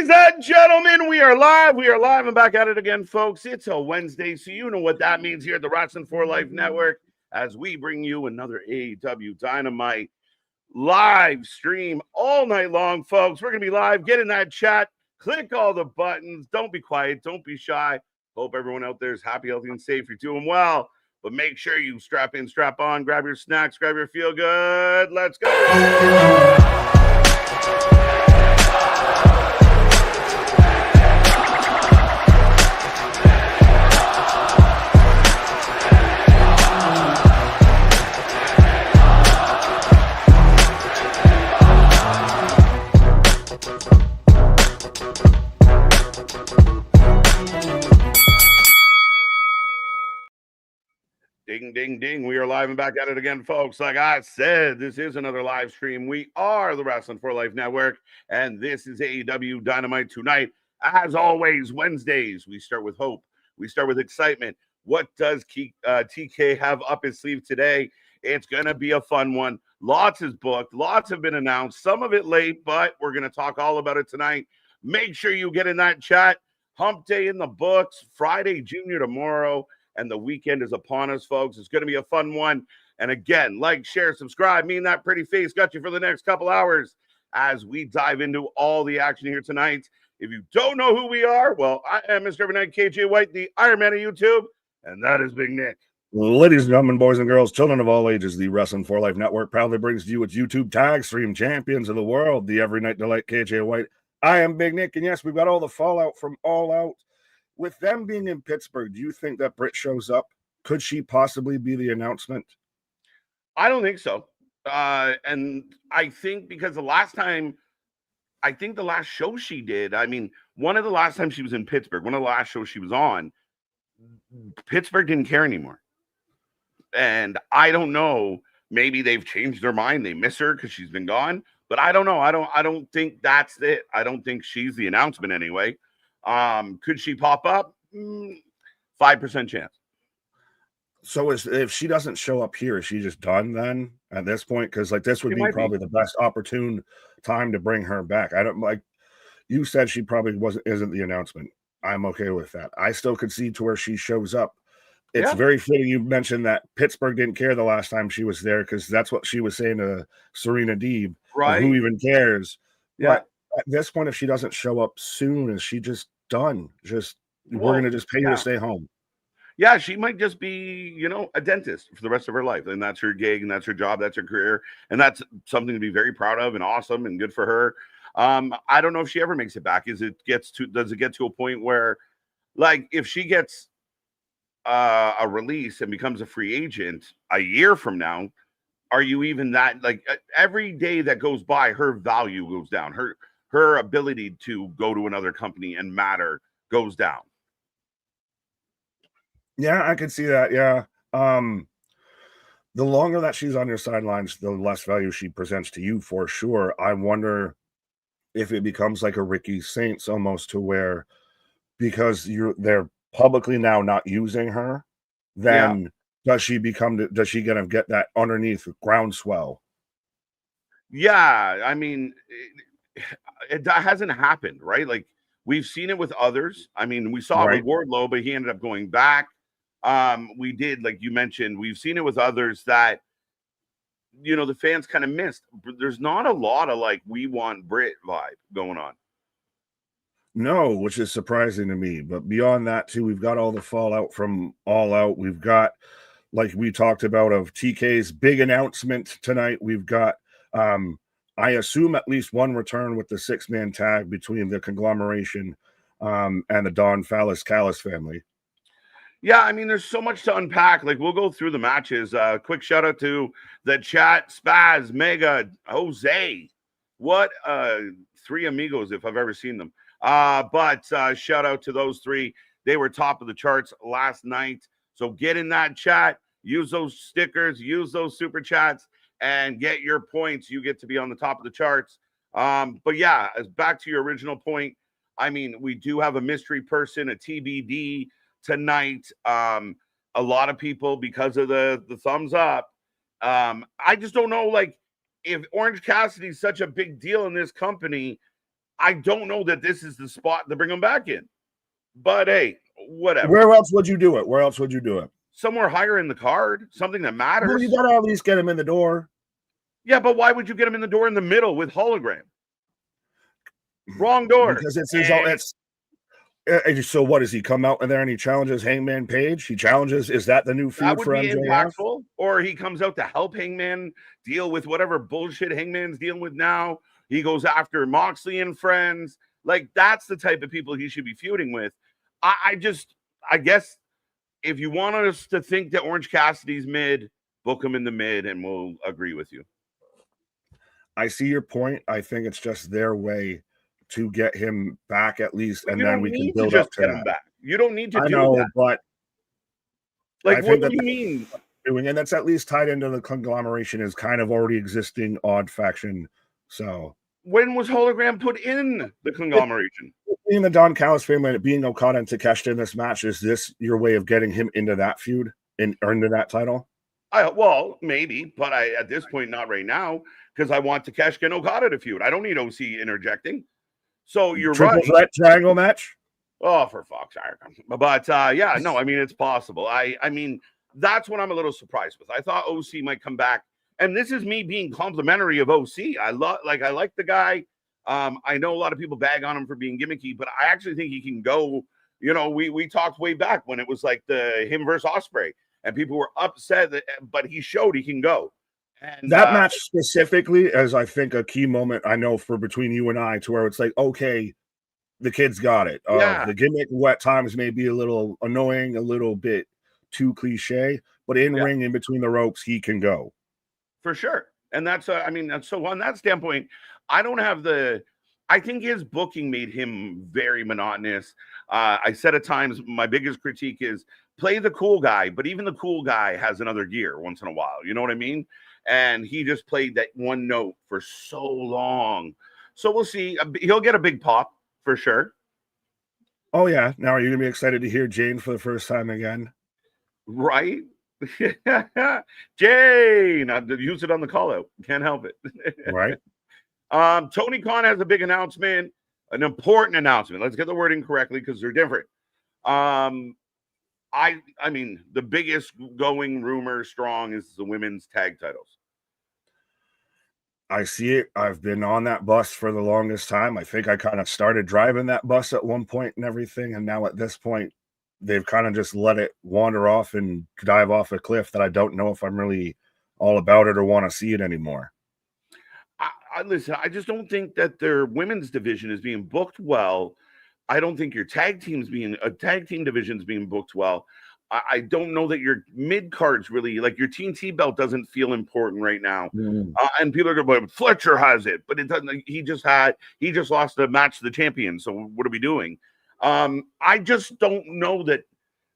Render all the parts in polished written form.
Ladies and gentlemen, we are live. We are live and back at it again, folks. It's a Wednesday, so you know what that means here at the Wrestling for Life Network as we bring you another AEW Dynamite live stream all night long, folks. We're going to be live. Get in that chat. Click all the buttons. Don't be quiet. Don't be shy. Hope everyone out there is happy, healthy, and safe. You're doing well. But make sure you strap in, strap on, grab your snacks, grab your feel good. Let's go. Ding, ding, ding. We are live and back at it again, folks. Like I said, this is another live stream. We are the Wrestling for Life Network, and this is AEW Dynamite tonight. As always, Wednesdays, we start with hope. We start with excitement. What does TK have up his sleeve today? It's going to be a fun one. Lots is booked. Lots have been announced. Some of it late, but we're going to talk all about it tonight. Make sure you get in that chat. Hump Day in the books. Friday Junior tomorrow. And the weekend is upon us, folks. It's going to be a fun one. And again, like, share, subscribe. Me and that pretty face got you for the next couple hours as we dive into all the action here tonight. If you don't know who we are, well, I am Mr. Evernight KJ White, the Iron Man of YouTube, and that is Big Nick. Ladies and gentlemen, boys and girls, children of all ages, the Wrestling for Life Network proudly brings to you its YouTube tag stream champions of the world, the Every Night Delight KJ White. I am Big Nick, and yes, we've got all the fallout from All Out. With them being in Pittsburgh, do you think that Britt shows up? Could she possibly be the announcement? I don't think so. And I think because the last show she did, I mean, one of the last times she was in Pittsburgh, one of the last shows she was on, Pittsburgh didn't care anymore. And I don't know, maybe they've changed their mind. They miss her because she's been gone. But I don't know. I don't think that's it. I don't think she's the announcement anyway. Could she pop up? 5% chance. So if she doesn't show up here, is she just done then at this point? Because like this would be probably the best opportune time to bring her back. I don't like you said she probably isn't the announcement. I'm okay with that. I still could see to where she shows up. It's very fitting you mentioned that Pittsburgh didn't care the last time she was there because that's what she was saying to Serena Deeb. Right. Who even cares? Yeah. But at this point, if she doesn't show up soon, is she just done? We're gonna just pay you to stay home. Yeah, she might just be, a dentist for the rest of her life, and that's her gig, and that's her job, that's her career, and that's something to be very proud of and awesome and good for her. I don't know if she ever makes it back. Does it get to a point where, like, if she gets a release and becomes a free agent a year from now, are you even that like every day that goes by, her value goes down. Her ability to go to another company and matter goes down. Yeah, I could see that. Yeah. The longer that she's on your sidelines, the less value she presents to you for sure. I wonder if it becomes like a Ricky Saints almost to where because they're publicly now not using her, then does she gonna get that underneath groundswell? Yeah, I mean it hasn't happened, right? Like we've seen it with others. I mean, we saw it with Wardlow, but he ended up going back. We did, like you mentioned, we've seen it with others that the fans kind of missed. There's not a lot of like we want Brit vibe going on. No, which is surprising to me. But beyond that, too, we've got all the fallout from All Out. We've got, like we talked about, of TK's big announcement tonight. We've got I assume at least one return with the 6-man tag between the conglomeration and the Don Callis family. Yeah, I mean, there's so much to unpack. Like, we'll go through the matches. Quick shout out to the chat, Spaz, Mega, Jose. What 3 amigos if I've ever seen them. But shout out to those 3. They were top of the charts last night. So get in that chat, use those stickers, use those super chats, and get your points. You get to be on the top of the charts. But yeah, as back to your original point, I mean, we do have a mystery person, a TBD tonight. A lot of people, because of the thumbs up, I just don't know, like, if Orange Cassidy is such a big deal in this company, I don't know that this is the spot to bring him back in. But hey, whatever. Where else would you do it? Where else would you do it? Somewhere higher in the card, something that matters. Well, you gotta at least get him in the door. Yeah, but why would you get him in the door in the middle with hologram? Wrong door. Because it's his own. So what does he come out in there and he challenges Hangman Page? He challenges. Is that the new feud for MJF? Impactful, or he comes out to help Hangman deal with whatever bullshit Hangman's dealing with now. He goes after Moxley and friends. Like, that's the type of people he should be feuding with. I guess if you want us to think that Orange Cassidy's mid, book him in the mid, and we'll agree with you. I see your point. I think it's just their way to get him back at least, and then we can build up to that. Back. You don't need to do that. But like, what do you mean? Doing, and that's at least tied into the conglomeration is kind of already existing odd faction. So when was hologram put in the conglomeration? Being the Don Callis family, being Okada and Takeshita in this match, is this your way of getting him into that feud and into that title? Well, maybe, but at this point, not right now, because I want Takeshita and Okada to feud. I don't need OC interjecting. So you're right. Triple threat triangle match? Oh, for fuck's sake. But yeah, no, I mean, it's possible. I mean, that's what I'm a little surprised with. I thought OC might come back. And this is me being complimentary of OC. I like the guy. I know a lot of people bag on him for being gimmicky, but I actually think he can go. You know, we talked way back when it was like him versus Ospreay, and people were upset, but he showed he can go. And that match specifically, as I think a key moment I know for between you and I, to where it's like, okay, the kid's got it. The gimmick at times may be a little annoying, a little bit too cliche, but in ring, in between the ropes, he can go. For sure. And that's, I mean, so on that standpoint, I don't have I think his booking made him very monotonous. I said at times, my biggest critique is play the cool guy, but even the cool guy has another gear once in a while. You know what I mean? And he just played that one note for so long. So we'll see. He'll get a big pop for sure. Oh, yeah. Now, are you going to be excited to hear Jane for the first time again? Right? Jane, I use it on the call out. Can't help it. Right. Tony Khan has a big announcement, an important announcement. Let's get the wording correctly because they're different. I mean, the biggest going rumor strong is the women's tag titles. I see it. I've been on that bus for the longest time. I think I kind of started driving that bus at one point and everything. And now at this point, they've kind of just let it wander off and dive off a cliff that I don't know if I'm really all about it or want to see it anymore. Listen, I just don't think that their women's division is being booked well. I don't think your tag team division is being booked well. I don't know that your mid cards really, like your TNT belt doesn't feel important right now. And people are going to be, Fletcher has it, but it doesn't. He just lost a match to the champion. So what are we doing? I just don't know that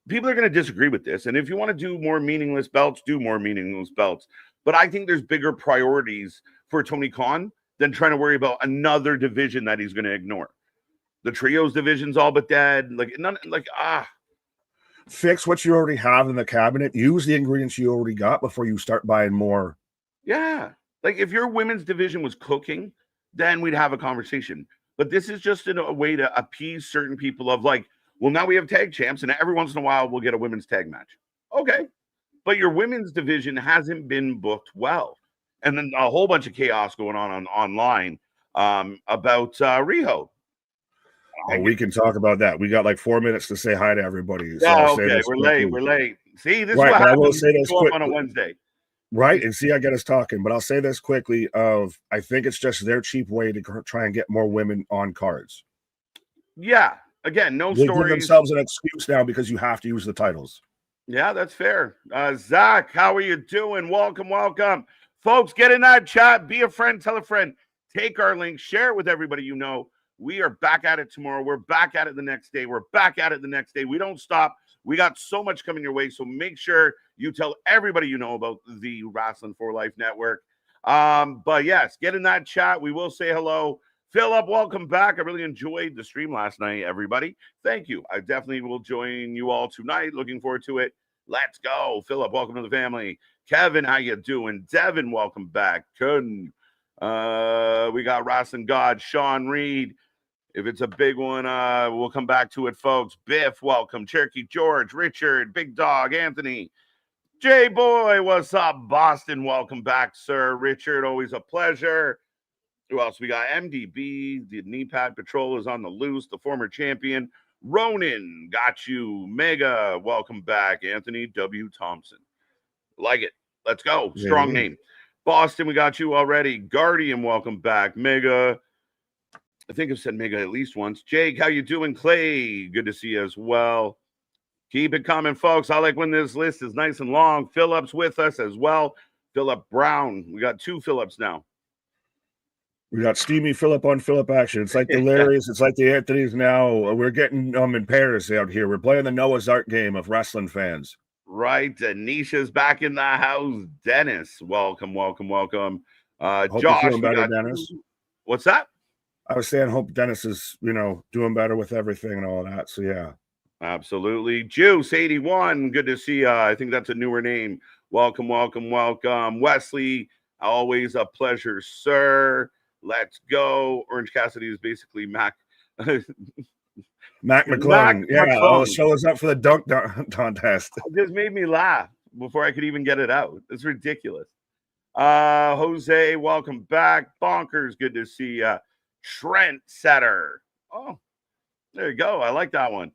people are going to disagree with this. And if you want to do more meaningless belts, do more meaningless belts. But I think there's bigger priorities for Tony Khan than trying to worry about another division that he's going to ignore. The trios division's all but dead. Fix what you already have in the cabinet. Use the ingredients you already got before you start buying more. Yeah. Like if your women's division was cooking, then we'd have a conversation. But this is just a way to appease certain people of like, well, now we have tag champs and every once in a while we'll get a women's tag match. Okay. But your women's division hasn't been booked well. And then a whole bunch of chaos going on online about Riho. We can talk about that. We got like 4 minutes to say hi to everybody. So yeah, okay, we're late. See, this right, is what happens. I will say this quick on a Wednesday. Right, and see, I get us talking, but I'll say this quickly. I think it's just their cheap way to try and get more women on cards. Yeah, again, no stories. They give themselves an excuse now because you have to use the titles. Yeah, that's fair. Zach, how are you doing? Welcome. Folks, get in that chat. Be a friend. Tell a friend. Take our link. Share it with everybody you know. We are back at it tomorrow. We're back at it the next day. We're back at it the next day. We don't stop. We got so much coming your way. So make sure you tell everybody you know about the Wrestling for Life Network. But yes, get in that chat. We will say hello. Philip, welcome back. I really enjoyed the stream last night, everybody. Thank you. I definitely will join you all tonight. Looking forward to it. Let's go. Philip, welcome to the family. Kevin, how you doing? Devin, welcome back. We got Wrestling God, Sean Reed. If it's a big one, we'll come back to it, folks. Biff, welcome. Cherokee George, Richard, Big Dog, Anthony, J-Boy, what's up? Boston, welcome back, sir. Richard, always a pleasure. Who else? We got MDB, the knee pad patrol is on the loose, the former champion. Ronan, got you. Mega, welcome back. Anthony W. Thompson. Like it. Let's go. Strong name. Boston, we got you already. Guardian, welcome back. Mega, I think I've said Mega at least once. Jake, how you doing? Clay, good to see you as well. Keep it coming, folks. I like when this list is nice and long. Phillip's with us as well. Phillip Brown. We got 2 Phillips now. We got Steamy Phillip on Phillip action. It's like the Larrys. It's like the Anthony's now. We're getting in Paris out here. We're playing the Noah's Ark game of wrestling fans. Right. Anisha's back in the house. Dennis, welcome, welcome, welcome. Hope Josh, you're feeling better, Dennis. What's that? I was saying, hope Dennis is, doing better with everything and all that. So, yeah. Absolutely. Juice 81. Good to see you. I think that's a newer name. Welcome, welcome, welcome. Wesley, always a pleasure, sir. Let's go. Orange Cassidy is basically Mac. Mac McClung. Yeah, show us up for the dunk contest. It just made me laugh before I could even get it out. It's ridiculous. Jose, welcome back. Bonkers, good to see you. Trent Setter. Oh, there you go. I like that one.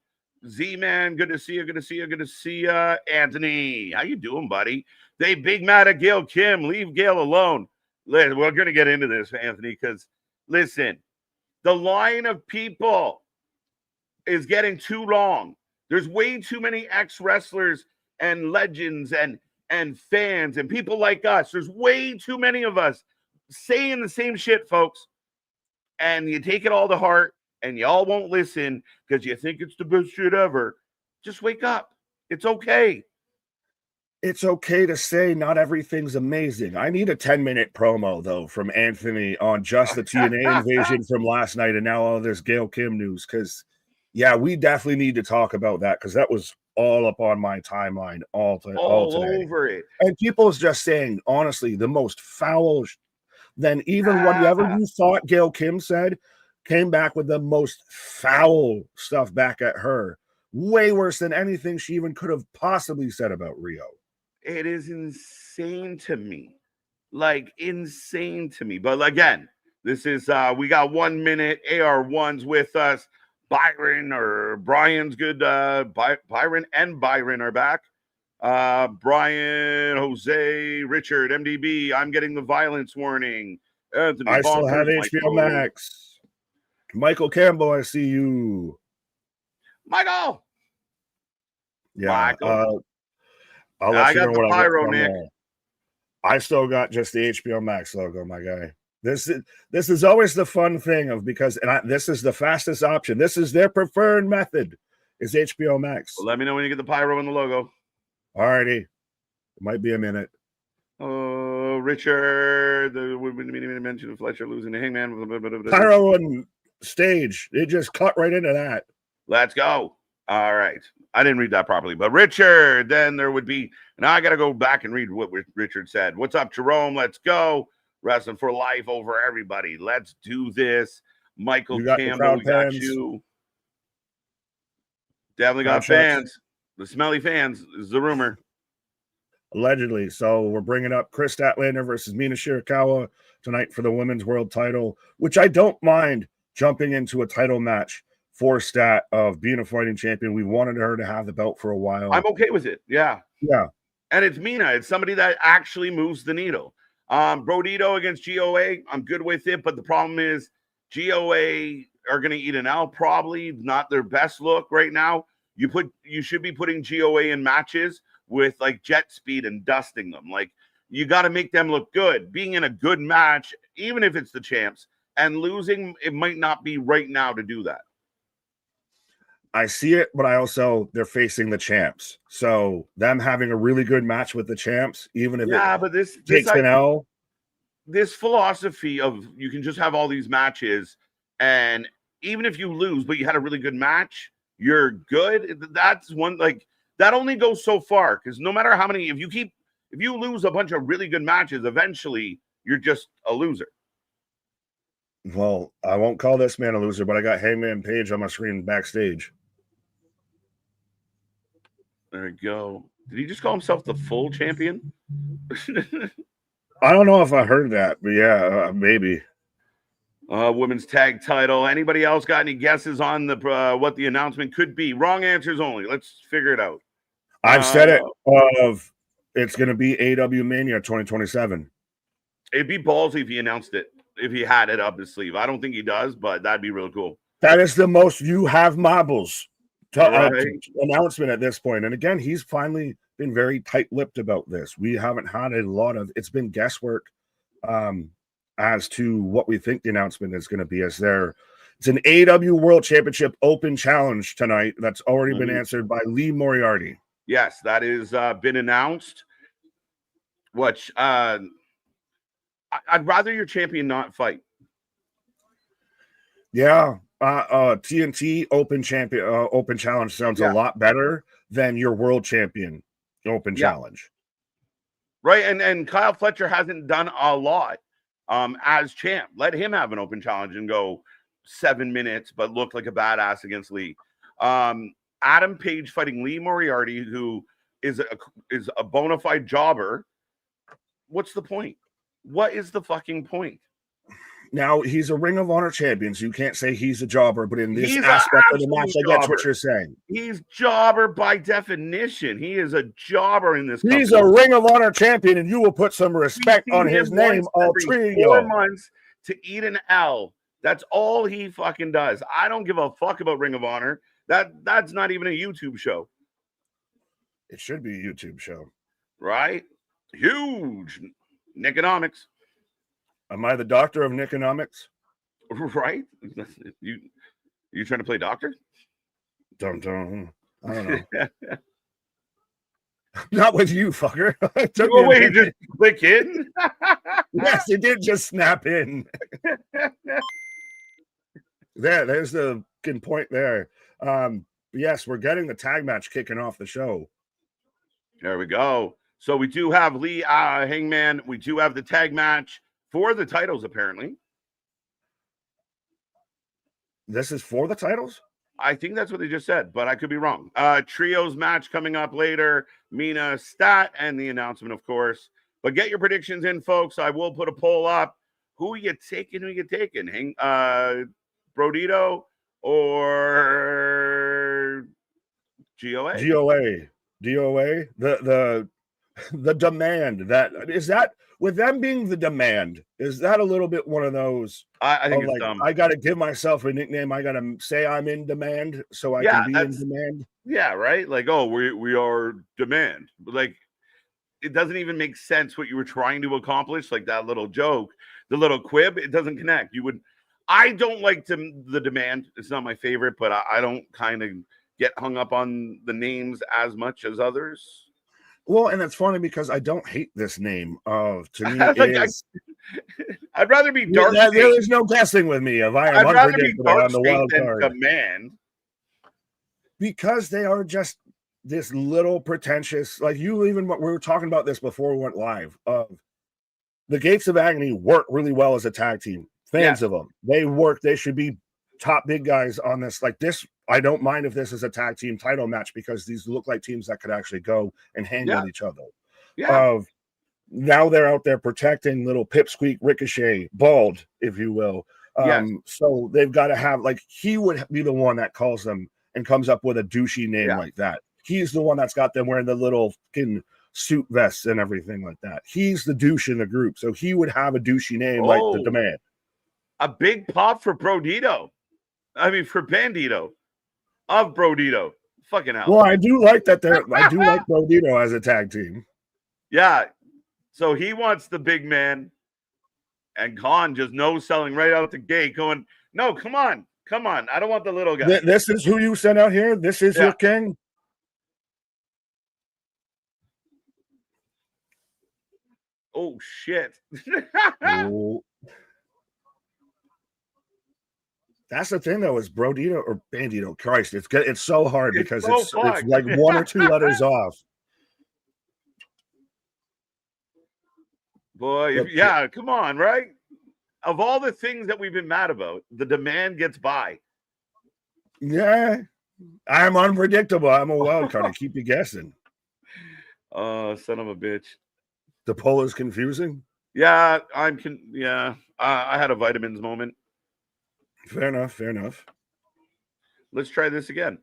Z-Man, good to see you, good to see you, good to see you. Anthony, how you doing, buddy? They big mad at Gail Kim. Leave Gail alone. Listen, we're going to get into this, Anthony, because, listen, the line of people is getting too long. There's way too many ex-wrestlers and legends and fans and people like us. There's way too many of us saying the same shit, folks. And you take it all to heart. And y'all won't listen because you think it's the best shit ever. Just wake up. It's okay. It's okay to say not everything's amazing. I need a 10-minute promo, though, from Anthony on just the TNA invasion from last night and now all this Gail Kim news. Because, yeah, we definitely need to talk about that because that was all up on my timeline all today. Over it. And people's just saying, honestly, the most foul than even whatever you thought Gail Kim said. Came back with the most foul stuff back at her. Way worse than anything she even could have possibly said about Rio. It is insane to me. Like, insane to me. But again, this is, we got 1 minute. AR1's with us. Brian's good. Byron and Byron are back. Brian, Jose, Richard, MDB. I'm getting the violence warning. Anthony, I still have HBO Max. Michael Campbell, I see you. Michael. Yeah. Michael. I'll let you know what pyro, Nick. I still got just the HBO Max logo, my guy. This is always the fun thing this is the fastest option. This is their preferred method is HBO Max. Well, let me know when you get the pyro and the logo. Alrighty. It might be a minute. Oh, Richard. We mentioned Fletcher losing to Hangman. Pyro and stage. It just cut right into that. Let's go. All right. I didn't read that properly, but Richard, then there would be, and I got to go back and read what Richard said. What's up, Jerome? Let's go. Wrestling for life over everybody. Let's do this. Michael Campbell, we got you. Definitely got fans. The smelly fans is the rumor. Allegedly. So we're bringing up Chris Statlander versus Mina Shirakawa tonight for the women's world title, which I don't mind jumping into a title match for Stat of being a fighting champion. We wanted her to have the belt for a while. I'm okay with it. Yeah. Yeah. And it's Mina. It's somebody that actually moves the needle. Brodito against GOA, I'm good with it. But the problem is GOA are going to eat an L, probably not their best look right now. You should be putting GOA in matches with like jet speed and dusting them. Like, you got to make them look good. Being in a good match, even if it's the champs, and losing, it might not be right now to do that. I see it, but they're facing the champs. So them having a really good match with the champs, even if this takes an L. This philosophy of you can just have all these matches, and even if you lose, but you had a really good match, you're good. That's one, like, that only goes so far, because no matter how many, if you lose a bunch of really good matches, eventually you're just a loser. Well, I won't call this man a loser, but I got Hangman Page on my screen backstage. There we go. Did he just call himself the full champion? I don't know if I heard that, but yeah, maybe. Women's tag title. Anybody else got any guesses on the what the announcement could be? Wrong answers only. Let's figure it out. I've said it. It's going to be AEW Mania 2027. It'd be ballsy if he announced it. If he had it up his sleeve. I don't think he does, but that'd be real cool. That is the most you have marbles announcement at this point. And again, he's finally been very tight-lipped about this. We haven't had a lot of, it's been guesswork as to what we think the announcement is going to be. It's an AEW World Championship Open Challenge tonight that's already been answered by Lee Moriarty. Yes, that is been announced. Which I'd rather your champion not fight. Yeah, TNT Open Challenge sounds a lot better than your World Champion Open Challenge. Right, and Kyle Fletcher hasn't done a lot as champ. Let him have an open challenge and go 7 minutes, but look like a badass against Lee. Adam Page fighting Lee Moriarty, who is a bona fide jobber. What's the point? What is the fucking point? Now, he's a Ring of Honor champion, so you can't say he's a jobber, but in this aspect of the match, I get what you're saying. He's jobber by definition. He is a jobber in this company. He's a Ring of Honor champion, and you will put some respect on his name. I'll treat you. 4 months to eat an L. That's all he fucking does. I don't give a fuck about Ring of Honor. That's not even a YouTube show. It should be a YouTube show. Right? Huge. Niconomics. Am I the doctor of Niconomics? Right? You trying to play doctor? I don't know. Not with you, fucker. Wait, just click in? Yes, it did just snap in. There's the good point there. Yes, we're getting the tag match kicking off the show. There we go. So we do have Lee Hangman. We do have the tag match for the titles, apparently. This is for the titles? I think that's what they just said, but I could be wrong. Trios match coming up later. Mina Stat and the announcement, of course. But get your predictions in, folks. I will put a poll up. Who are you taking? Brodito or GOA? DOA. The demand that with them being the demand, is that a little bit one of those? I think it's dumb. I got to give myself a nickname. I got to say I'm in demand so I can be in demand. Yeah, right. Like, oh, we are demand. Like, it doesn't even make sense what you were trying to accomplish. Like that little joke, the little quib, it doesn't connect. I don't like the demand. It's not my favorite, but I don't kind of get hung up on the names as much as others. Well, and it's funny because I don't hate this name. To me, I'd rather be Dark. There's no guessing with me. If I am unpredictable on the wild card, demand, because they are just this little pretentious. Like we were talking about this before we went live. The Gates of Agony work really well as a tag team. Fans of them, they work. They should be top big guys on this. Like this, I don't mind if this is a tag team title match because these look like teams that could actually go and hang with each other. Yeah. Now they're out there protecting little Pipsqueak, Ricochet, Bald, if you will. So they've got to have, like, he would be the one that calls them and comes up with a douchey name like that. He's the one that's got them wearing the little fucking suit vests and everything like that. He's the douche in the group. So he would have a douchey name like the Demand. A big pop for Brodito. I mean, for Bandito of Brodito. Fucking hell. Well, I do like that. I do like Brodito as a tag team. Yeah. So he wants the big man. And Khan just no-selling right out the gate going, no, come on. Come on. I don't want the little guy. This is who you sent out here? This is your king? Oh, shit. Oh. That's the thing, though, is Brodito or Bandito. Christ, it's so hard because it's like one or two letters off. Boy, come on, right? of all the things that we've been mad about, the demand gets by. Yeah, I'm unpredictable. I'm a wild card. I keep you guessing. Oh, son of a bitch. The poll is confusing. Yeah, I had a vitamins moment. Fair enough. Let's try this again.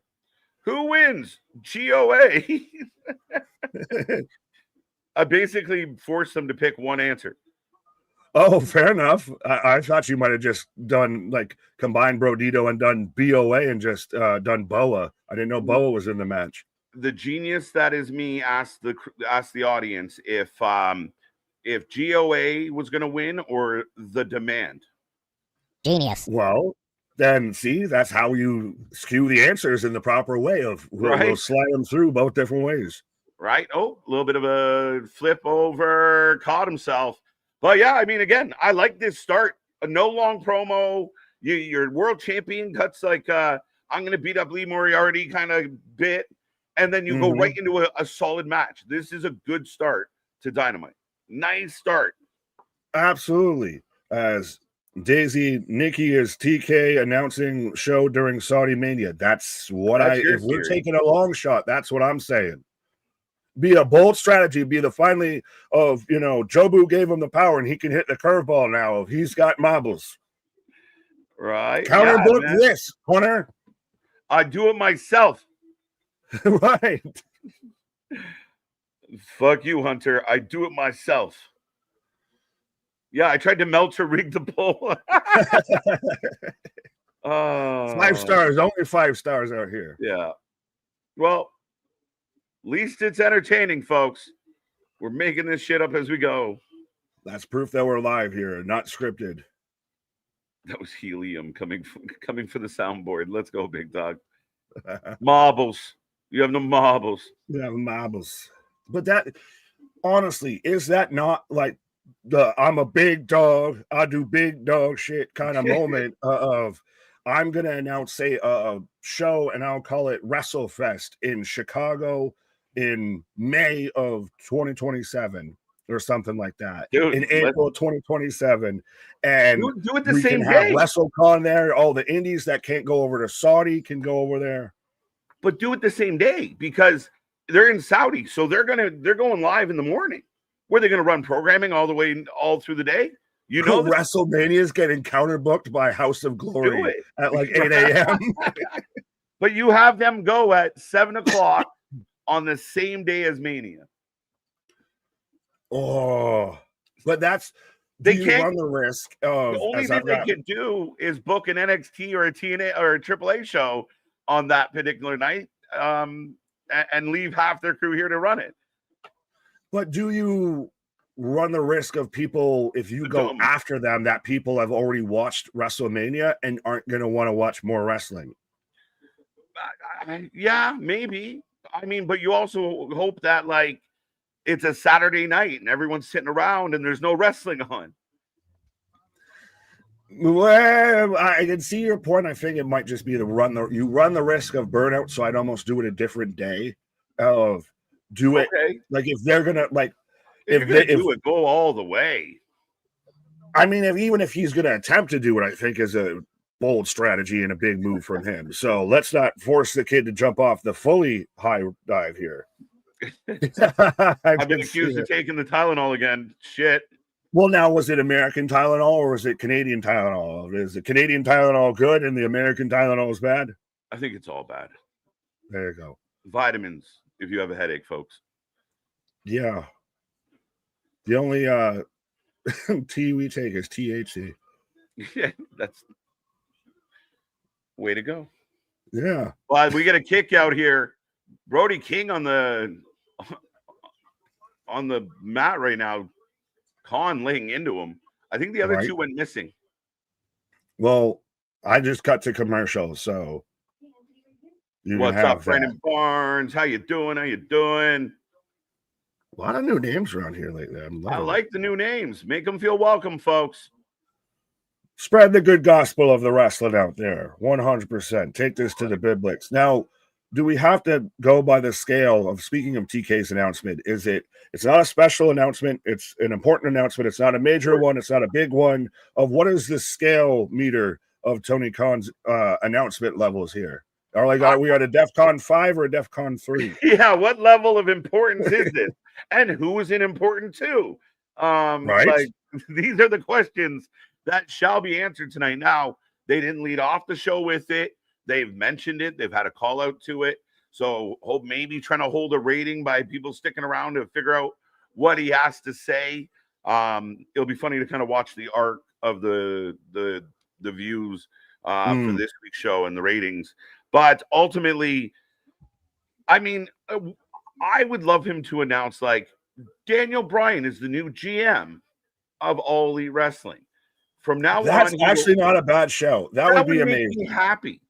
Who wins? GOA. I basically forced them to pick one answer. Oh, fair enough. I thought you might have just done like combined Brodito and done BOA and just done Boa. I didn't know Boa was in the match. The genius that is me asked the audience if GOA was going to win or the demand. Genius. Well, then see, that's how you skew the answers in the proper way. We'll slide them through both different ways. Right. Oh, a little bit of a flip over, caught himself. But yeah, I mean, again, I like this start. No long promo. Your world champion cuts like I'm going to beat up Lee Moriarty kind of bit. And then you go right into a solid match. This is a good start to Dynamite. Nice start. Absolutely. As Daisy, Nikki is TK announcing show during Saudi Mania. That's what if we're taking a long shot, that's what I'm saying. Be a bold strategy, be the finally of, Jobu gave him the power and he can hit the curveball now. He's got marbles. Right. Counterbook this, Hunter. I do it myself. Right. Fuck you, Hunter. I do it myself. Yeah, I tried to Meltzer rig the poll. 5 stars, only 5 stars out here. Yeah. Well, at least it's entertaining, folks. We're making this shit up as we go. That's proof that we're live here, not scripted. That was helium coming for the soundboard. Let's go, big dog. Marbles. You have no marbles. Yeah, marbles. But that, honestly, is that not like the I'm a big dog, I do big dog shit kind of moment of I'm going to announce, say, a show, and I'll call it WrestleFest in Chicago in May of 2027 or something like that. Dude, in April 2027. And do it the we same can have day. WrestleCon there. All the indies that can't go over to Saudi can go over there. But do it the same day because they're in Saudi, so they're going live in the morning. Where they're going to run programming all through the day. WrestleMania is getting counterbooked by House of Glory at like 8 a.m. But you have them go at 7 o'clock on the same day as Mania. Oh, but they can't run the risk of. The only thing they can do is book an NXT or a TNA or a AAA show on that particular night, and leave half their crew here to run it. But do you run the risk of people, if you go after them, that people have already watched WrestleMania and aren't going to want to watch more wrestling? Yeah, maybe. I mean, but you also hope that like it's a Saturday night and everyone's sitting around and there's no wrestling on. Well, I can see your point. I think it might just be you run the risk of burnout. So I'd almost do it a different day of do it. Like if they're going to like, if they do it, go all the way. I mean, even if he's going to attempt to do it, I think is a bold strategy and a big move from him. So let's not force the kid to jump off the fully high dive here. I've been accused of taking the Tylenol again. Shit. Well, now, was it American Tylenol or was it Canadian Tylenol? Is the Canadian Tylenol good and the American Tylenol is bad? I think it's all bad. There you go. Vitamins, if you have a headache, folks. Yeah. The only tea we take is THC. Yeah, that's way to go. Yeah. Well, we get a kick out here. Brody King on the mat right now. Khan laying into him. I think the other two went missing. Well, I just cut to commercial, so what's up, Brandon Barnes? How you doing? A lot of new names around here lately. I like the new names. Make them feel welcome, folks. Spread the good gospel of the wrestling out there. 100%. Take this to the Biblix. Now, do we have to go by the scale of, speaking of TK's announcement, it's not a special announcement, it's an important announcement, it's not a major one, it's not a big one, of what is the scale meter of Tony Khan's announcement levels here? Are we at a DEFCON 5 or a DEFCON 3? Yeah, what level of importance is this? And who is it important to? Right? Like, these are the questions that shall be answered tonight. Now, they didn't lead off the show with it. They've mentioned it. They've had a call out to it. So maybe trying to hold a rating by people sticking around to figure out what he has to say. It'll be funny to kind of watch the arc of the views for this week's show and the ratings. But ultimately, I mean, I would love him to announce, like, Daniel Bryan is the new GM of All Elite Wrestling. From now That's on, actually not a bad show. That would be amazing. Make me happy.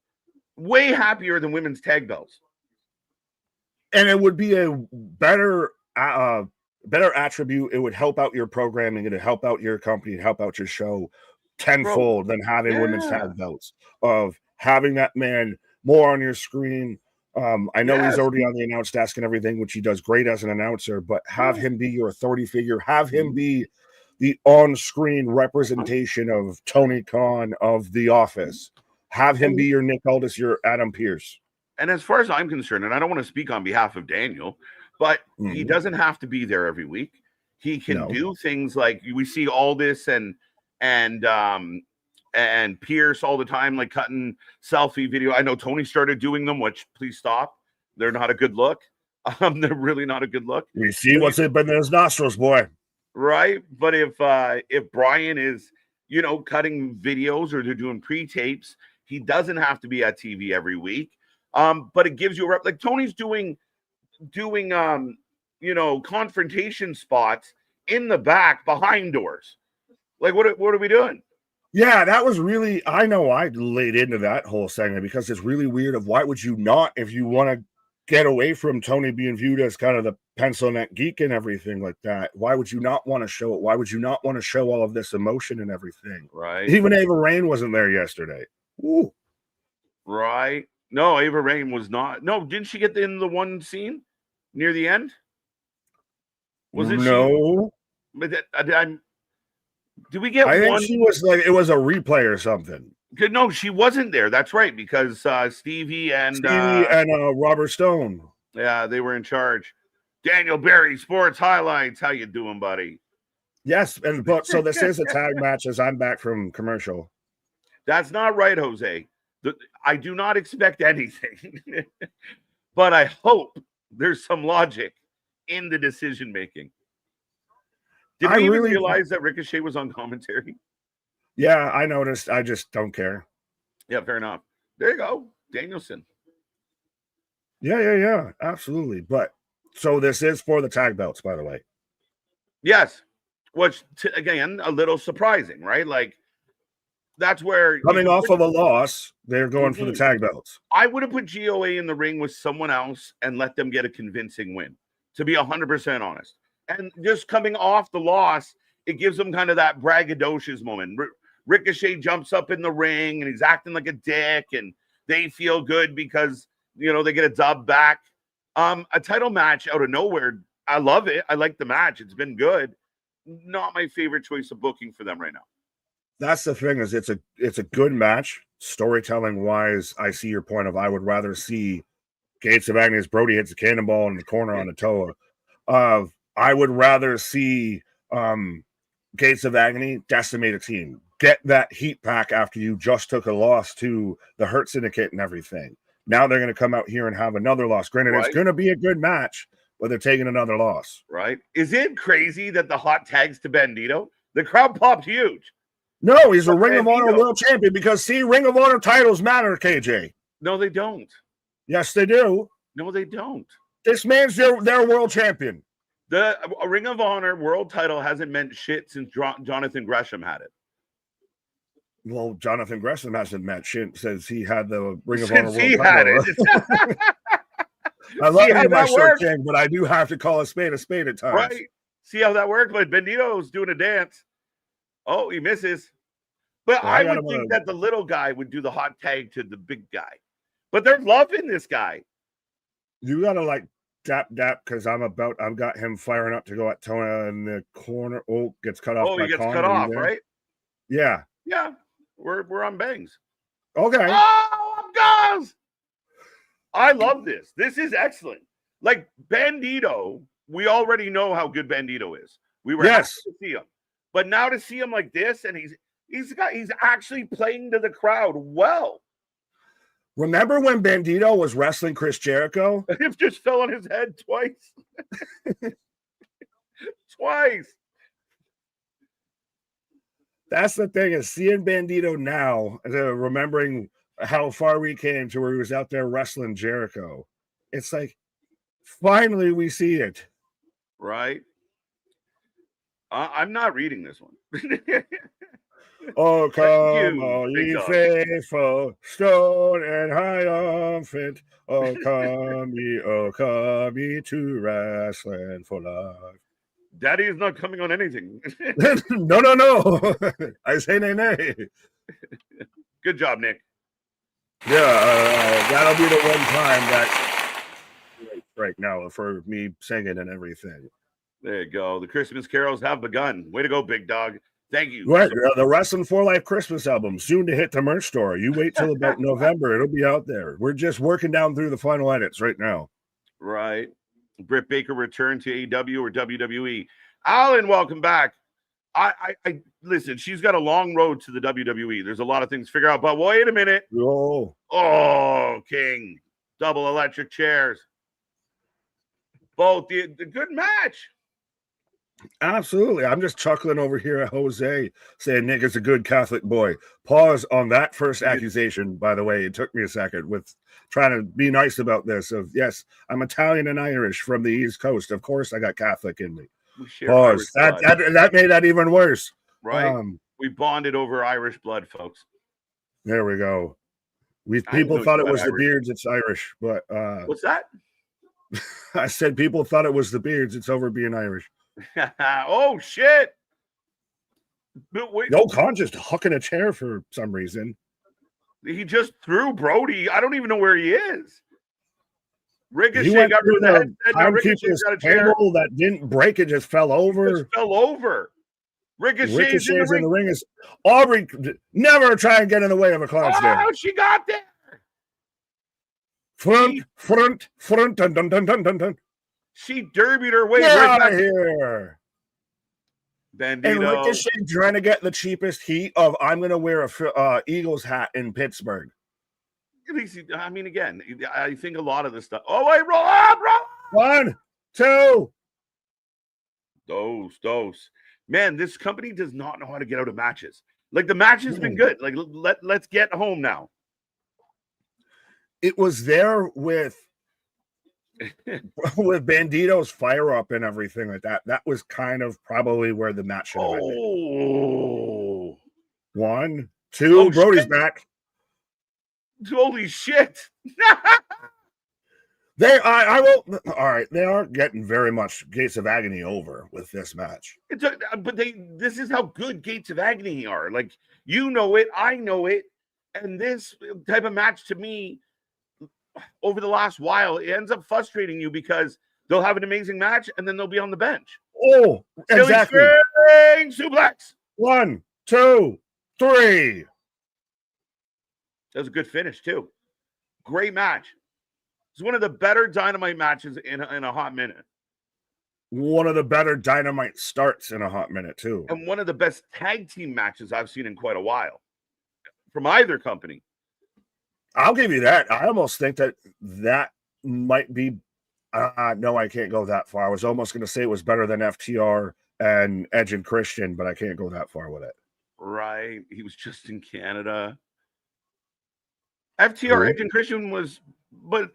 Way happier than women's tag belts. And it would be a better attribute. It would help out your programming. It would help out your company, help out your show tenfold than having women's tag belts, of having that man more on your screen. I know he's already on the announce desk and everything, which he does great as an announcer, but have him be your authority figure. Have him be the on-screen representation of Tony Khan of The Office. Have him be your Nick Aldis, your Adam Pearce. And as far as I'm concerned, and I don't want to speak on behalf of Daniel, but he doesn't have to be there every week. He can do things like we see Aldis and Pierce all the time, like cutting selfie video. I know Tony started doing them, which please stop. They're not a good look. They're really not a good look. We see what's in his nostrils, boy. Right. But if Brian is, cutting videos or they're doing pre-tapes, he doesn't have to be at TV every week. But it gives you a rep. Like Tony's doing confrontation spots in the back behind doors. Like what are we doing? Yeah, that was really, I know I laid into that whole segment because it's really weird of why would you not, if you want to get away from Tony being viewed as kind of the pencil neck geek and everything like that, why would you not want to show it? Why would you not want to show all of this emotion and everything? Right. Even Ava Raine wasn't there yesterday. Ooh. Right. No, Ava Raine was not. No, didn't she get in the one scene near the end? Was it? No. Did we get I one? think she was like, it was a replay or something. No, she wasn't there. That's right, because Stevie and Robert Stone. Yeah, they were in charge. Daniel Berry, Sports Highlights. How you doing, buddy? Yes, so this is a tag match as I'm back from commercial. That's not right, Jose. I do not expect anything, but I hope there's some logic in the decision making. Did we even realize that Ricochet was on commentary? Yeah, I noticed. I just don't care. Yeah, fair enough. There you go. Danielson. Yeah. Absolutely. But so this is for the tag belts, by the way. Yes. Which, again, a little surprising, right? Like, that's where... Coming off of a loss, they're going for the tag belts. I would have put GOA in the ring with someone else and let them get a convincing win, to be 100% honest. And just coming off the loss, it gives them kind of that braggadocious moment. Ricochet jumps up in the ring and he's acting like a dick and they feel good because, they get a dub back. A title match out of nowhere. I love it. I like the match. It's been good. Not my favorite choice of booking for them right now. That's the thing, is it's a good match. Storytelling wise, I see your point of I would rather see Gates of Agony as Brody hits a cannonball in the corner on the Toa. I would rather see Gates of Agony decimate a team. Get that heat back after you just took a loss to the Hurt Syndicate and everything. Now they're going to come out here and have another loss. Granted, It's going to be a good match, but they're taking another loss. Right. Is it crazy that the hot tags to Bandito? The crowd popped huge. No, he's a Ring of Honor world champion because, Ring of Honor titles matter, KJ. No, they don't. Yes, they do. No, they don't. This man's their world champion. The Ring of Honor world title hasn't meant shit since Jonathan Gresham had it. Well, Jonathan Gresham hasn't meant shit since he had the Ring of Honor world title. It. I love you, my short king, but I do have to call a spade at times. Right. See how that works? But Bandito's doing a dance. Oh, he misses. But I would think that the little guy would do the hot tag to the big guy. But they're loving this guy. You gotta like dap because I've got him firing up to go at Tona in the corner. Oh, gets cut off. He gets cut off, right? Yeah. Yeah. We're on bangs. Okay. Oh, guys. I love this. This is excellent. Like Bandito, we already know how good Bandito is. We were happy to see him. But now to see him like this, and he's actually playing to the crowd well. Remember when Bandito was wrestling Chris Jericho? It just fell on his head twice. Twice. That's the thing, is seeing Bandito now, remembering how far we came to where he was out there wrestling Jericho. It's like, finally we see it. Right? I'm not reading this one. Oh, come, all ye faithful, stone and triumphant. Oh, come ye to wrestling for life. Daddy is not coming on anything. No. I say nay. Good job, Nick. Yeah, that'll be the one time that right now for me singing and everything. There you go. The Christmas carols have begun. Way to go, big dog. Thank you. Right, the Wrestling for Life Christmas album soon to hit the merch store. You wait till about November; it'll be out there. We're just working down through the final edits right now. Right. Britt Baker returned to AEW or WWE. Alan, welcome back. I listen. She's got a long road to the WWE. There's a lot of things to figure out. But wait a minute. Oh, King, double electric chairs. Both the good match. Absolutely. I'm just chuckling over here at Jose saying Nick is a good Catholic boy. Pause on that first accusation, by the way. It took me a second with trying to be nice about this. Yes, I'm Italian and Irish from the East Coast. Of course, I got Catholic in me. Pause. That made that even worse. Right. We bonded over Irish blood, folks. There we go. People thought it was the beards. It's Irish. But what's that? I said people thought it was the beards. It's over being Irish. Oh shit! No, Khan just hucking a chair for some reason. He just threw Brody. I don't even know where he is. Ricochet got rid of the headset. Now Ricochet's got a chair that didn't break. It just fell over. Ricochet's in the ring. Is Aubrey never try and get in the way of a Clydesdale. Oh, she got there. Front, dun. She derbied her way right back here. Bandito. And Ricochet trying to get the cheapest heat of I'm going to wear a Eagles hat in Pittsburgh. I mean, again, I think a lot of this stuff. Oh, wait, roll up. 1, 2. Dose. Man, this company does not know how to get out of matches. Like, the match has been good. Like, let's get home now. It was there with Bandito's fire up and everything like that. That was kind of probably where the match should have ended. Oh. 1, 2. Brody's back. Holy shit. They are getting very much Gates of Agony over with this match. This is how good Gates of Agony are. Like, you know it, I know it, and this type of match to me over the last while, it ends up frustrating you because they'll have an amazing match and then they'll be on the bench. Oh, exactly. Suplex. 1, 2, 3. That was a good finish too. Great match. It's one of the better Dynamite matches in a hot minute. One of the better Dynamite starts in a hot minute too. And one of the best tag team matches I've seen in quite a while from either company. I'll give you that. I almost think that might be. No, I can't go that far. I was almost going to say it was better than FTR and Edge and Christian, but I can't go that far with it. Right. He was just in Canada. FTR, Edge and Christian but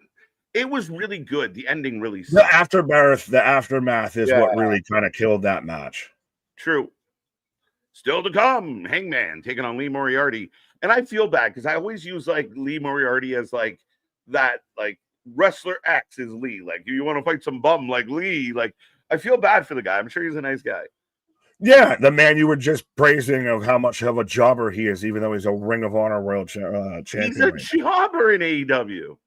it was really good. The ending really sucked. The aftermath is what really kind of killed that match. True. Still to come, Hangman taking on Lee Moriarty. And I feel bad because I always use like Lee Moriarty as like that, like wrestler X is Lee. Like, you want to fight some bum like Lee. Like, I feel bad for the guy. I'm sure he's a nice guy. Yeah, the man you were just praising of how much of a jobber he is, even though he's a Ring of Honor World Champion. He's a jobber in AEW.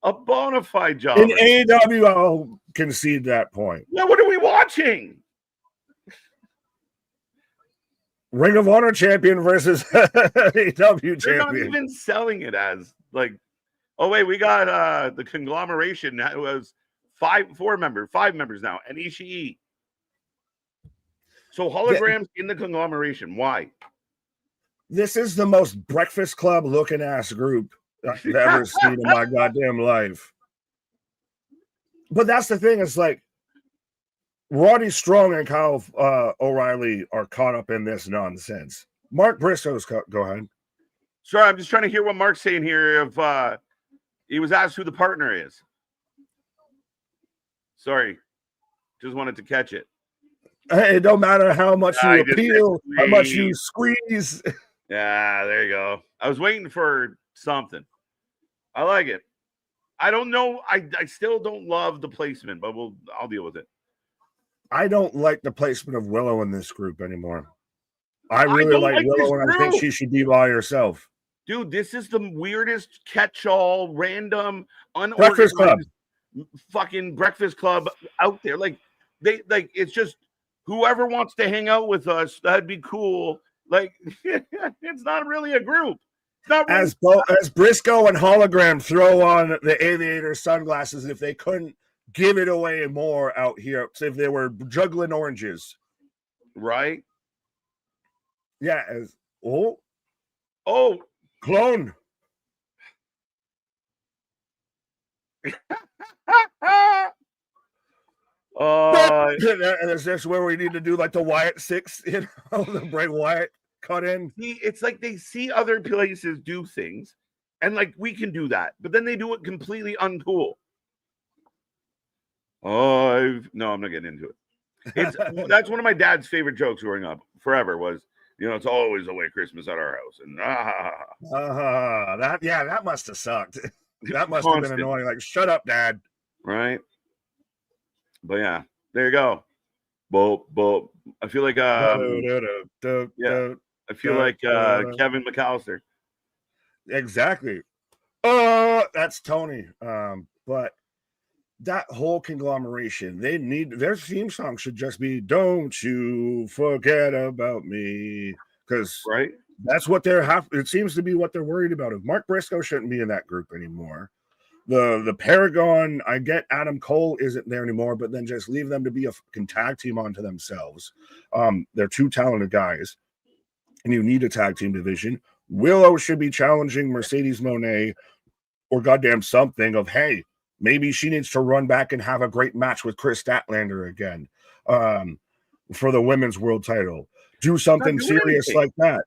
A bona fide job. In AEW, I'll concede that point. Yeah, what are we watching? Ring of Honor champion versus AEW champion. They're not even selling it as like, oh wait, we got the conglomeration that was five members now, and Ishii. So holograms in the conglomeration. Why? This is the most Breakfast Club looking ass group I've ever seen in my goddamn life. But that's the thing, is like Roddy Strong and Kyle O'Reilly are caught up in this nonsense. Mark Briscoe's go ahead. Sorry, I'm just trying to hear what Mark's saying here. If he was asked who the partner is. Sorry, just wanted to catch it. It don't matter how much you appeal, how much you squeeze. Yeah, there you go. I was waiting for something. I like it. I don't know. I still don't love the placement, but I'll deal with it. I don't like the placement of Willow in this group anymore. I really like Willow, and I think she should be by herself. Dude, this is the weirdest catch-all, random, Breakfast Club, fucking Breakfast Club out there. Like it's just whoever wants to hang out with us, that'd be cool. Like it's not really a group. It's not really as Briscoe and Hologram throw on the aviator sunglasses, if they couldn't give it away more out here, if they were juggling oranges, right? Yeah. Clone. Is this where we need to do like the Wyatt 6, the Bray Wyatt cut in? It's like they see other places do things, and like we can do that, but then they do it completely uncool. I'm not getting into it. That's one of my dad's favorite jokes growing up forever was, it's always a way Christmas at our house. And that must have sucked. That must have been annoying. Like, shut up, Dad. Right. But yeah, there you go. But I feel like I feel like Kevin McAllister. Exactly. That's Tony. But that whole conglomeration, their theme song should just be "Don't You Forget About Me," because that's what it seems to be what they're worried about. If Mark Briscoe shouldn't be in that group anymore. The Paragon, I get Adam Cole isn't there anymore, but then just leave them to be a fucking tag team onto themselves. They're two talented guys, and you need a tag team division. Willow should be challenging Mercedes Moné or goddamn something of, hey, maybe she needs to run back and have a great match with Chris Statlander again for the women's world title. Do something serious like that.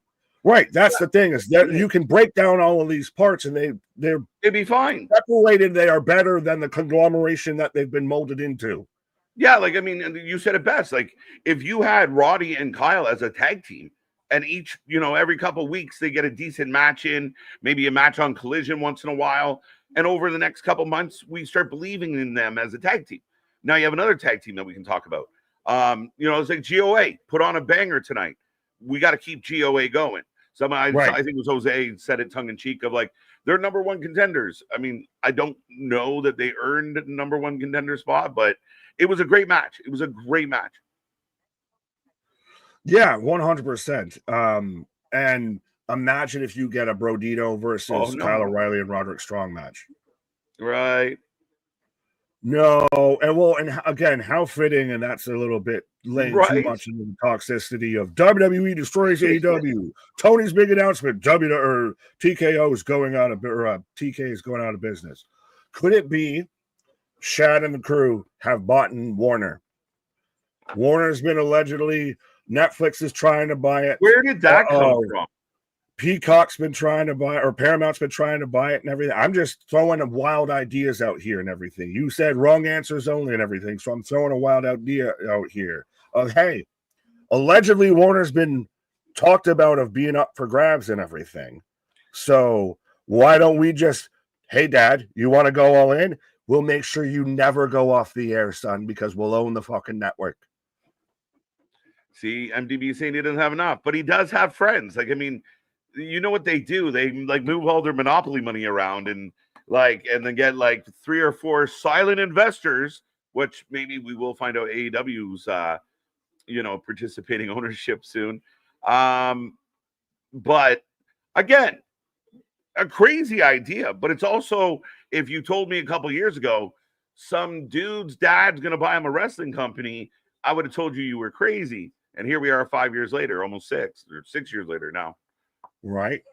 Right, that's the thing, is that you can break down all of these parts and they'd be fine. Separated, they are better than the conglomeration that they've been molded into. Yeah, like, I mean, you said it best. Like, if you had Roddy and Kyle as a tag team, and each, every couple of weeks they get a decent match in, maybe a match on Collision once in a while, and over the next couple months, we start believing in them as a tag team. Now you have another tag team that we can talk about. It's like GOA put on a banger tonight. We got to keep GOA going. I think it was Jose said it tongue in cheek of like, they're number one contenders. I mean, I don't know that they earned the number one contender spot, but it was a great match. It was a great match. Yeah, 100%. And imagine if you get a Brodito versus Kyle O'Reilly and Roderick Strong match. Right. No, and again, how fitting, and that's a little bit laying too much into the toxicity of WWE destroys AEW. Tony's big announcement: TKO is going out of TK is going out of business. Could it be Shad and the crew have bought Warner? Warner's been allegedly, Netflix is trying to buy it. Where did that come from? Peacock's been trying to buy, or Paramount's been trying to buy it and everything. I'm just throwing wild ideas out here and everything. You said wrong answers only and everything, so I'm throwing a wild idea out here of, hey, allegedly Warner's been talked about of being up for grabs and everything. So why don't we just, hey, Dad, you want to go all in? We'll make sure you never go off the air, son, because we'll own the fucking network. See, MDB saying he doesn't have enough, but he does have friends. Like, I mean, you know what they do? They like move all their Monopoly money around, and like, and then get like 3 or 4 silent investors, which maybe we will find out AEW's, participating ownership soon. But again, a crazy idea, but it's also, if you told me a couple years ago, some dude's dad's going to buy him a wrestling company, I would have told you were crazy. And here we are 5 years later, almost 6 years later now. Right.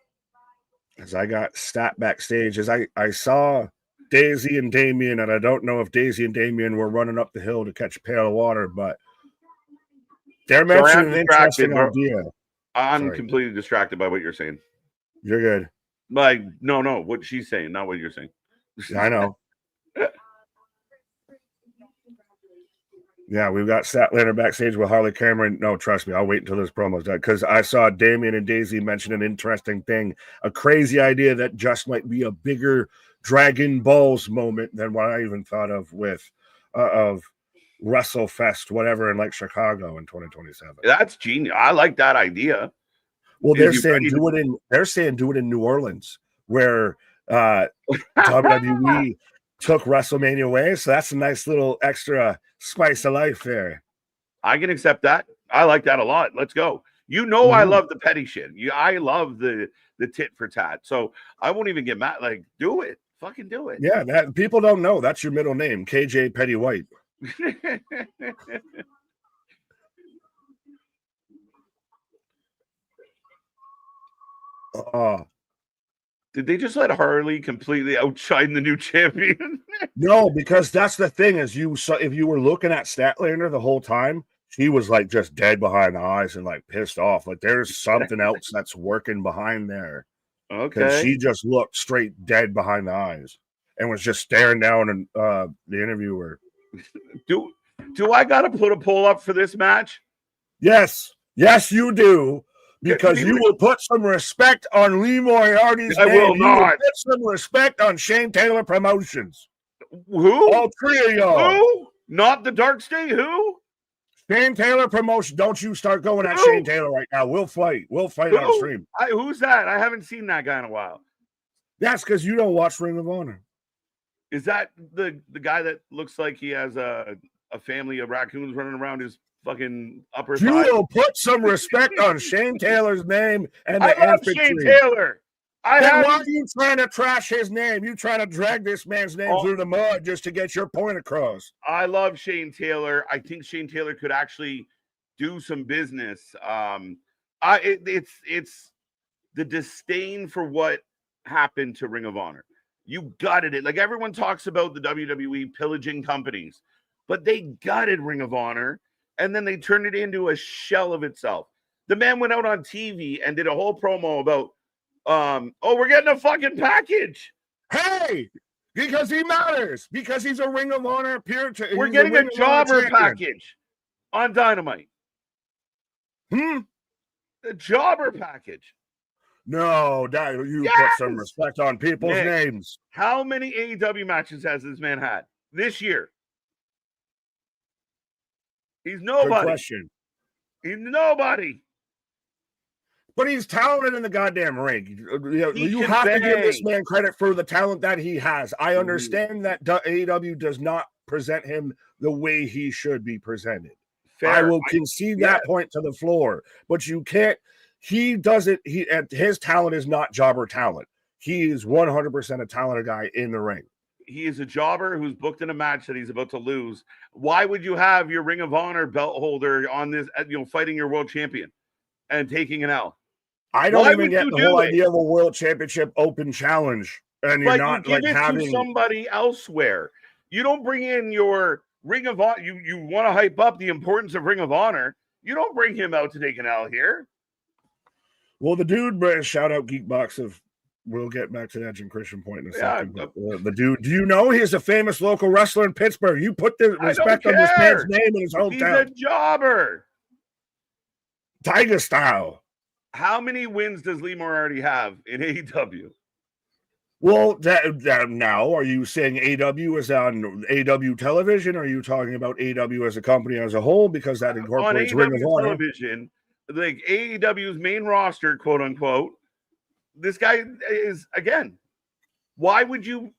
As I got stat backstage, as I saw Daisy and Damien, and I don't know if Daisy and Damien were running up the hill to catch a pail of water, but they're mentioning an interesting idea. I'm completely distracted by what you're saying. You're good. Like, no, what she's saying, not what you're saying. Yeah, I know. Yeah, we've got Statlander backstage with Harley Cameron. No, trust me, I'll wait until this promo's done, because I saw Damien and Daisy mention an interesting thing, a crazy idea that just might be a bigger Dragon Balls moment than what I even thought of with of WrestleFest, whatever, in like Chicago in 2027. That's genius. I like that idea. Well, they're saying do it in New Orleans, where WWE took WrestleMania away. So that's a nice little extra spice of life there. I can accept that. I like that a lot. Let's go. I love the petty shit. I love the tit for tat. So I won't even get mad. Like, do it. Fucking do it. Yeah, that people don't know. That's your middle name, KJ Petty White. Did they just let Harley completely outshine the new champion? No, because that's the thing is if you were looking at Statlander the whole time, she was like just dead behind the eyes and like pissed off. Like there's something else that's working behind there. Okay. She just looked straight dead behind the eyes and was just staring down and the interviewer. Do I gotta put a poll up for this match? Yes, you do. Because you will put some respect on Lee Moriarty's name. Will not. You will put some respect on Shane Taylor Promotions. Who? All 3 of y'all. Who? Not the Dark State? Who? Shane Taylor Promotion. Don't you start going at Shane Taylor right now. We'll fight. We'll fight on stream. Who's that? I haven't seen that guy in a while. That's because you don't watch Ring of Honor. Is that the guy that looks like he has a family of raccoons running around his fucking upper You thigh? will put some respect on Shane Taylor's name and the I love Shane Taylor. Why are you trying to trash his name? You trying to drag this man's name through the mud just to get your point across. I love Shane Taylor. I think Shane Taylor could actually do some business. It's the disdain for what happened to Ring of Honor. You gutted it. Like everyone talks about the WWE pillaging companies, but they gutted Ring of Honor and then they turned it into a shell of itself. The man went out on TV and did a whole promo about, we're getting a fucking package. Hey, because he matters. Because he's a Ring of Honor We're getting a jobber package on Dynamite. A jobber package. No, you put some respect on people's names. How many AEW matches has this man had this year? He's nobody. Good question. He's nobody. But he's talented in the goddamn ring. You have to give this man credit for the talent that he has. I understand that AEW does not present him the way he should be presented. Fair. I will concede that point to the floor. But you can't. He doesn't. His talent is not jobber talent. He is 100% a talented guy in the ring. He is a jobber who's booked in a match that he's about to lose. Why would you have your Ring of Honor belt holder on this, fighting your world champion and taking an L? I don't even get the whole idea of a world championship open challenge. And you're not give it to somebody elsewhere. You don't bring in your Ring of Honor. You want to hype up the importance of Ring of Honor. You don't bring him out to take an L here. Well, the dude, shout out Geekbox we'll get back to the Edge and Christian point in a second. But, the dude, do you know he's a famous local wrestler in Pittsburgh? You put the respect on this man's name in his hometown. He's a jobber. Tiger style. How many wins does Lee Moriarty have in AEW? Well, that now, are you saying AEW is on AEW television? Or are you talking about AEW as a company as a whole? Because that incorporates Ring of Honor. Television, like AEW's main roster, quote unquote. This guy is, again, why would you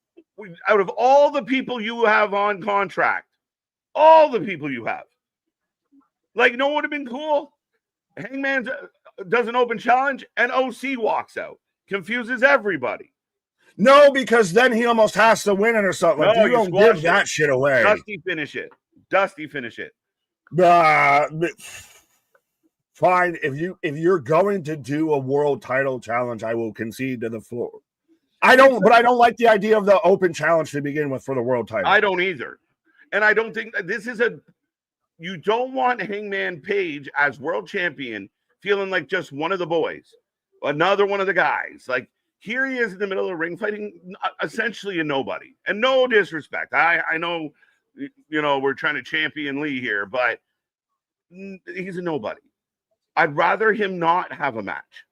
out of all the people you have on contract, all the people you have, like, no one would have been cool. Hangman does an open challenge and OC walks out, confuses everybody. No, because then he almost has to win it or something. Like, No, you don't give that shit away. Dusty finish it. Fine. If you're going to do a world title challenge, I will concede to the floor. I don't like the idea of the open challenge to begin with for the world title. I don't either. And I don't think that this is you don't want Hangman Page as world champion feeling like just one of the boys, another one of the guys. Like, here he is in the middle of the ring fighting essentially a nobody. And no disrespect. I know, we're trying to champion Lee here, but he's a nobody. I'd rather him not have a match.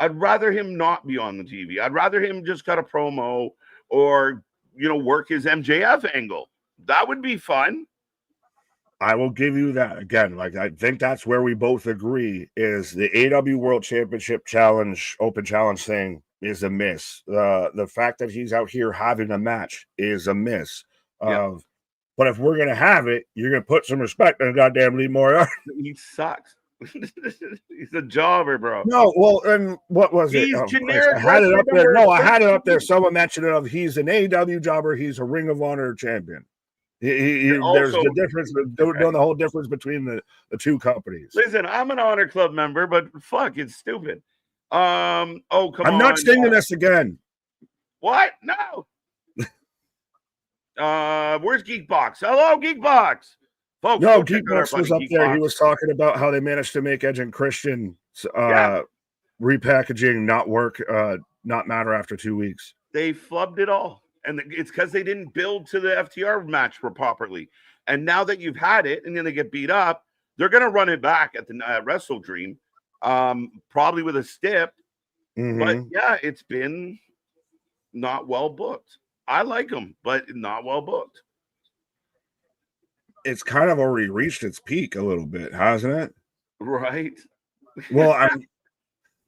I'd rather him not be on the TV. I'd rather him just cut a promo or, work his MJF angle. That would be fun. I will give you that. Again, like, I think that's where we both agree is the AEW World Championship Challenge, open challenge thing is a miss. The fact that he's out here having a match is a miss. Yeah. But if we're going to have it, you're going to put some respect on goddamn Lee Moriarty. He sucks. He's a jobber, bro. No, well, and what was it? Generic. I had it up there. No, I had it up there. Someone mentioned it. He's an AEW jobber. He's a Ring of Honor champion. There's the difference. Doing the whole difference between the two companies. Listen, I'm an Honor Club member, but fuck, it's stupid. Come on. I'm not stinging this again. What? No. Where's Geekbox? Hello, Geekbox. Folks, no, Geekbox was up there. He was talking about how they managed to make Edge and Christian repackaging not work, not matter after 2 weeks. They flubbed it all. And it's because they didn't build to the FTR match properly. And now that you've had it and then they get beat up, they're going to run it back at the Wrestle Dream, probably with a stip. Mm-hmm. But yeah, it's been not well booked. I like them, but not well booked. It's kind of already reached its peak a little bit, hasn't it? Right. Well,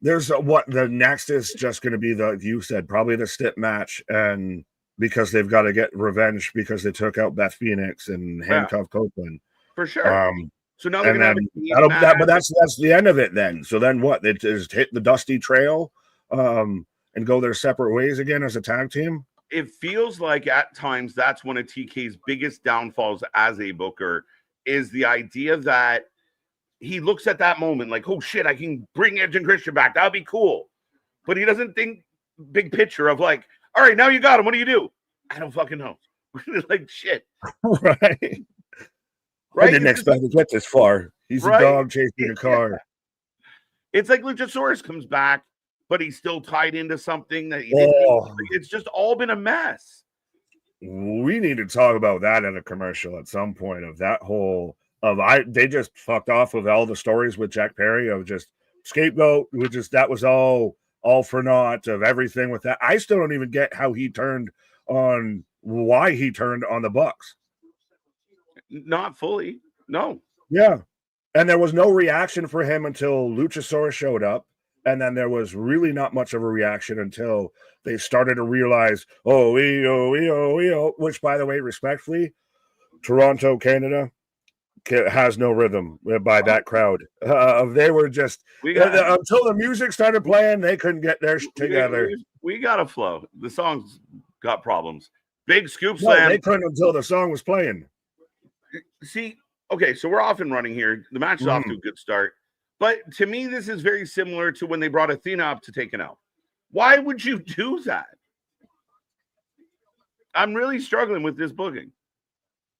there's the next is just going to be you said probably the stip match, and because they've got to get revenge because they took out Beth Phoenix and handcuffed Copeland for sure. So now they're going to but that's the end of it. Then so then what? They just hit the dusty trail and go their separate ways again as a tag team. It feels like at times that's one of TK's biggest downfalls as a booker is the idea that he looks at that moment like, oh shit, I can bring Edge and Christian back. That'll be cool. But he doesn't think big picture of like, all right, now you got him. What do you do? I don't fucking know. Like shit. Right. I didn't expect to get this far. He's a dog chasing a car. It's like Luchasaurus comes back, but he's still tied into something that he didn't. It's just all been a mess. We need to talk about that in a commercial at some point of that whole they just fucked off with all the stories with Jack Perry of just scapegoat, that was all for naught of everything with that. I still don't even get how he turned on why he turned on the Bucks. Not fully. No. Yeah. And there was no reaction for him until Luchasaurus showed up. And then there was really not much of a reaction until they started to realize, which, by the way, respectfully, Toronto, Canada has no rhythm by that crowd. They were just until the music started playing, they couldn't get their together. We got a flow. The song's got problems. Big scoop slam. They couldn't until the song was playing. See, okay, so we're off and running here. The match is off to a good start. But to me, this is very similar to when they brought Athena up to take an L. Why would you do that? I'm really struggling with this booking.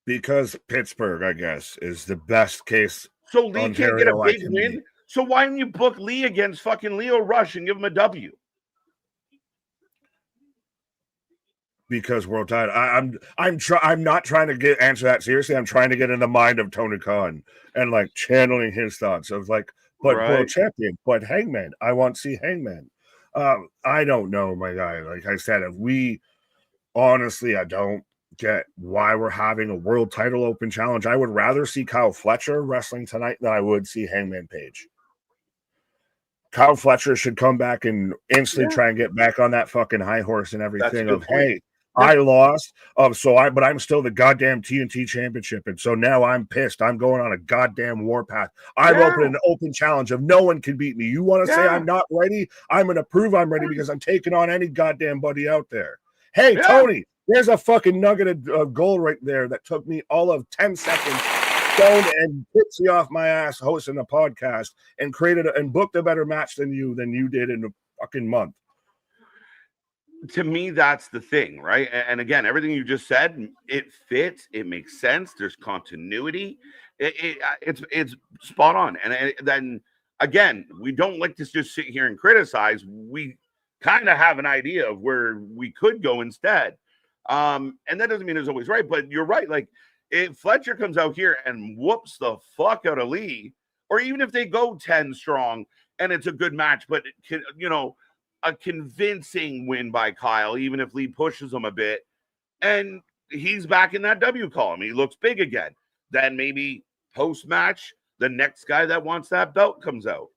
Because Pittsburgh, I guess, is the best case. So Lee can't get a big win? So why didn't you book Lee against fucking Leo Rush and give him a W? Because world title. I'm not trying to answer that seriously. I'm trying to get in the mind of Tony Khan and like channeling his thoughts of like, world champion, but Hangman. I want to see Hangman. I don't know, my guy. Like I said, I don't get why we're having a world title open challenge. I would rather see Kyle Fletcher wrestling tonight than I would see Hangman Page. Kyle Fletcher should come back and instantly try and get back on that fucking high horse and everything of, hey, I lost. But I'm still the goddamn TNT championship. And so now I'm pissed. I'm going on a goddamn warpath. I'm opening an open challenge of no one can beat me. You want to say I'm not ready? I'm going to prove I'm ready because I'm taking on any goddamn buddy out there. Hey, Tony, there's a fucking nugget of gold right there that took me all of 10 seconds. Stoned and pitsy off my ass hosting a podcast and booked a better match than you did in a fucking month. To me, that's the thing, right? And again, everything you just said, it fits, it makes sense. There's continuity. It's spot on. And then again, we don't like to just sit here and criticize. We kind of have an idea of where we could go instead. And that doesn't mean it's always right, but you're right. Like, if Fletcher comes out here and whoops the fuck out of Lee, or even if they go 10 strong and it's a good match, but a convincing win by Kyle, even if Lee pushes him a bit, and he's back in that W column, he looks big again, then maybe post-match, the next guy that wants that belt comes out.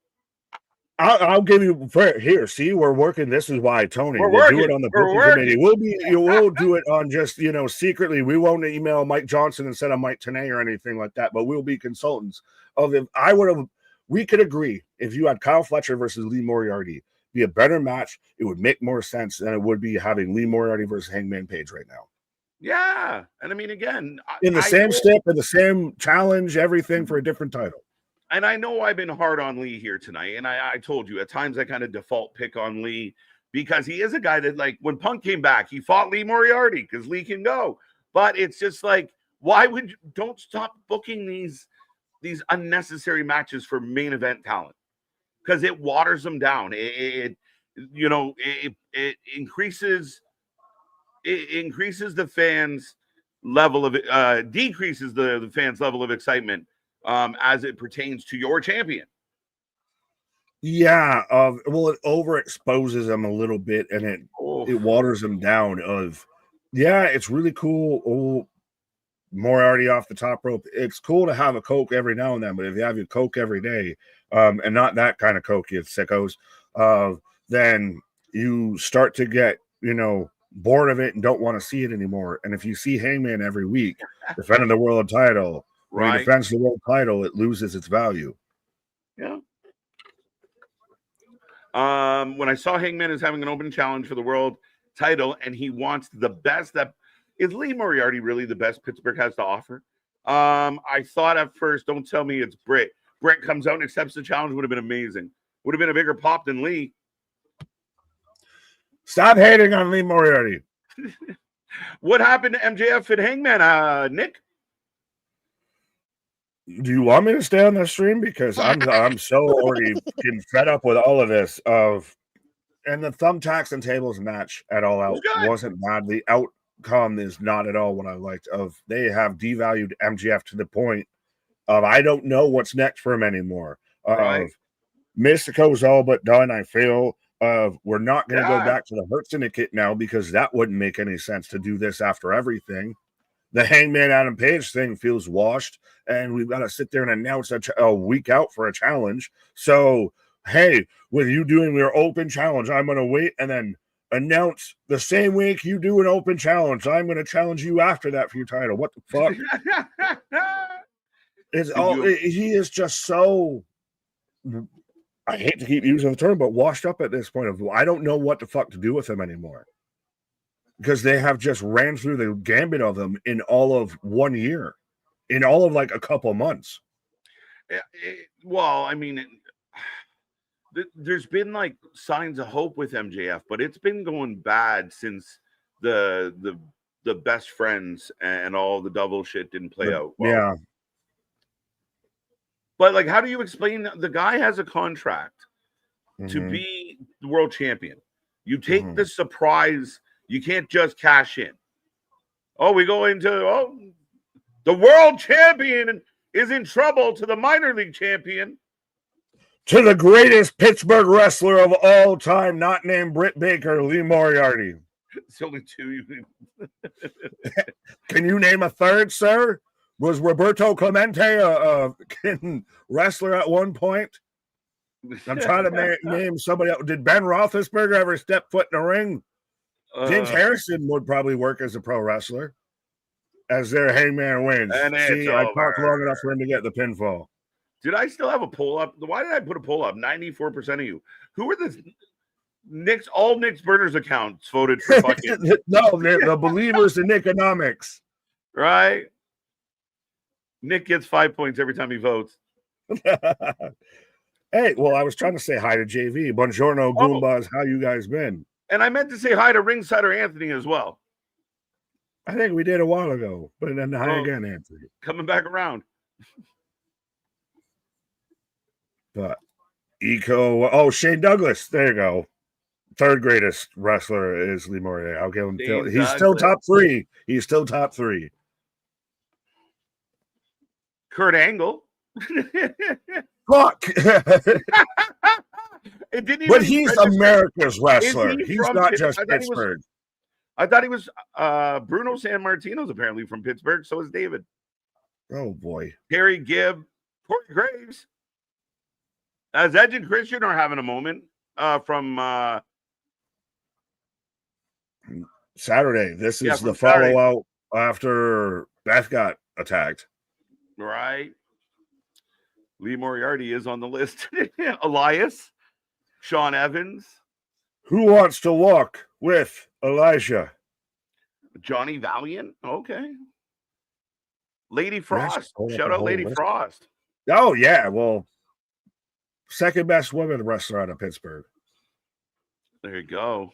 I'll give you here. See, we're working. This is why, Tony. We'll do it on the booking committee. We'll do it on just secretly. We won't email Mike Johnson instead of Mike Tenay or anything like that. But we'll be consultants of. If I would have, we could agree if you had Kyle Fletcher versus Lee Moriarty, be a better match. It would make more sense than it would be having Lee Moriarty versus Hangman Page right now. Yeah, and I mean, again, in the same step, in the same challenge, everything for a different title. And I know I've been hard on Lee here tonight. And I told you, at times I kind of default pick on Lee because he is a guy that, like, when Punk came back, he fought Lee Moriarty because Lee can go. But it's just like, why would you don't stop booking these unnecessary matches for main event talent? Because it waters them down. It increases the fans' level of decreases the fans' level of excitement. As it pertains to your champion. Yeah, well, it overexposes them a little bit, and it waters them down. It's really cool. Oh, Moriarty off the top rope. It's cool to have a Coke every now and then, but if you have your Coke every day, and not that kind of Coke, you sickos, then you start to get, bored of it and don't want to see it anymore. And if you see Hangman every week defending the world title, when he defends the world title, it loses its value. Yeah. When I saw Hangman is having an open challenge for the world title, and he wants the best, that is Lee Moriarty really the best Pittsburgh has to offer? I thought at first, don't tell me it's Britt. Britt comes out and accepts the challenge, would have been amazing. Would have been a bigger pop than Lee. Stop hating on Lee Moriarty. What happened to MJF and Hangman, Nick? Do you want me to stay on the stream? Because I'm so already getting fed up with all of this. And the thumbtacks and tables match at All Out wasn't bad. The outcome is not at all what I liked. They have devalued MJF to the point of I don't know what's next for him anymore. Mystico's all but done. I feel we're not going to go back to the Hurt Syndicate now because that wouldn't make any sense to do this after everything. The Hangman Adam Page thing feels washed, and we've got to sit there and announce a week out for a challenge. So, hey, with you doing your open challenge, I'm going to wait and then announce the same week you do an open challenge. I'm going to challenge you after that for your title. What the fuck? He is just so, I hate to keep using the term, but washed up at this point. I don't know what the fuck to do with him anymore. Because they have just ran through the gambit of them in all of 1 year, in all of like a couple months. Well, I mean, there's been like signs of hope with MJF, but it's been going bad since the best friends and all the double shit didn't play out well. Yeah. But like, how do you explain the guy has a contract to be the world champion? You take the surprise. You can't just cash in. We go into, the world champion is in trouble to the minor league champion. To the greatest Pittsburgh wrestler of all time, not named Britt Baker, Lee Moriarty. It's only two. Can you name a third, sir? Was Roberto Clemente a wrestler at one point? I'm trying to name somebody else. Did Ben Roethlisberger ever step foot in the ring? James Harrison would probably work as a pro wrestler. As their Hangman wins. And see, I talked long enough for him to get the pinfall. Did I still have a poll up? Why did I put a poll up? 94% of you. Who were the Nick's Burners accounts voted for fucking no, the believers in Nickonomics. Right? Nick gets 5 points every time he votes. Hey, well, I was trying to say hi to JV. Buongiorno, Goombas. How you guys been? And I meant to say hi to Ringsider Anthony as well. I think we did a while ago, but then hi again, Anthony. Coming back around. But Shane Douglas. There you go. Third greatest wrestler is Lee Moriarty. I'll give him. He's still top 3. He's still top 3. Kurt Angle. Fuck. It didn't even but he's America's wrestler. He's not just Pittsburgh. I thought he was Bruno Sammartino's apparently from Pittsburgh. So is David. Oh, boy. Gary Gibb. Corey Graves. As Edge and Christian are having a moment from Saturday. This is the follow-out after Beth got attacked. Right. Lee Moriarty is on the list. Elias. Sean Evans. Who wants to walk with Elijah? Johnny Valiant. Okay. Lady Frost. Shout out Lady Frost. Oh, yeah. Well, second best women wrestler out of Pittsburgh. There you go.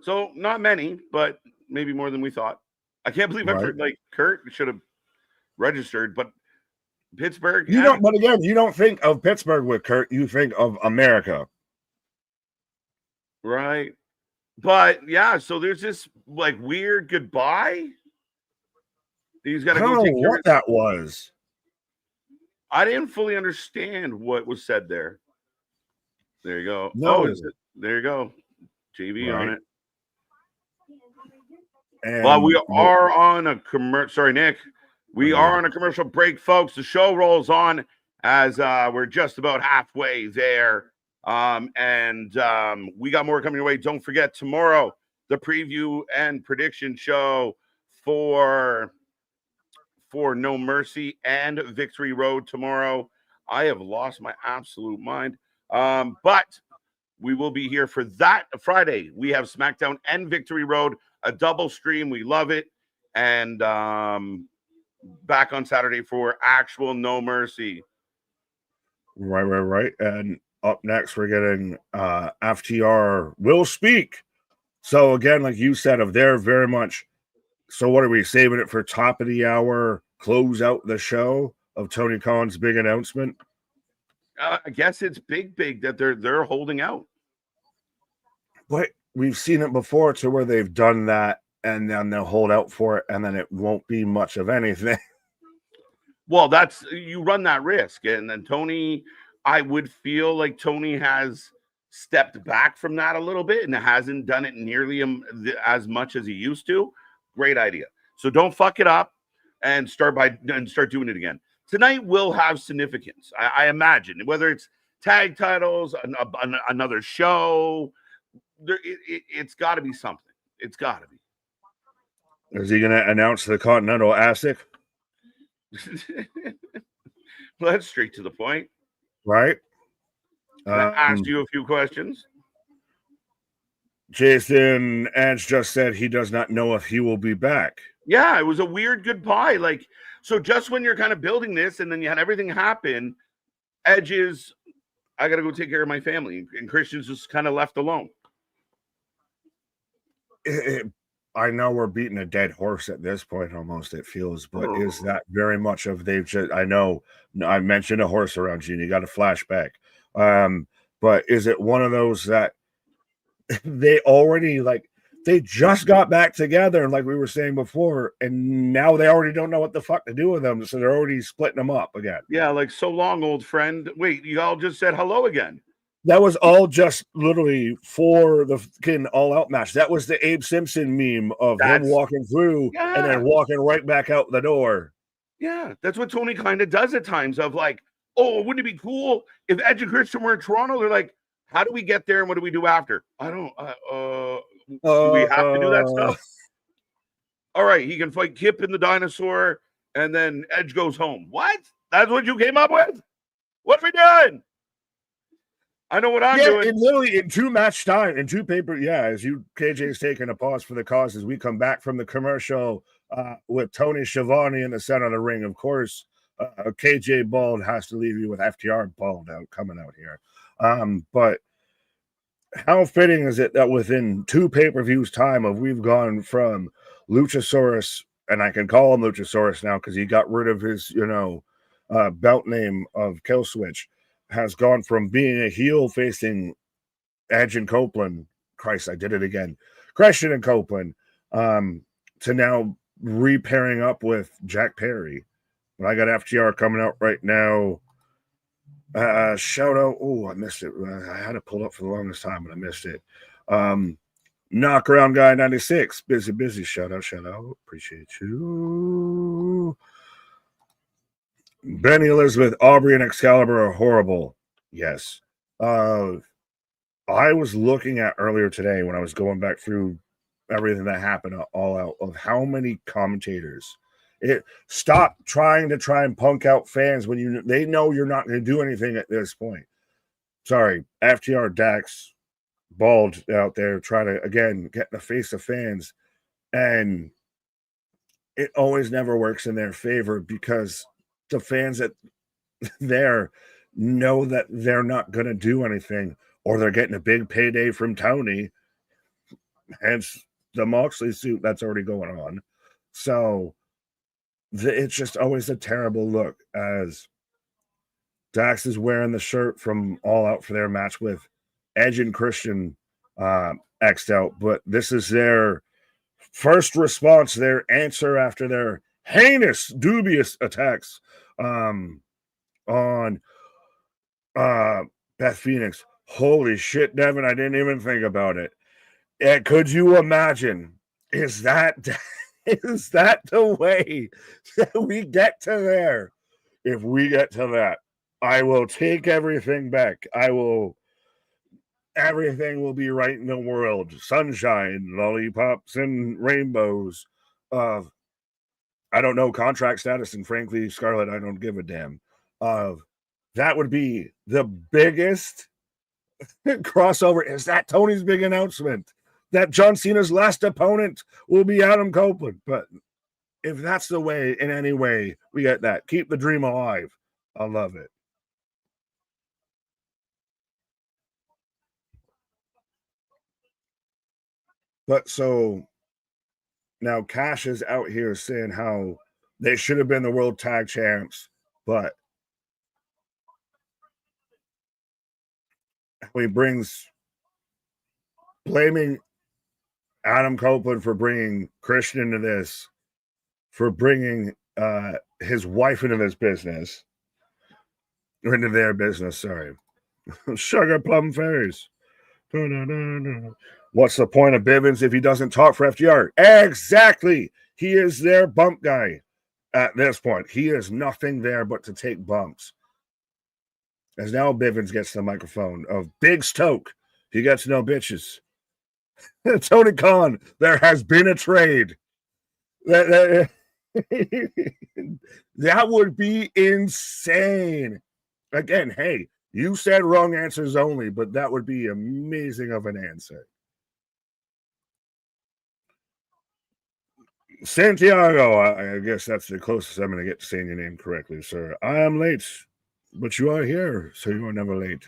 So not many, but maybe more than we thought. I can't believe Kurt should have registered, but Pittsburgh. But again, you don't think of Pittsburgh with Kurt, you think of America. Right. But yeah, so there's this like weird goodbye. He's got to go take care what that was. I didn't fully understand what was said there. There you go. No. There you go. JV on it. And well, we are on a commercial. Sorry, Nick. We are on a commercial break, folks. The show rolls on as we're just about halfway there. And we got more coming your way. Don't forget tomorrow, the preview and prediction show for No Mercy and Victory Road tomorrow. I have lost my absolute mind. But we will be here for that Friday. We have SmackDown and Victory Road, a double stream. We love it. And back on Saturday for actual No Mercy. Right. And up next, we're getting FTR Will Speak. So again, like you said, they're very much. So what are we saving it for top of the hour? Close out the show of Tony Khan's big announcement. I guess it's big that they're holding out. But we've seen it before to where they've done that and then they'll hold out for it and then it won't be much of anything. Well, you run that risk. And then Tony, I would feel like Tony has stepped back from that a little bit and hasn't done it nearly as much as he used to. Great idea. So don't fuck it up and start doing it again. Tonight will have significance, I imagine, whether it's tag titles, another show. It's got to be something. It's got to be. Is he going to announce the Continental ASIC? Well, that's straight to the point. Right. I asked you a few questions. Jason Edge just said he does not know if he will be back. Yeah, it was a weird goodbye. Like, so just when you're kind of building this and then you had everything happen, Edge is, I got to go take care of my family. And Christian's just kind of left alone. I know we're beating a dead horse at this point almost, it feels, but is that very much of I know I mentioned a horse around you and you got a flashback. But is it one of those that they already they just got back together, and like we were saying before, and now they already don't know what the fuck to do with them, so they're already splitting them up again. Yeah, like, so long, old friend. Wait, you all just said hello again. That was all just literally for the fucking all-out match. That was the Abe Simpson meme of him walking through and then walking right back out the door. Yeah, that's what Tony kind of does at times of like, oh, wouldn't it be cool if Edge and Christian were in Toronto? They're like, How do we get there and what do we do after? I don't. Do we have to do that stuff? All right, he can fight Kip in the dinosaur, and then Edge goes home. What? That's what you came up with? What are we doing? I know what I'm doing. Literally in 2 match time, in 2 paper. Yeah, as KJ is taking a pause for the cause as we come back from the commercial with Tony Schiavone in the center of the ring. Of course, KJ Bald has to leave you with FTR Bald coming out here. But how fitting is it that within 2 pay-per-views time we've gone from Luchasaurus, and I can call him Luchasaurus now because he got rid of his, belt name of Killswitch, has gone from being a heel facing Edge and Copeland, Christ, I did it again, Christian and Copeland, to now repairing up with Jack Perry. But I got FTR coming out right now. Shout out. Oh, I missed it. I had it pulled up for the longest time, but I missed it. Knockaround Guy 96. Busy. Shout out. Appreciate you. Benny Elizabeth, Aubrey, and Excalibur are horrible. Yes. I was looking at earlier today when I was going back through everything that happened all out of how many commentators. Stop trying and punk out fans when they know you're not going to do anything at this point. Sorry, FTR, Dax, Bald out there trying to, again, get in the face of fans. And it always never works in their favor because the fans that there know that they're not going to do anything, or they're getting a big payday from Tony, hence the Moxley suit that's already going on. So it's just always a terrible look as Dax is wearing the shirt from All Out for their match with Edge and Christian X'd out, but this is their first response, their answer after their heinous, dubious attacks on Beth Phoenix. Holy shit, Devin, I didn't even think about it. Could you imagine? Is that the way that we get to there? If we get to that, I will take everything back. Everything will be right in the world. Sunshine, lollipops, and rainbows. I don't know contract status, and frankly, Scarlett, I don't give a damn. That would be the biggest crossover. Is that Tony's big announcement that John Cena's last opponent will be Adam Copeland? But if that's the way, in any way, we get that. Keep the dream alive. I love it. But so now Cash is out here saying how they should have been the world tag champs, but he brings blaming Adam Copeland for bringing Christian into this, for bringing his wife into this business, or into their business, sorry. Sugar plum fairies. What's the point of Bivens if he doesn't talk for FTR? Exactly. He is their bump guy at this point. He is nothing there but to take bumps. As now Bivens gets the microphone of Big Stoke. He gets no bitches. Tony Khan, there has been a trade. That would be insane. Again, hey, you said wrong answers only, but that would be amazing of an answer. Santiago, I guess that's the closest I'm going to get to saying your name correctly, sir. I am late, but you are here, so you are never late.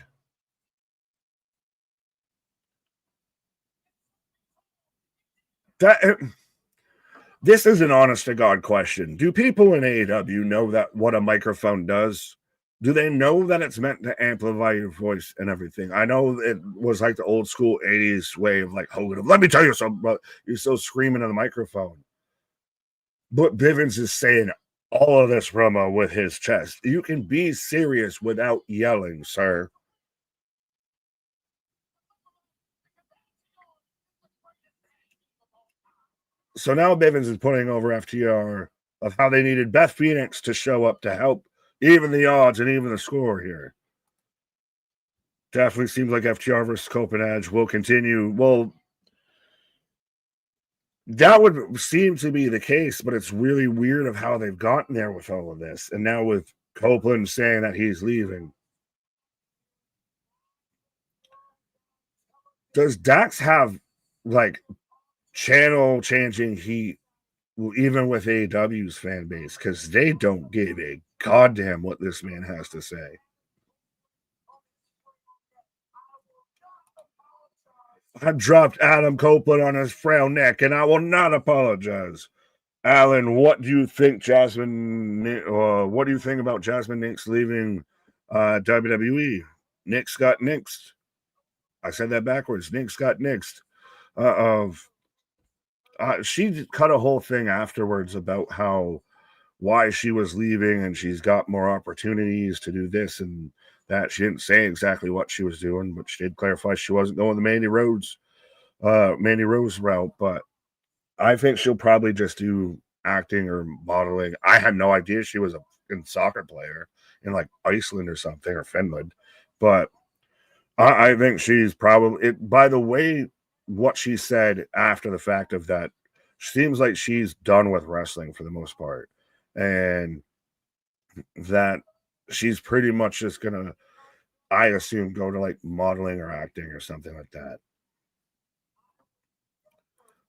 This is an honest-to-God question. Do people in AEW know that what a microphone does? Do they know that it's meant to amplify your voice and everything? I know it was like the old school 80s way of like Hogan. Let me tell you something, bro. You're still screaming in the microphone. But Bivens is saying all of this promo with his chest. You can be serious without yelling, sir. So now Bivens is putting over FTR of how they needed Beth Phoenix to show up to help even the odds and even the score here. Definitely seems like FTR versus Copenhagen will continue. Well, that would seem to be the case, but it's really weird of how they've gotten there with all of this. And now with Copeland saying that he's leaving. Does Dax have like channel changing heat even with AEW's fan base? Because they don't give a goddamn what this man has to say. I dropped Adam Copeland on his frail neck, and I will not apologize. Alan, what do you think, Jasmine? What do you think about Jasmine Nix leaving WWE? Nix got nixed. I said that backwards. Nix got nixed. She cut a whole thing afterwards about why she was leaving, and she's got more opportunities to do this and that. She didn't say exactly what she was doing, but she did clarify she wasn't going the Mandy Rose route. But I think she'll probably just do acting or modeling. I had no idea she was a soccer player in like Iceland or something, or Finland. But I think she's probably by the way what she said after the fact of that, seems like she's done with wrestling for the most part, and that she's pretty much just gonna, I assume, go to like modeling or acting or something like that.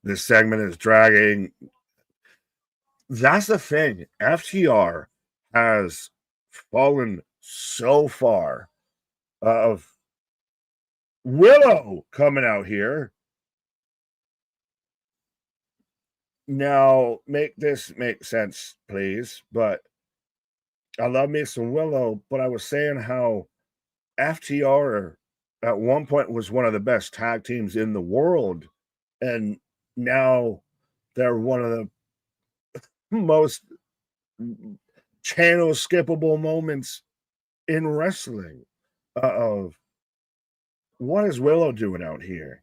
This segment is dragging. That's the thing. FTR has fallen so far of Willow coming out here. Now, make this make sense, please. But I love me some Willow, but I was saying how FTR at one point was one of the best tag teams in the world. And now they're one of the most channel skippable moments in wrestling. What is Willow doing out here?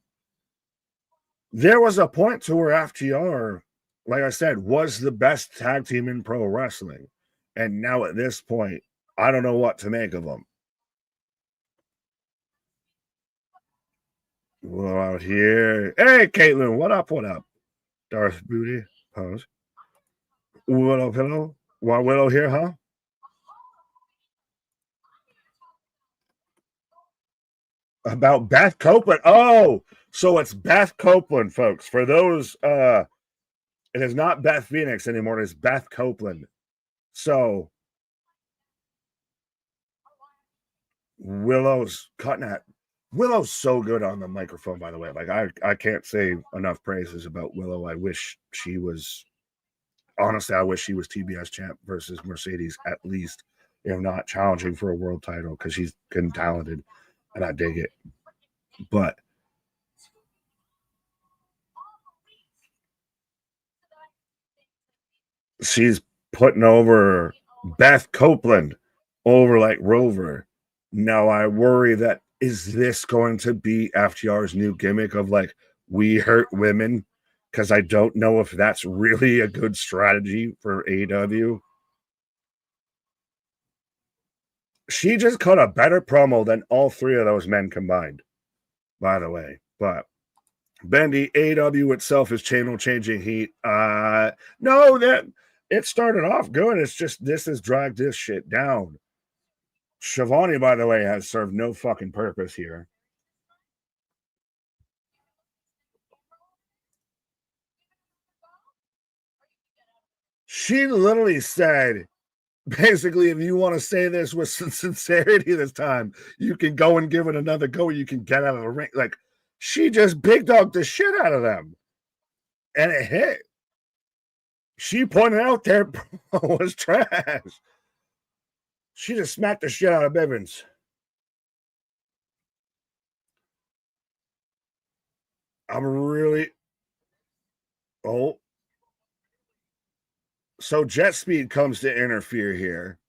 There was a point to where FTR, like I said, was the best tag team in pro wrestling. And now at this point, I don't know what to make of them. Willow out here. Hey, Caitlin, what up? What up? Darth Booty. Pose. Willow Pillow. Want Willow here, huh? About Beth Copeland. Oh, so it's Beth Copeland, folks. For those, it is not Beth Phoenix anymore. It's Beth Copeland. So Willow's cutting at. Willow's so good on the microphone, by the way. Like I can't say enough praises about Willow. I wish she was, honestly, I wish she was TBS champ versus Mercedes at least, if not challenging for a world title, because she's good and talented, and I dig it. But she's putting over Beth Copeland over like Rover. Now I worry that, is this going to be FTR's new gimmick of like, we hurt women? Because I don't know if that's really a good strategy for AEW. She just cut a better promo than all three of those men combined, by the way. But Bendy, AEW itself is channel changing heat. No, that it started off good. It's just this has dragged this shit down. Shivani, by the way, has served no fucking purpose here. She literally said, basically, if you want to say this with some sincerity this time, you can go and give it another go. You can get out of the ring. Like, she just big dogged the shit out of them. And it hit. She pointed out their promo was trash. She just smacked the shit out of Bivens. I'm really... Oh. So Jet Speed comes to interfere here.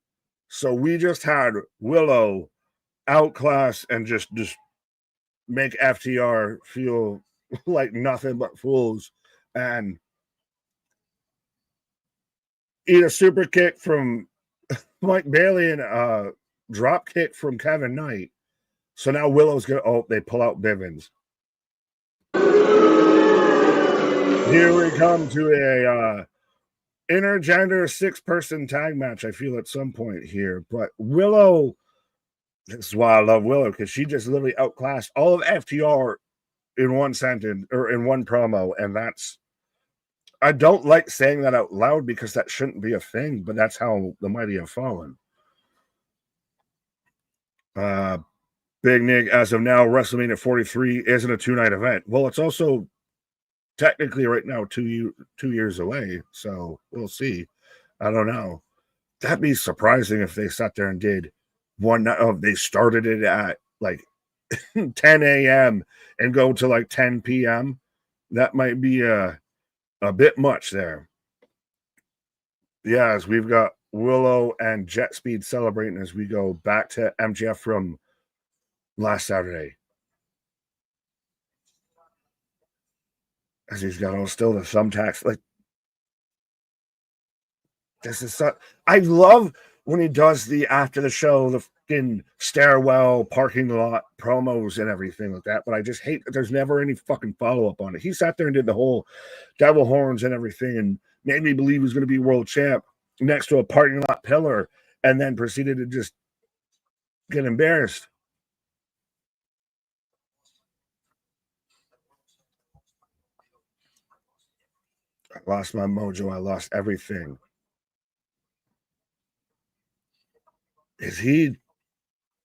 So we just had Willow outclass and just make FTR feel like nothing but fools and eat a super kick from Mike Bailey and a drop kick from Kevin Knight. So now Willow's going to, they pull out Bivens. Here we come to a intergender 6-person tag match, I feel, at some point here. But Willow, this is why I love Willow, because she just literally outclassed all of FTR in one sentence or in one promo. And that's, I don't like saying that out loud because that shouldn't be a thing, but that's how the mighty have fallen. Big Nick, as of now, WrestleMania 43 isn't a 2-night event. Well, it's also technically right now 2 years away, so we'll see. I don't know. That'd be surprising if they sat there and did one night. They started it at like 10 a.m. and go to like 10 p.m. That might be a bit much there. Yeah, as we've got Willow and Jet Speed celebrating as we go back to MJF from last Saturday. As he's got all still the thumbtacks. Like, this is so, I love when he does the after the show, the fucking stairwell, parking lot promos and everything like that. But I just hate that there's never any fucking follow-up on it. He sat there and did the whole devil horns and everything and made me believe he was going to be world champ next to a parking lot pillar and then proceeded to just get embarrassed. I lost my mojo. I lost everything. Is he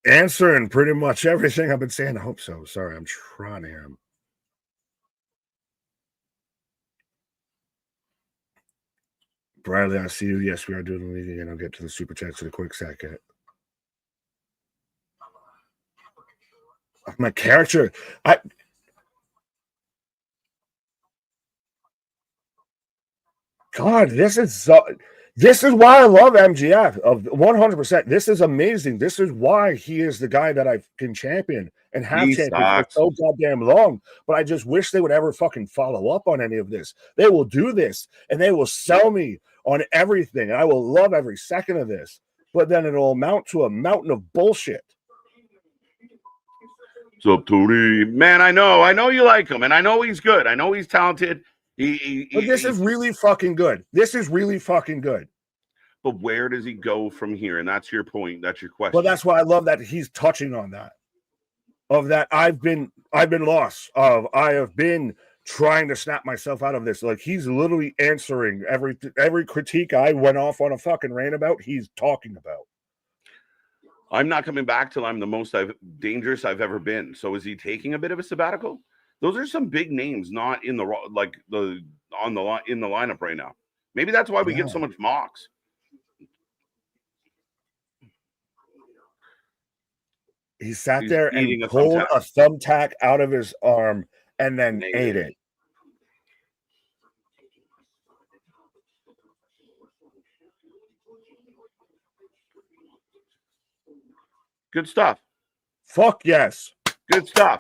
answering pretty much everything I've been saying? I hope so. Sorry, I'm trying to hear him. Bradley, I see you. Yes, we are doing the league again. I'll get to the super chats in a quick second. My character, God, this is why I love MJF of 100%. This is amazing. This is why he is the guy that I can champion and have championed for so goddamn long. But I just wish they would ever fucking follow up on any of this. They will do this and they will sell me on everything. I will love every second of this. But then it'll amount to a mountain of bullshit. What's up, Tony? Man, I know you like him, and I know he's good. I know he's talented. But this is really fucking good. This is really fucking good. But where does he go from here? And that's your point. That's your question. Well, that's why I love that he's touching on that. Of that, I've been lost. I have been trying to snap myself out of this. Like, he's literally answering every critique I went off on a fucking rant about. He's talking about. I'm not coming back till I'm the most dangerous I've ever been. So is he taking a bit of a sabbatical? Those are some big names, not in the lineup right now. Maybe that's why we get so much mocks. He sat there and pulled a thumbtack out of his arm and then ate it. Good stuff. Fuck yes. Good stuff.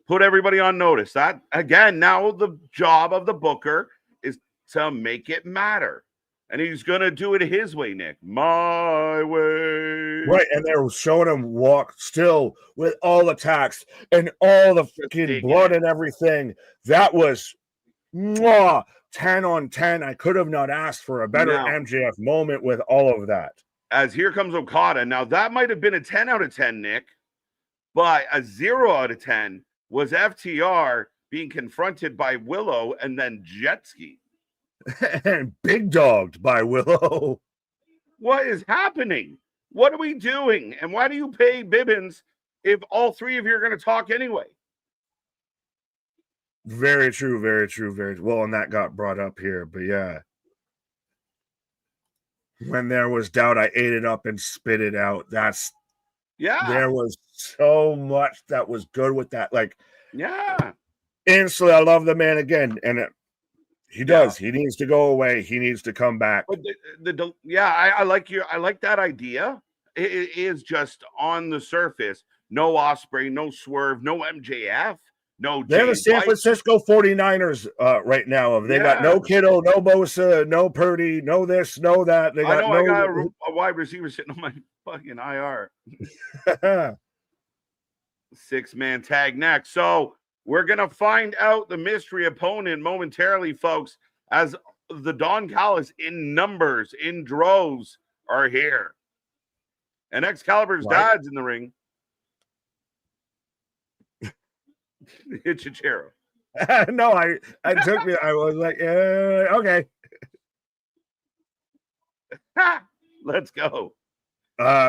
Put everybody on notice. That, again, now the job of the booker is to make it matter. And he's going to do it his way, Nick. My way. Right, and they're showing him walk still with all the tacks and all the fucking blood and everything. That was 10 on 10. I could have not asked for a better MJF moment with all of that. As here comes Okada. Now, that might have been a 10 out of 10, Nick. But a 0 out of 10 was FTR being confronted by Willow and then Jet Ski. And big dogged by Willow. What is happening? What are we doing? And why do you pay Bibbins if all three of you are going to talk anyway? Very true, very true, very true. Well, and that got brought up here, but yeah. When there was doubt, I ate it up and spit it out. There was so much that was good with that. Like, instantly, I love the man again. And he does. He needs to go away. He needs to come back. But I like that idea. It is just on the surface. No Osprey, no Swerve, no MJF. No, they're the San Francisco 49ers right now. They got no Kittle, no Bosa, no Purdy, no this, no that. They got I got a wide receiver sitting on my fucking IR. 6-man tag next. So we're going to find out the mystery opponent momentarily, folks, as the Don Callis in numbers, in droves, are here. And Excalibur's dad's in the ring. It's Chichero. No, I was like, okay. Let's go.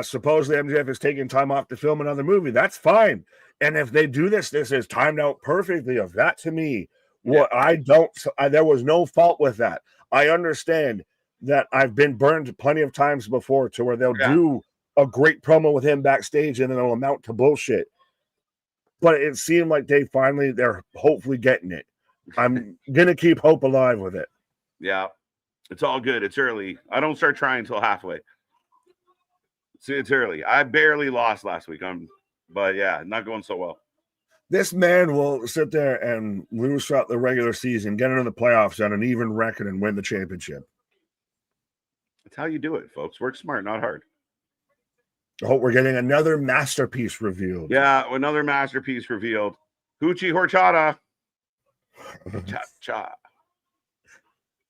Supposedly MJF is taking time off to film another movie. That's fine. And if they do this is timed out perfectly. Of that to me, what there was no fault with that. I understand that I've been burned plenty of times before to where they'll do a great promo with him backstage and then it'll amount to bullshit. But it seemed like they're hopefully getting it. I'm going to keep hope alive with it. Yeah, it's all good. It's early. I don't start trying until halfway. It's early. I barely lost last week. But yeah, not going so well. This man will sit there and lose throughout the regular season, get into the playoffs on an even record and win the championship. That's how you do it, folks. Work smart, not hard. I hope we're getting another masterpiece revealed. Yeah, another masterpiece revealed. Hoochie Horchata. Cha.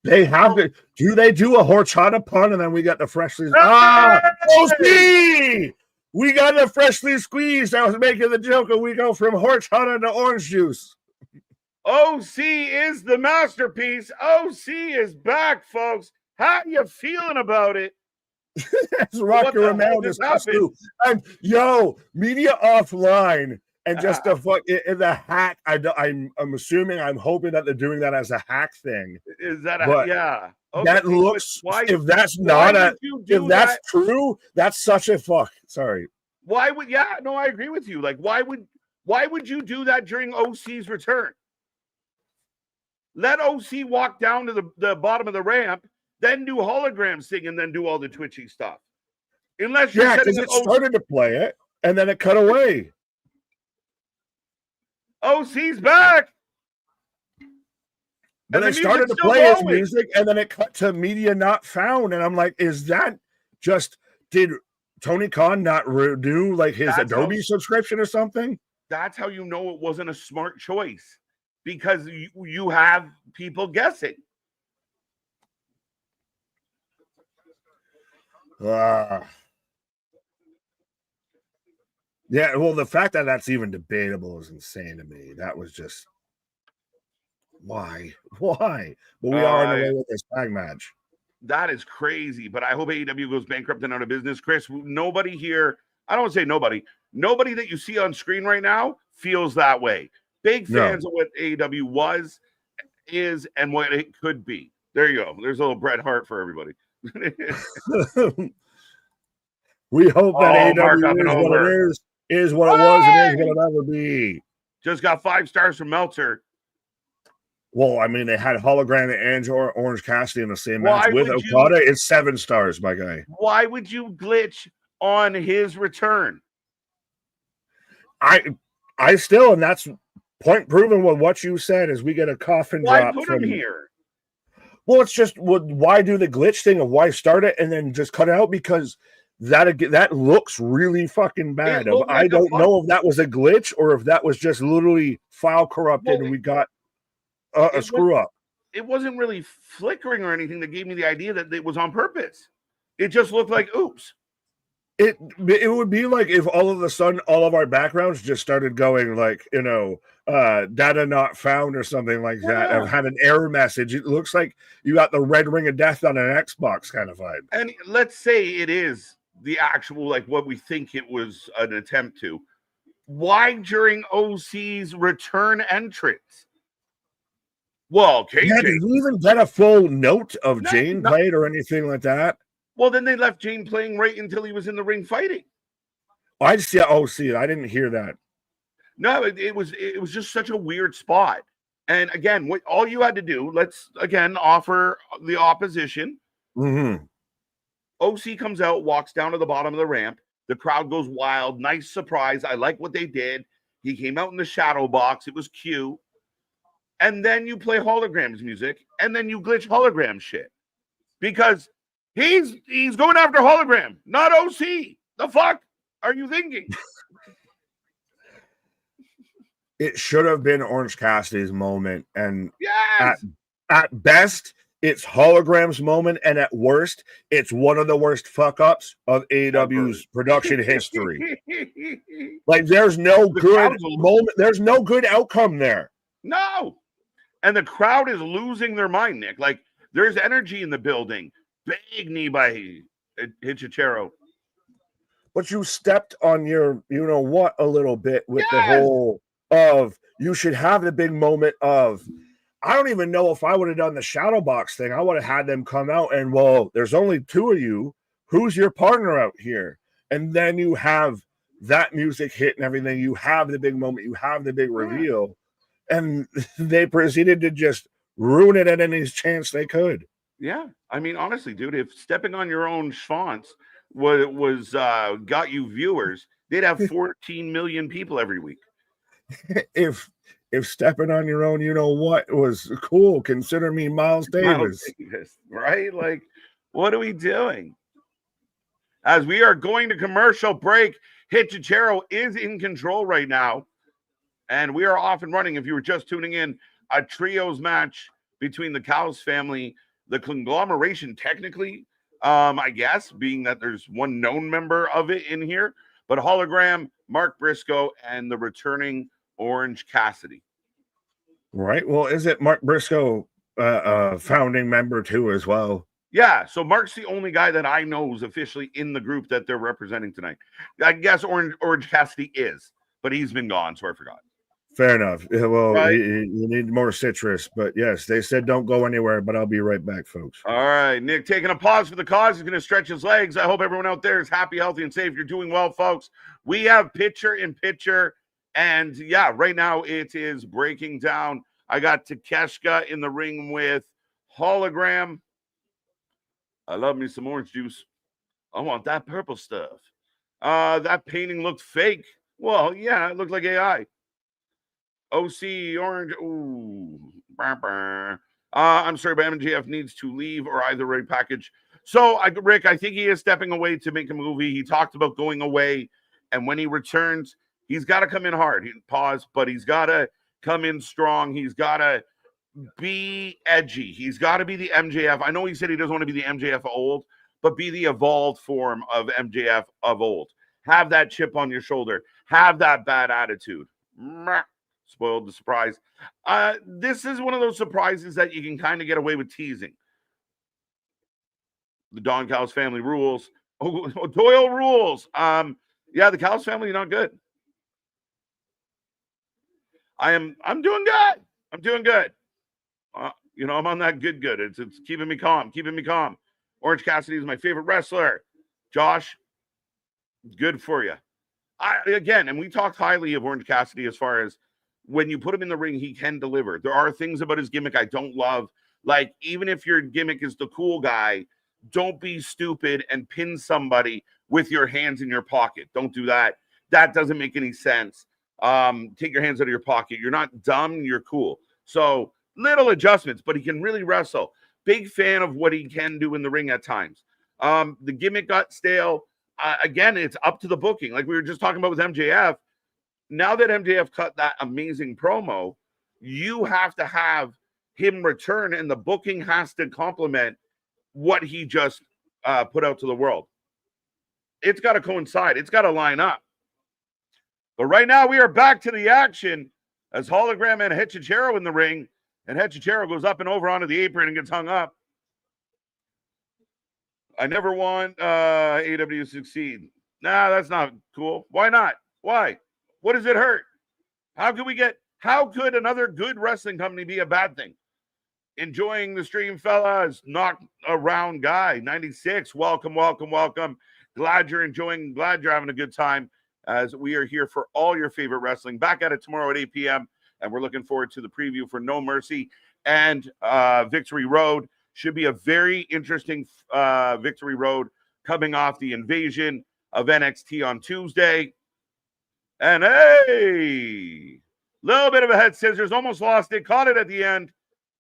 They have to. Do they do a horchata pun and then we got the freshly? OC! We got the freshly squeezed. I was making the joke, and we go from horchata to orange juice. OC is the masterpiece. OC is back, folks. How you feeling about it? That's Rocker Romero discussed too. And media offline. And just the fuck in the hack. I'm assuming, I'm hoping that they're doing that as a hack thing. Is that yeah? Okay, that looks. If that's not if that's true, that's such a fuck. Sorry. Why would? Yeah, no, I agree with you. Like, why would you do that during OC's return? Let OC walk down to the bottom of the ramp, then do holograms thing, and then do all the twitchy stuff. Unless you're because it started to play it and then it cut away. OC's back. But they started to play his music and then it cut to media not found. And I'm like, is that just, did Tony Khan not renew like his Adobe subscription or something? That's how you know it wasn't a smart choice, because you have people guessing. Yeah, well, the fact that that's even debatable is insane to me. That was just why? But we are in the way with this tag match. That is crazy. But I hope AEW goes bankrupt and out of business. Chris, nobody here, I don't want to say nobody that you see on screen right now feels that way. Big fans of what AEW is, and what it could be. There you go. There's a little Bret Hart for everybody. We hope that AEW is what it was and is what it'll ever be. Just got 5 stars from Meltzer. Well, I mean, they had hologram and Orange Cassidy in the same match with Okada. It's 7 stars, my guy. Why would you glitch on his return? I still, and that's point proven with what you said, is we get a coffin drop. Why put him here? Well, it's just, why do the glitch thing of why start it and then just cut it out? Because that looks really fucking bad. I don't know if that was a glitch or if that was just literally file corrupted and we got a screw up. It wasn't really flickering or anything that gave me the idea that it was on purpose. It just looked like oops. It would be like if all of a sudden all of our backgrounds just started going like, data not found or something like that, and had an error message. It looks like you got the red ring of death on an Xbox kind of vibe. And let's say it is the actual, like what we think it was an attempt to. Why during OC's return entrance? Well, KJ. Yeah, did you even get a full note of Jane played or anything like that? Well, then they left Jane playing right until he was in the ring fighting. I just I didn't hear that. No, it was just such a weird spot. And again, all you had to do, let's again offer the opposition. Mm-hmm. OC comes out, walks down to the bottom of the ramp. The crowd goes wild. Nice surprise. I like what they did. He came out in the shadow box. It was cute. And then you play holograms music, and then you glitch hologram shit. Because he's going after hologram, not OC. The fuck are you thinking? It should have been Orange Cassidy's moment, and Yes. at best, it's Hologram's moment, and at worst, it's one of the worst fuck ups of AEW's production history. Like, there's no good moment, there's no good outcome there. No. And the crowd is losing their mind, Nick. Like, there's energy in the building. Big knee by Hichichero. But you stepped on your, you know what, a little bit with the whole of you should have the big moment of, I don't even know if I would have done the shadow box thing. I would have had them come out and, well, there's only two of you. Who's your partner out here? And then you have that music hit and everything. You have the big moment. You have the big reveal. And they proceeded to just ruin it at any chance they could. Yeah. I mean, honestly, dude, if stepping on your own schwanz was got you viewers, they'd have 14 million people every week. If stepping on your own, you know what, was cool, consider me Miles Davis. Right? Like, what are we doing? As we are going to commercial break, Hichichero is in control right now, and we are off and running. If you were just tuning in, a trios match between the Cows family, the conglomeration, technically, I guess, being that there's one known member of it in here, but Hologram, Mark Briscoe, and the returning Orange Cassidy. Right. Well, is it Mark Briscoe, founding member too, as well? Yeah. So Mark's the only guy that I know is officially in the group that they're representing tonight. I guess Orange Cassidy is, but he's been gone, so I forgot. Fair enough. Well, right. You need more citrus, but yes, they said don't go anywhere, but I'll be right back, folks. All right, Nick, taking a pause for the cause. He's going to stretch his legs. I hope everyone out there is happy, healthy, and safe. You're doing well, folks. We have picture in picture, and yeah, right now it is breaking down. I got Takeshka in the ring with Hologram. I love me some orange juice. I want that purple stuff. That painting looked fake. Well, yeah, it looked like AI. OC Orange. Ooh. I'm sorry, but MJF needs to leave or either repackage. So, Rick, I think he is stepping away to make a movie. He talked about going away, and when he returns, he's got to come in hard. Pause, but he's got to come in strong. He's got to be edgy. He's got to be the MJF. I know he said he doesn't want to be the MJF of old, but be the evolved form of MJF of old. Have that chip on your shoulder. Have that bad attitude. Spoiled the surprise. This is one of those surprises that you can kind of get away with teasing. The Don Callis family rules. Oh, Doyle rules. Yeah, the Callis family not good. I'm doing good. I'm doing good. I'm on that good. It's keeping me calm. Orange Cassidy is my favorite wrestler. Josh, good for you. And we talked highly of Orange Cassidy as far as when you put him in the ring, he can deliver. There are things about his gimmick I don't love. Like, even if your gimmick is the cool guy, don't be stupid and pin somebody with your hands in your pocket. Don't do that. That doesn't make any sense. Take your hands out of your pocket. You're not dumb. You're cool. So little adjustments, but he can really wrestle. Big fan of what he can do in the ring at times. The gimmick got stale. Again, it's up to the booking. Like we were just talking about with MJF. Now that MJF cut that amazing promo, you have to have him return, and the booking has to complement what he just put out to the world. It's got to coincide. It's got to line up. But right now, we are back to the action as Hologram and Hichichero in the ring, and Hichichero goes up and over onto the apron and gets hung up. I never want AEW to succeed. Nah, that's not cool. Why not? Why? What does it hurt? How could another good wrestling company be a bad thing? Enjoying the stream, fellas. Not around guy. 96. Welcome. Glad you're enjoying. Glad you're having a good time as we are here for all your favorite wrestling. Back at it tomorrow at 8 p.m. And we're looking forward to the preview for No Mercy and Victory Road. Should be a very interesting Victory Road coming off the invasion of NXT on Tuesday. And hey, little bit of a head scissors, almost lost it, caught it at the end.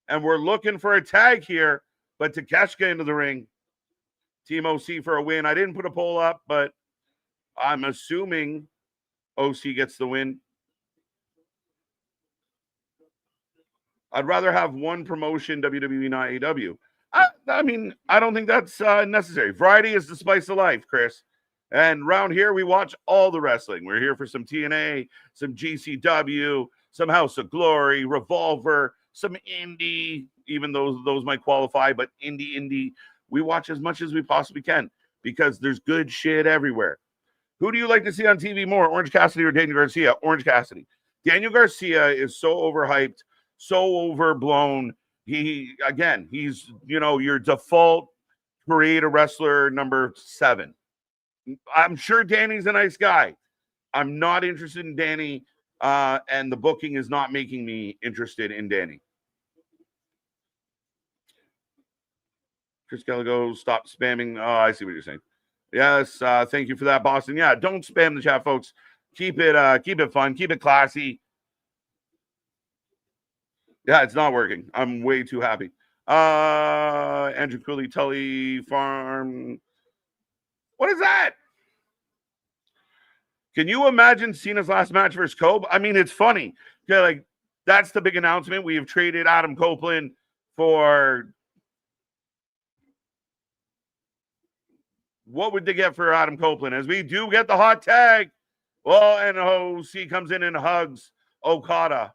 And we're looking for a tag here, but Takeshka into the ring. Team OC for a win. I didn't put a poll up, but I'm assuming OC gets the win. I'd rather have one promotion, WWE, not AEW. I mean, I don't think that's necessary. Variety is the spice of life, Chris. And around here, we watch all the wrestling. We're here for some TNA, some GCW, some House of Glory, Revolver, some indie, even those might qualify, but indie. We watch as much as we possibly can because there's good shit everywhere. Who do you like to see on TV more, Orange Cassidy or Daniel Garcia? Orange Cassidy. Daniel Garcia is so overhyped, so overblown. He's, your default creative wrestler number 7. I'm sure Danny's a nice guy. I'm not interested in Danny, and the booking is not making me interested in Danny. Chris Gallagher, stop spamming. Oh, I see what you're saying. Yes, thank you for that, Boston. Yeah, don't spam the chat, folks. Keep it fun, keep it classy. Yeah, it's not working. I'm way too happy. Andrew Cooley, Tully Farm. What is that? Can you imagine Cena's last match versus Cobb? I mean, it's funny. Yeah, like that's the big announcement. We have traded Adam Copeland for what would they get for Adam Copeland? As we do get the hot tag. Well, and OC comes in and hugs Okada.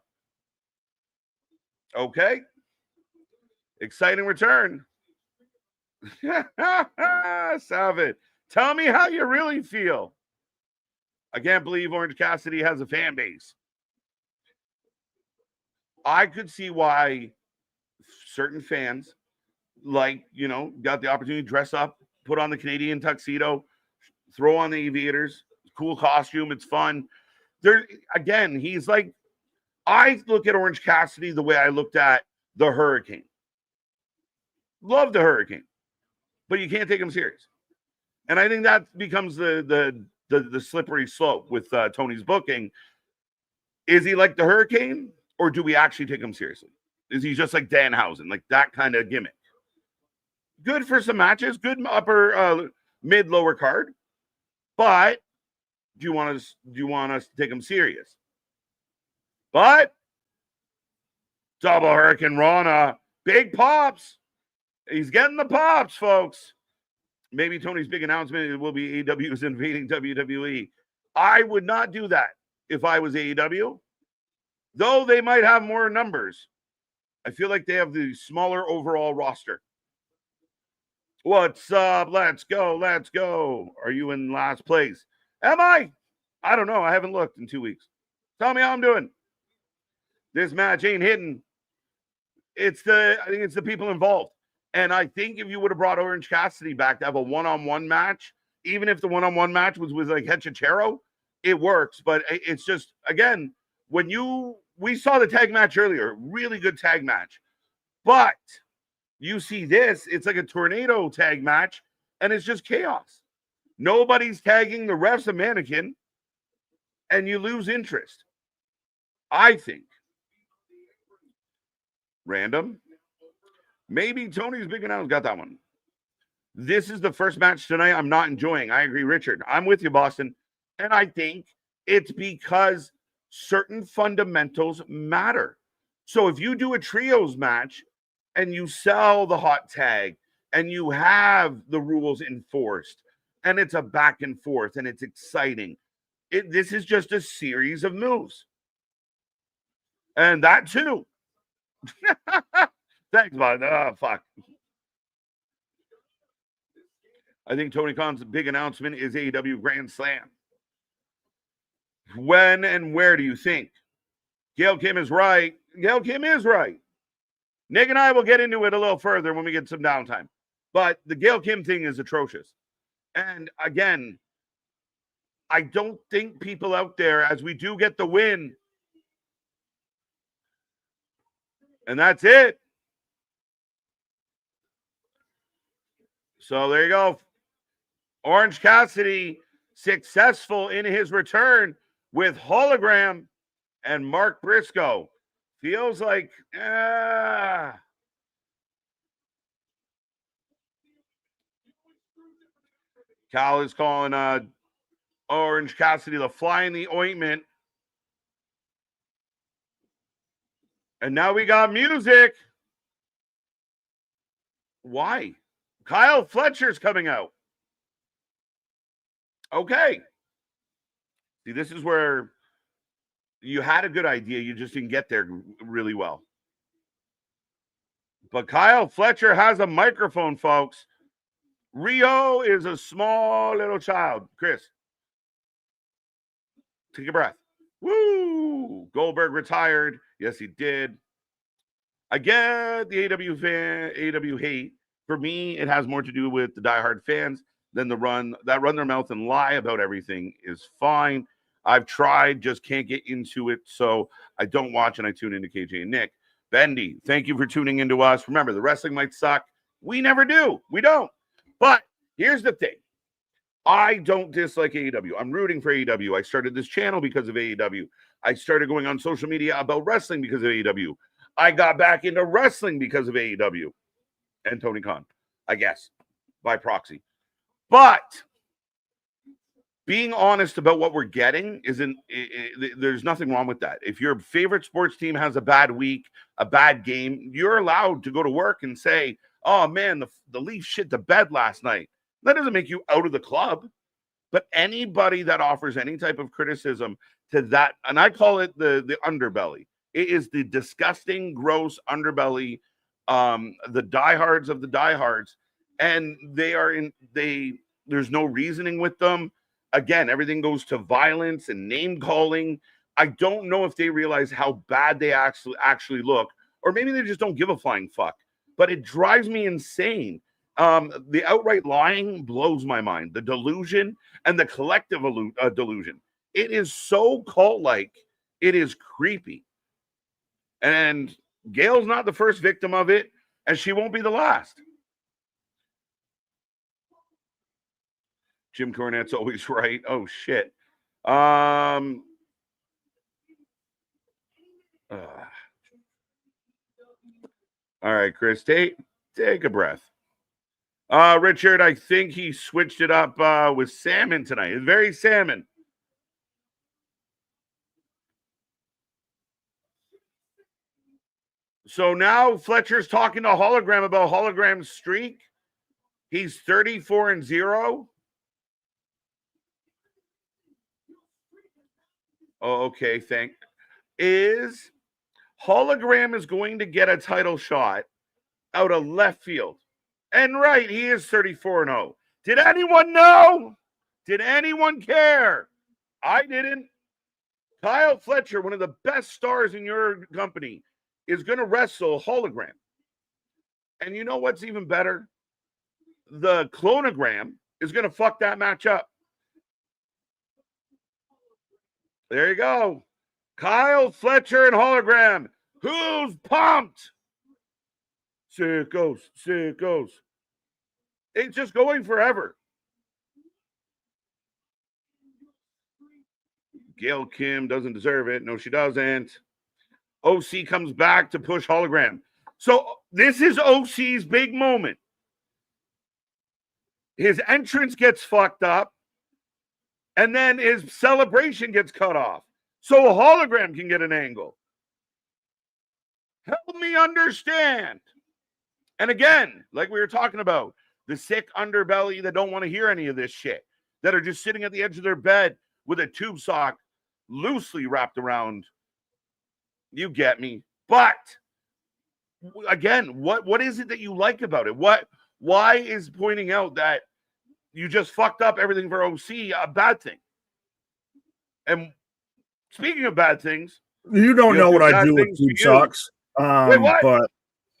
Okay. Exciting return. Savage. Tell me how you really feel. I can't believe Orange Cassidy has a fan base. I could see why certain fans, got the opportunity to dress up, put on the Canadian tuxedo, throw on the aviators, cool costume. It's fun. He's like, I look at Orange Cassidy the way I looked at the Hurricane. Love the Hurricane, but you can't take him serious. And I think that becomes the slippery slope with Tony's booking. Is he like the Hurricane, or do we actually take him seriously? Is he just like Danhausen, like that kind of gimmick? Good for some matches, good upper, mid, lower card, but do you want us to take him serious? But double Hurricane Rana, big pops. He's getting the pops, folks. Maybe Tony's big announcement will be AEW is invading WWE. I would not do that if I was AEW, though they might have more numbers. I feel like they have the smaller overall roster. What's up? Let's go. Are you in last place? Am I? I don't know. I haven't looked in 2 weeks. Tell me how I'm doing. This match ain't hitting. I think it's the people involved. And I think if you would have brought Orange Cassidy back to have a one-on-one match, even if the one-on-one match was like Hechicero, it works. But it's just, again, we saw the tag match earlier, really good tag match. But you see this, it's like a tornado tag match, and it's just chaos. Nobody's tagging, the ref's a mannequin, and you lose interest. I think. Random. Maybe Tony's big announcement got that one. This is the first match tonight I'm not enjoying. I agree, Richard. I'm with you, Boston. And I think it's because certain fundamentals matter. So if you do a trios match and you sell the hot tag and you have the rules enforced and it's a back and forth and it's exciting, this is just a series of moves. And that too. Thanks, bud. Oh, fuck. I think Tony Khan's big announcement is AEW Grand Slam. When and where do you think? Gail Kim is right. Gail Kim is right. Nick and I will get into it a little further when we get some downtime. But the Gail Kim thing is atrocious. And again, I don't think people out there, as we do get the win, and that's it. So there you go. Orange Cassidy successful in his return with Hologram and Mark Briscoe. Feels like Cal is calling Orange Cassidy the fly in the ointment. And now we got music. Why? Kyle Fletcher's coming out. Okay. See, this is where you had a good idea. You just didn't get there really well. But Kyle Fletcher has a microphone, folks. Rio is a small little child. Chris, take a breath. Woo! Goldberg retired. Yes, he did. I get the AEW hate. For me, it has more to do with the diehard fans than the run their mouth and lie about everything is fine. I've tried, just can't get into it, so I don't watch and I tune into KJ and Nick. Bendy, thank you for tuning into us. Remember, the wrestling might suck. We never do. We don't. But here's the thing. I don't dislike AEW. I'm rooting for AEW. I started this channel because of AEW. I started going on social media about wrestling because of AEW. I got back into wrestling because of AEW and Tony Khan, I guess, by proxy. But being honest about what we're getting there's nothing wrong with that. If your favorite sports team has a bad week, a bad game, you're allowed to go to work and say, oh man, the Leafs shit the bed last night. That doesn't make you out of the club. But anybody that offers any type of criticism to that, and I call it the underbelly. It is the disgusting, gross underbelly, the diehards of the diehards. And there's no reasoning with them. Again, everything goes to violence and name calling. I don't know if they realize how bad they actually look, or maybe they just don't give a flying fuck. But it drives me insane. The outright lying blows my mind. The delusion and the collective delusion. It is so cult-like. It is creepy. And Gail's not the first victim of it, and she won't be the last. Jim Cornette's always right. Oh, shit. All right, Chris, take a breath. Richard, I think he switched it up with salmon tonight. It's very salmon. So now Fletcher's talking to Hologram about Hologram's streak. He's 34-0. Oh, okay, Hologram is going to get a title shot out of left field. And right, he is 34-0. Did anyone know? Did anyone care? I didn't. Kyle Fletcher, one of the best stars in your company, is going to wrestle Hologram. And you know what's even better? The clonogram is going to fuck that match up. There you go. Kyle Fletcher and Hologram. Who's pumped? Sickos. It's just going forever. Gail Kim doesn't deserve it. No, she doesn't. OC comes back to push Hologram. So this is OC's big moment. His entrance gets fucked up, and then his celebration gets cut off. So a Hologram can get an angle. Help me understand. And again, like we were talking about, the sick underbelly that don't want to hear any of this shit, that are just sitting at the edge of their bed with a tube sock loosely wrapped around. You get me. But again, what is it that you like about it? Why is pointing out that you just fucked up everything for OC a bad thing? And speaking of bad things, you don't know what I do with tube socks. Wait, what? But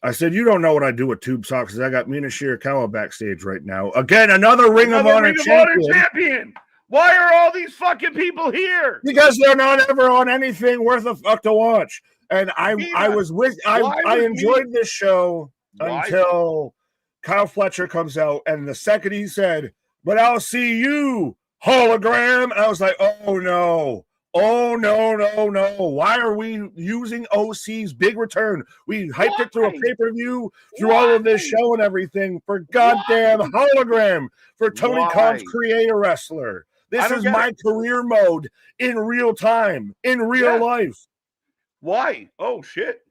I said, you don't know what I do with tube socks, because I got Mina Shirakawa backstage right now. Again, another Ring of Honor champion. Why are all these fucking people here? Because they're not ever on anything worth a fuck to watch. And I enjoyed this show until Kyle Fletcher comes out, and the second he said, "But I'll see you, Hologram," and I was like, oh no. Why are we using OC's big return? We hyped it through a pay-per-view, through all of this show and everything for goddamn Hologram, for Tony Khan's creator wrestler. This is my career mode in real time, in real life. Why? Oh, shit.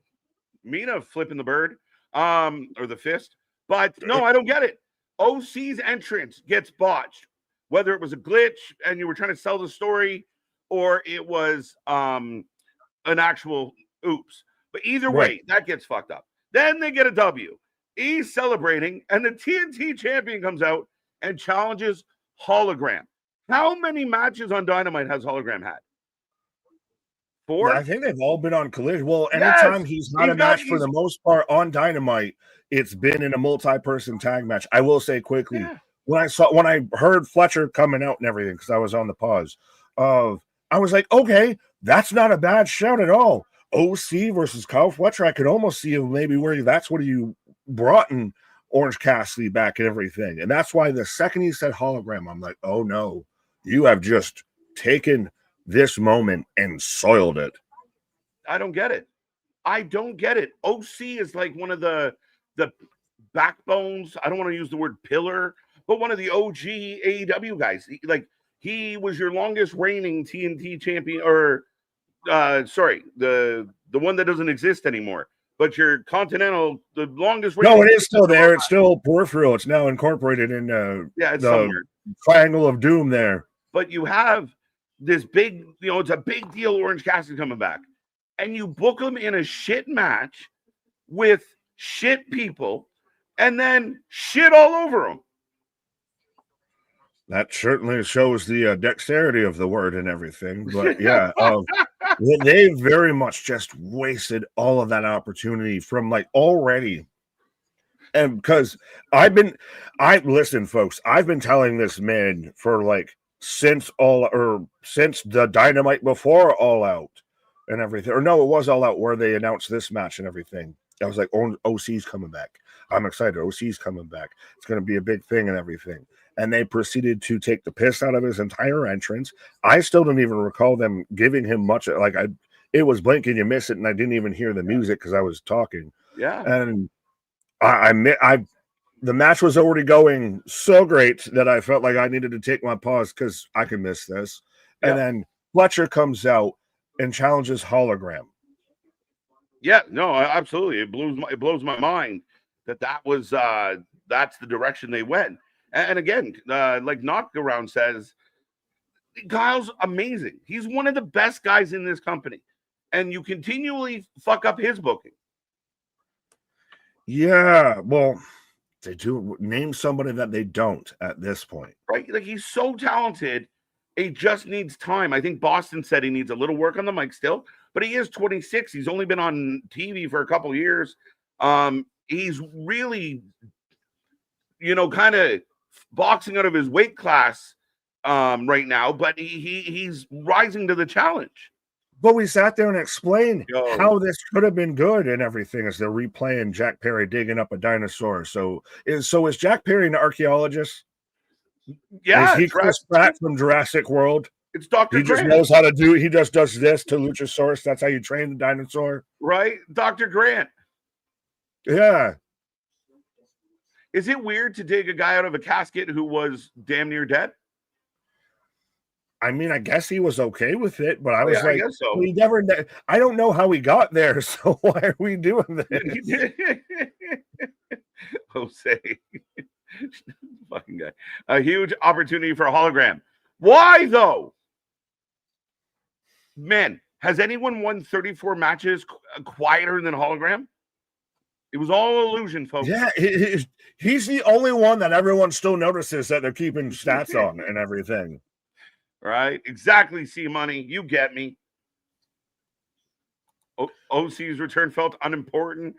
Mina flipping the bird, or the fist. But no, I don't get it. OC's entrance gets botched, whether it was a glitch and you were trying to sell the story, or it was an actual oops. But either way, that gets fucked up. Then they get a W. He's celebrating, and the TNT champion comes out and challenges Hologram. How many matches on Dynamite has Hologram had? 4? I think they've all been on Collision. Well, anytime he's had a match for the most part on Dynamite, it's been in a multi-person tag match. I will say quickly, when I heard Fletcher coming out and everything, because I was on the pause, I was like, okay, that's not a bad shout at all. OC versus Kyle Fletcher, I could almost see maybe where that's what you brought in Orange Cassidy back and everything. And that's why the second he said Hologram, I'm like, oh no, you have just taken this moment and soiled it. I don't get it. OC is like one of the backbones. I don't want to use the word pillar, but one of the OG AEW guys. He was your longest reigning TNT champion, or the one that doesn't exist anymore. But your Continental, the longest reigning. No, it is still there. It's still peripheral. It's now incorporated in it's the somewhere. Triangle of Doom there. But you have this big, it's a big deal. Orange Cassidy coming back, and you book him in a shit match with shit people, and then shit all over him. That certainly shows the dexterity of the word and everything. But yeah, they very much just wasted all of that opportunity from already. And because listen, folks, I've been telling this man for since the Dynamite before All Out and everything. Or no, it was All Out where they announced this match and everything. I was like, OC's coming back. I'm excited. OC's coming back. It's going to be a big thing and everything. And they proceeded to take the piss out of his entire entrance. I still don't even recall them giving him much. It was blink and you miss it, and I didn't even hear the music because I was talking. Yeah. And the match was already going so great that I felt like I needed to take my pause because I can miss this. Yeah. And then Fletcher comes out and challenges Hologram. Yeah, no, absolutely. It blows my mind that was that's the direction they went. And again, like Knockaround says, Kyle's amazing. He's one of the best guys in this company, and you continually fuck up his booking. Yeah, well, they do name somebody that they don't at this point, right? He's so talented. He just needs time. I think Boston said he needs a little work on the mic still, but he is 26. He's only been on TV for a couple of years. He's really, kind of boxing out of his weight class right now, but he's rising to the challenge. But we sat there and explained how this could have been good and everything as they're replaying Jack Perry digging up a dinosaur. So is Jack Perry an archaeologist? Yeah. Is he Chris Pratt from Jurassic World? It's Dr. He Grant. just knows how to do. He just does this to Luchasaurus. That's how you train the dinosaur. Right? Dr. Grant. Yeah. Is it weird to dig a guy out of a casket who was damn near dead? I mean, I guess he was okay with it, but I was I guess so. We never. I don't know how he got there, so why are we doing this? Jose, fucking guy. A huge opportunity for a hologram. Why though? Man, has anyone won 34 matches quieter than hologram? It was all illusion, folks. Yeah, he's the only one that everyone still notices that they're keeping stats on and everything. Right? Exactly, C-Money. You get me. OC's return felt unimportant.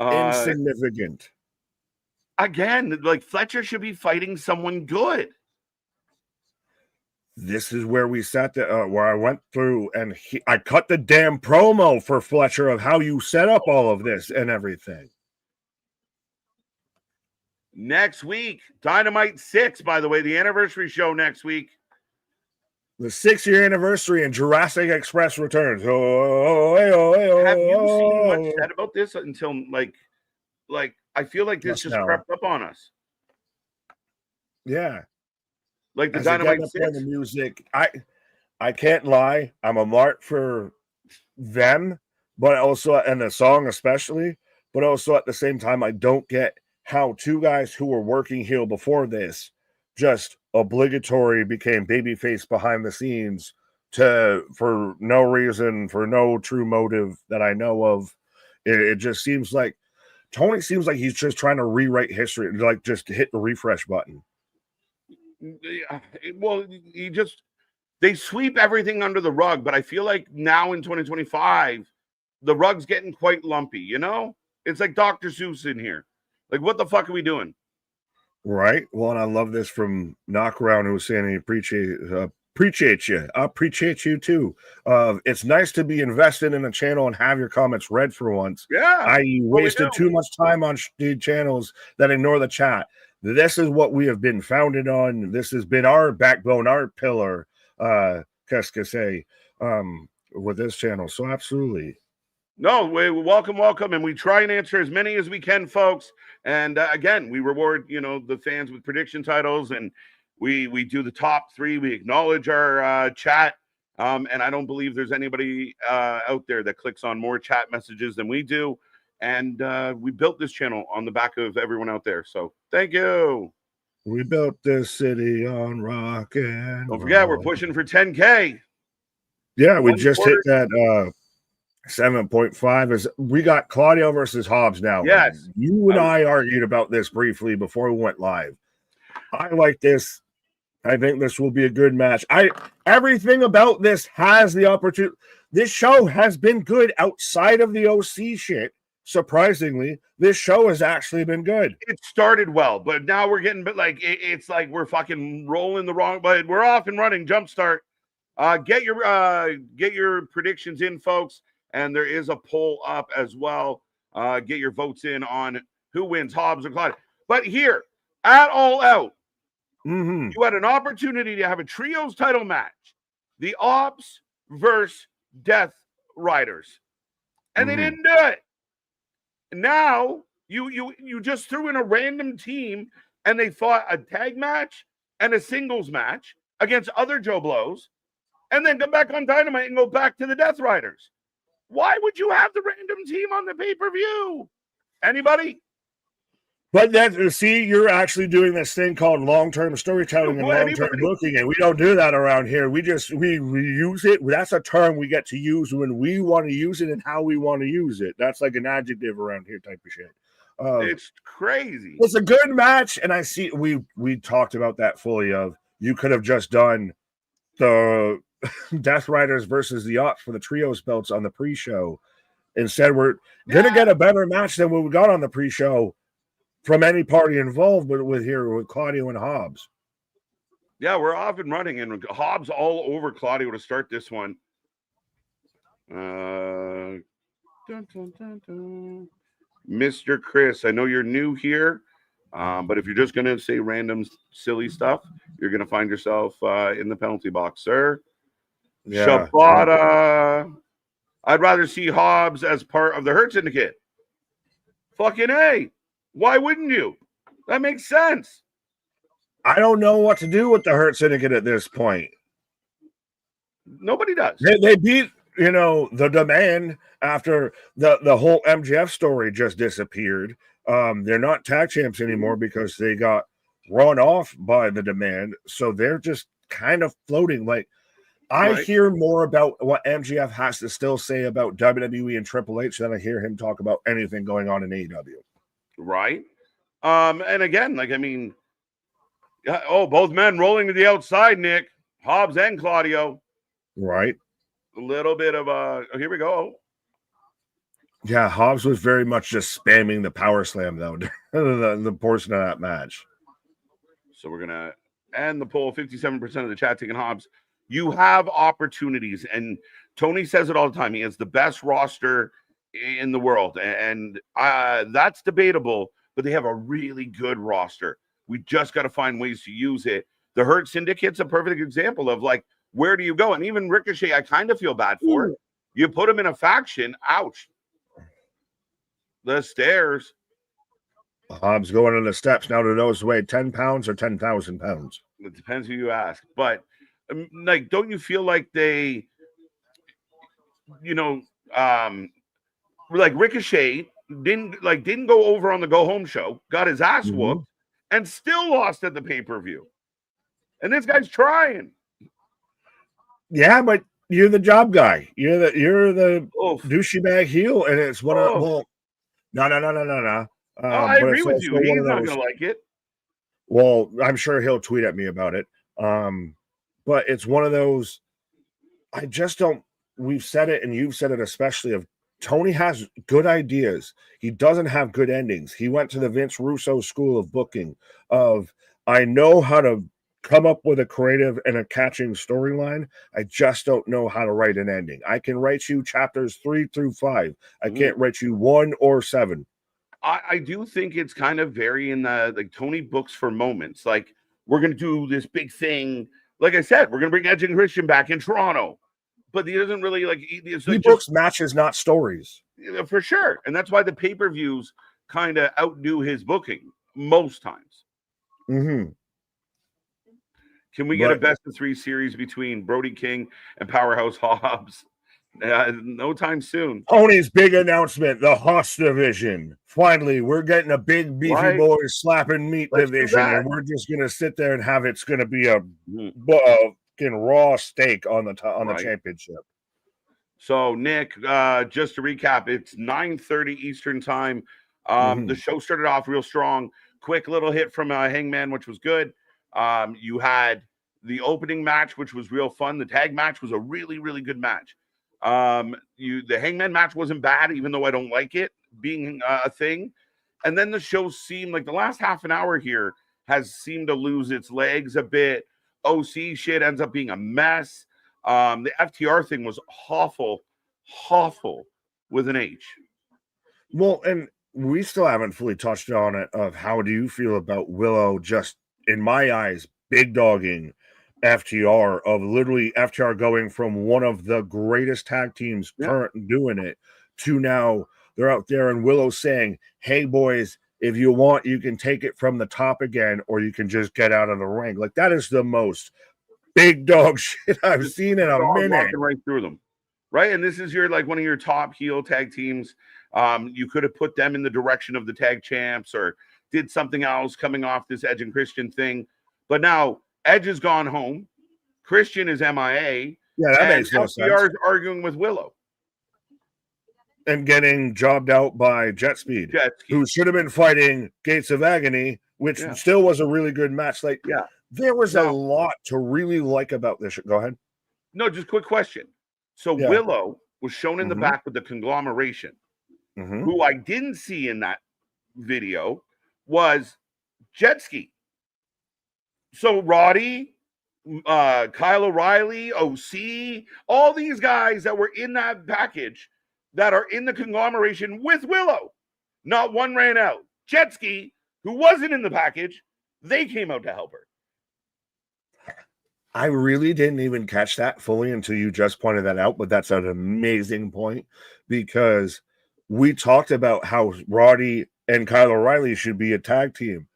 Insignificant. Again, Fletcher should be fighting someone good. This is where we sat there, where I went through and I cut the damn promo for Fletcher of how you set up all of this and everything. Next week, Dynamite 6, by the way, the anniversary show next week. The 6-year anniversary and Jurassic Express returns. Have you seen much said about this until I feel like this just crept up on us? Yeah. Like the Dynamite 6. The music. I can't lie. I'm a mark for them, but also, and the song especially, but also at the same time, I don't get how two guys who were working heel before this just obligatory became babyface behind the scenes for no reason, for no true motive that I know of. It just seems like Tony seems like he's just trying to rewrite history, like just hit the refresh button. Well, they sweep everything under the rug, but I feel like now in 2025, the rug's getting quite lumpy, you know? It's like Dr. Seuss in here. Like, what the fuck are we doing? Right. Well, and I love this from Knockaround, who was saying he appreciate you. I appreciate you too. It's nice to be invested in a channel and have your comments read for once. Yeah. I wasted too much time on channels that ignore the chat. This is what we have been founded on. This has been our backbone, our pillar, qu'est-ce que c'est, with this channel. So absolutely. No, welcome. And we try and answer as many as we can, folks. And again, we reward, the fans with prediction titles, and we do the top 3. We acknowledge our chat. And I don't believe there's anybody out there that clicks on more chat messages than we do. And we built this channel on the back of everyone out there. So thank you. We built this city on rock and don't forget, we're pushing for 10K. Yeah, we just hit that 7.5. Is we got Claudio versus Hobbs now. Yes. You and I argued about this briefly before we went live. I like this. I think this will be a good match. Everything about this has the opportunity. This show has been good outside of the OC shit. Surprisingly, this show has actually been good. It started well, but now we're getting it's like we're fucking rolling the wrong, but we're off and running. Jumpstart. Get your predictions in, folks. And there is a poll up as well. Get your votes in on who wins, Hobbs or Claudio. But here, at All Out, you had an opportunity to have a trios title match. The Ops versus Death Riders. And they didn't do it. Now, you just threw in a random team, and they fought a tag match and a singles match against other Joe Blows, and then come back on Dynamite and go back to the Death Riders. Why would you have the random team on the pay-per-view? Anybody? But you're actually doing this thing called long-term storytelling and long-term booking, and we don't do that around here. We use it. That's a term we get to use when we want to use it and how we want to use it. That's like an adjective around here type of shit. It's crazy. It's a good match, and I see we talked about that fully. Of you could have just done the Death Riders versus the Ops for the trios belts on the pre-show. Instead, we're gonna get a better match than what we got on the pre-show from any party involved, but with Claudio and Hobbs. Yeah, we're off and running, and Hobbs all over Claudio to start this one. Dun, dun, dun, dun. Mr. Chris, I know you're new here, but if you're just gonna say random silly stuff, you're gonna find yourself in the penalty box, sir. Yeah. Shabata. I'd rather see Hobbs as part of the Hurt Syndicate. Fucking A. Why wouldn't you? That makes sense. I don't know what to do with the Hurt Syndicate at this point. Nobody does. They beat, the Demand after the whole MJF story just disappeared. They're not tag champs anymore because they got run off by the Demand. So they're just kind of floating. Like, I hear more about what MJF has to still say about WWE and Triple H than I hear him talk about anything going on in AEW. Right. And again, both men rolling to the outside, Nick. Hobbs and Claudio. Right. A little bit of here we go. Yeah, Hobbs was very much just spamming the power slam, though, the portion of that match. So we're going to end the poll. 57% of the chat taking Hobbs. You have opportunities, and Tony says it all the time. He has the best roster in the world, and that's debatable, but they have a really good roster. We just got to find ways to use it. The Hurt Syndicate's a perfect example of, where do you go? And even Ricochet, I kind of feel bad for it. You put him in a faction, ouch. The stairs. Hobbs going on the steps now to those weigh 10 pounds or 10,000 pounds. It depends who you ask, but don't you feel like they, like Ricochet didn't go over on the go home show, got his ass whooped, and still lost at the pay-per-view. And this guy's trying. Yeah, but you're the job guy. You're the douchey bag heel, and it's one of no. I agree with you. He's not gonna like it. Well, I'm sure he'll tweet at me about it. But it's one of those. I just don't. We've said it, and you've said it especially. Of Tony has good ideas. He doesn't have good endings. He went to the Vince Russo school of booking. I know how to come up with a creative and a catching storyline. I just don't know how to write an ending. I can write you chapters 3 through 5. I can't write you 1 or 7. I do think it's kind of very in the like Tony books for moments. Like we're gonna do this big thing. Like I said, we're gonna bring Edge and Christian back in Toronto, but he doesn't really like. He books matches, not stories, for sure, and that's why the pay-per-views kind of outdo his booking most times. Can we get a best of 3 series between Brody King and Powerhouse Hobbs? No time soon. Tony's big announcement: the Hoss division. Finally, we're getting a big beefy boys slapping meat division, and we're just gonna sit there and have it's gonna be a fucking raw steak on the the championship. So, Nick, just to recap, it's 9:30 Eastern time. The show started off real strong. Quick little hit from Hangman, which was good. You had the opening match, which was real fun. The tag match was a really, really good match. The Hangman match wasn't bad, even though I don't like it being a thing. And then the show seemed like the last half an hour here has seemed to lose its legs a bit. OC shit ends up being a mess. The FTR thing was awful with an H. Well, and we still haven't fully touched on it of how do you feel about Willow just, in my eyes, big dogging FTR, of literally FTR going from one of the greatest tag teams current doing it to now they're out there and Willow saying, hey boys, if you want, you can take it from the top again, or you can just get out of the ring. Like that is the most big dog shit I've seen in a minute. Right through them. Right. And this is one of your top heel tag teams. You could have put them in the direction of the tag champs or did something else coming off this Edge and Christian thing. But now Edge has gone home. Christian is MIA. Yeah, that makes no sense. FTR is arguing with Willow. And getting jobbed out by Jet Speed, who should have been fighting Gates of Agony, which still was a really good match. There was a lot to really like about this. Go ahead. No, just quick question. So Willow was shown in the back with the conglomeration. Who I didn't see in that video was Jet Ski. So Roddy, Kyle O'Reilly, OC, all these guys that were in that package that are in the conglomeration with Willow. Not one ran out. Jet Ski, who wasn't in the package, they came out to help her. I really didn't even catch that fully until you just pointed that out, but that's an amazing point because we talked about how Roddy and Kyle O'Reilly should be a tag team.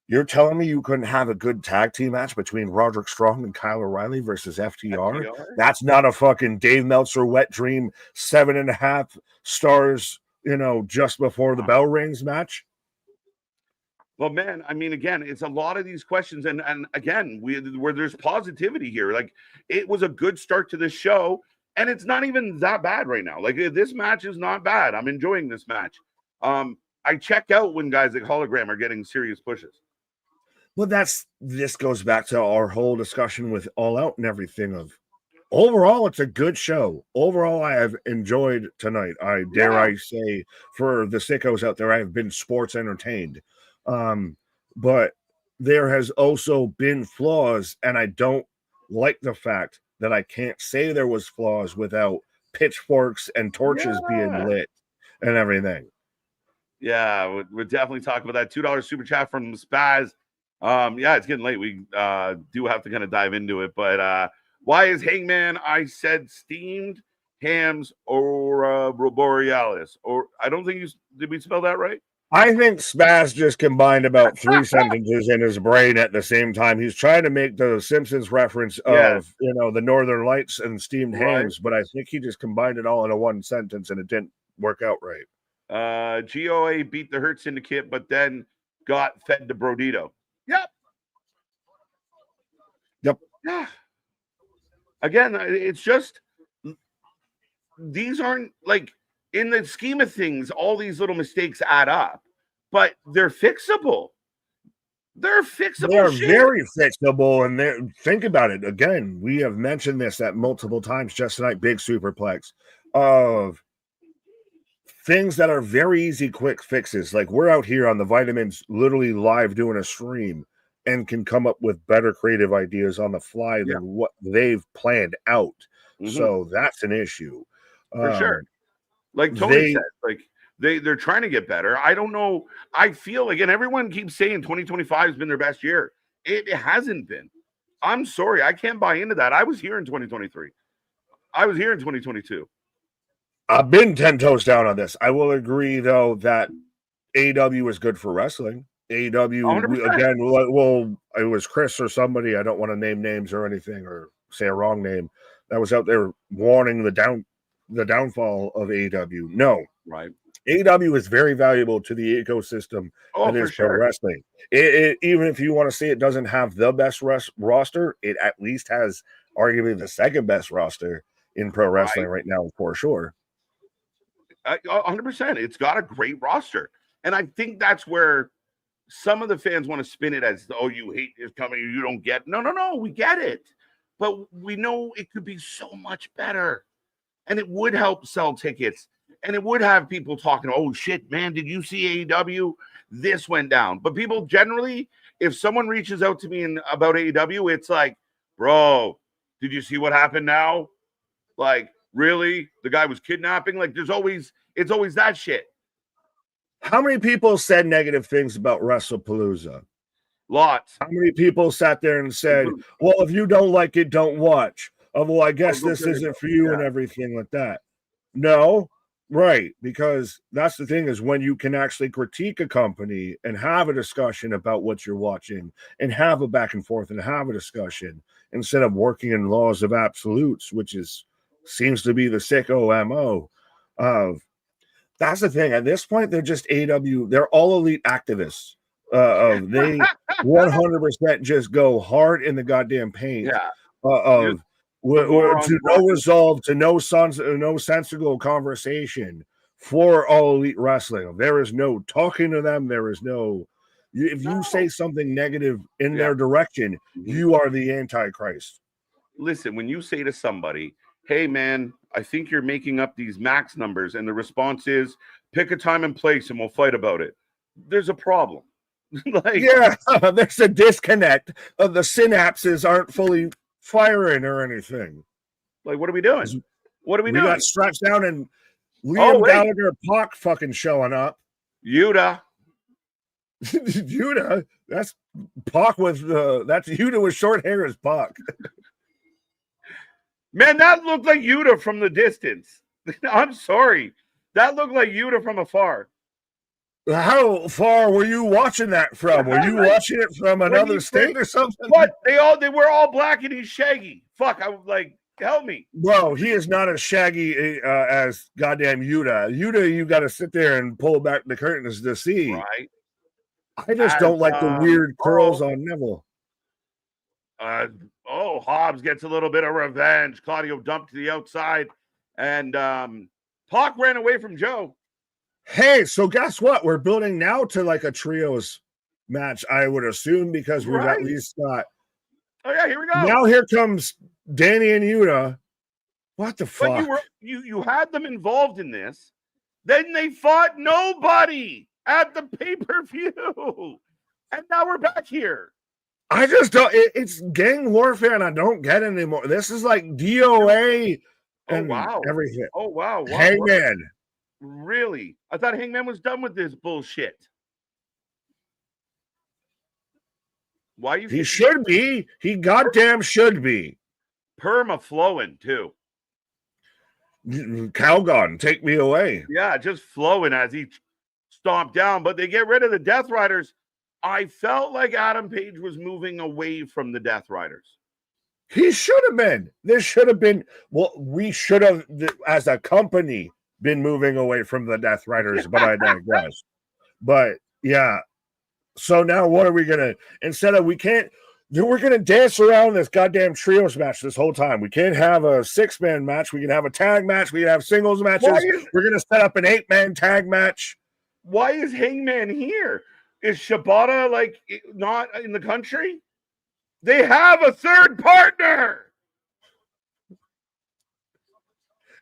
You're telling me you couldn't have a good tag team match between Roderick Strong and Kyle O'Reilly versus FTR? That's not a fucking Dave Meltzer wet dream 7.5 stars, just before the bell rings match. Well, man, I mean, again, it's a lot of these questions. And again, where there's positivity here. Like, it was a good start to this show, and it's not even that bad right now. Like, this match is not bad. I'm enjoying this match. I check out when guys like Hologram are getting serious pushes. Well, this goes back to our whole discussion with All Out and everything of overall, it's a good show. Overall, I have enjoyed tonight. I say, for the sickos out there, I have been sports entertained. But there has also been flaws, and I don't like the fact that I can't say there was flaws without pitchforks and torches being lit and everything. Yeah, we're definitely talking about that. $2 super chat from Spaz. It's getting late. We do have to kind of dive into it, but why is Hangman, I said, steamed hams or Borealis? Or I don't think did we spell that right? I think Spaz just combined about 3 sentences in his brain at the same time. He's trying to make the Simpsons reference of, the Northern Lights and steamed hams, but I think he just combined it all into one sentence and it didn't work out right. GOA beat the Hurt Syndicate, but then got fed to Brodito. Yep. Yeah. Again, it's just these aren't like in the scheme of things, all these little mistakes add up, but they're fixable. They're fixable. They're very fixable, and think about it. Again, we have mentioned this at multiple times just tonight. Big superplex of things that are very easy, quick fixes. Like we're out here on the Vitamins, literally live doing a stream, and can come up with better creative ideas on the fly than what they've planned out. So that's an issue. For sure. Like Tony said, like they're trying to get better. I don't know. I feel, again, everyone keeps saying 2025 has been their best year. It hasn't been. I'm sorry. I can't buy into that. I was here in 2023. I was here in 2022. I've been 10 toes down on this. I will agree, though, that AEW is good for wrestling. AEW, again, well, it was Chris or somebody, I don't want to name names or anything or say a wrong name, that was out there warning the downfall of AEW. No. Right. AEW is very valuable to the ecosystem that is pro wrestling. Even if you want to say it doesn't have the best roster, it at least has arguably the second best roster in pro wrestling right now, for sure. 100%. It's got a great roster. And I think that's where some of the fans want to spin it as, oh, you hate is coming, you don't get. No, we get it. But we know it could be so much better. And it would help sell tickets. And it would have people talking, oh, shit, man, did you see AEW? This went down. But people generally, if someone reaches out to me about AEW, it's like, bro, did you see what happened now? Like, really? The guy was kidnapping? Like, it's always that shit. How many people said negative things about WrestlePalooza? Lots. How many people sat there and said, well, if you don't like it, don't watch. Oh, well, I guess this isn't for you and everything like that. No, right. Because that's the thing is when you can actually critique a company and have a discussion about what you're watching and have a back and forth and have a discussion instead of working in laws of absolutes, which seems to be the sicko MO of. That's the thing. At this point, they're just AEW. They're all elite activists. They 100% just go hard in the goddamn paint. To no resolve, to no sensible conversation for all elite wrestling. There is no talking to them. There is no. If you say something negative in their direction, you are the Antichrist. Listen, when you say to somebody, hey, man, I think you're making up these max numbers, and the response is, pick a time and place and we'll fight about it. There's a problem. There's a disconnect. The synapses aren't fully firing or anything. Like, what are we doing? We got stretched down and Liam Gallagher, Pac fucking showing up. Yuta. Yuta. That's Pac with that's Yuta with short hair as Pac. Man, that looked like Yuta from the distance. I'm sorry. That looked like Yuta from afar. How far were you watching that from? Were you watching it from another state or something? What? They were all black and he's shaggy. Fuck, I was like, help me. Bro, he is not as shaggy as goddamn Yuta. Yuta, you got to sit there and pull back the curtains to see. Right. I just don't like the weird curls on Neville. Hobbs gets a little bit of revenge. Claudio dumped to the outside, and Pac ran away from Joe. Hey, so guess what? We're building now to like a trios match, I would assume, because we've at least got. Oh yeah, here we go. Now here comes Danny and Yuta. What the fuck? But you had them involved in this. Then they fought nobody at the pay-per-view, and now we're back here. I just don't. It's gang warfare, and I don't get it anymore. This is like DOA and everything. Oh wow! Hangman. Really? I thought Hangman was done with this bullshit. Why you? He should be. He goddamn should be. Perma flowing too. Calgon, take me away. Yeah, just flowing as he stomped down. But they get rid of the Death Riders. I felt like Adam Page was moving away from the Death Riders. He should have been. This should have been. Well, we should have, as a company, been moving away from the Death Riders, but I digress. But yeah, so now what are we gonna? Instead of we're gonna dance around this goddamn trios match this whole time. We can't have a 6-man match. We can have a tag match. We can have singles matches. We're gonna set up an 8-man tag match. Why is Hangman here? Is Shibata like not in the country? They have a third partner.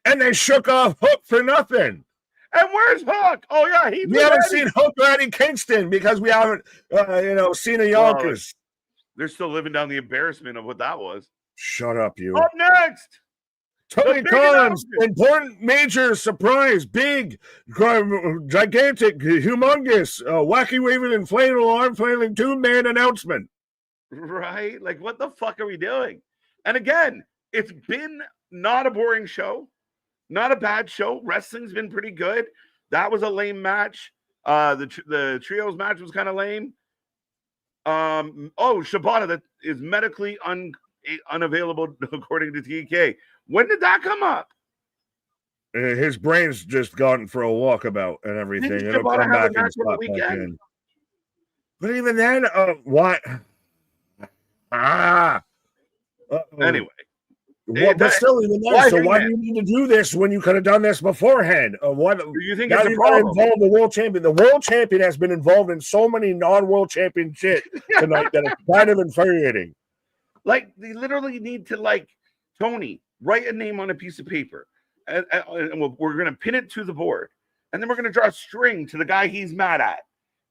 And they shook off Hook for nothing. And where's Hook? Oh yeah, we haven't seen Hook or Eddie Kingston because we haven't, seen a Yonkers. They're still living down the embarrassment of what that was. Shut up, you. Up next, Tony Khan's important, major, surprise, big, gigantic, humongous, wacky waving and flailing arm flailing 2-man announcement. Right? Like, what the fuck are we doing? And again, it's been not a boring show, not a bad show. Wrestling's been pretty good. That was a lame match. The trios match was kind of lame. Shibata, that is medically unavailable according to TK. When did that come up? His brain's just gone for a walkabout and everything. It'll come back and slot back in. But even then, what? Anyway. But still, even then, so why do you need to do this when you could have done this beforehand? What do you think it's a problem? Involve the world champion? The world champion has been involved in so many non-world champion shit tonight that it's kind of infuriating. Like, they literally need to, like, Tony, write a name on a piece of paper, and we're going to pin it to the board, and then we're going to draw a string to the guy he's mad at,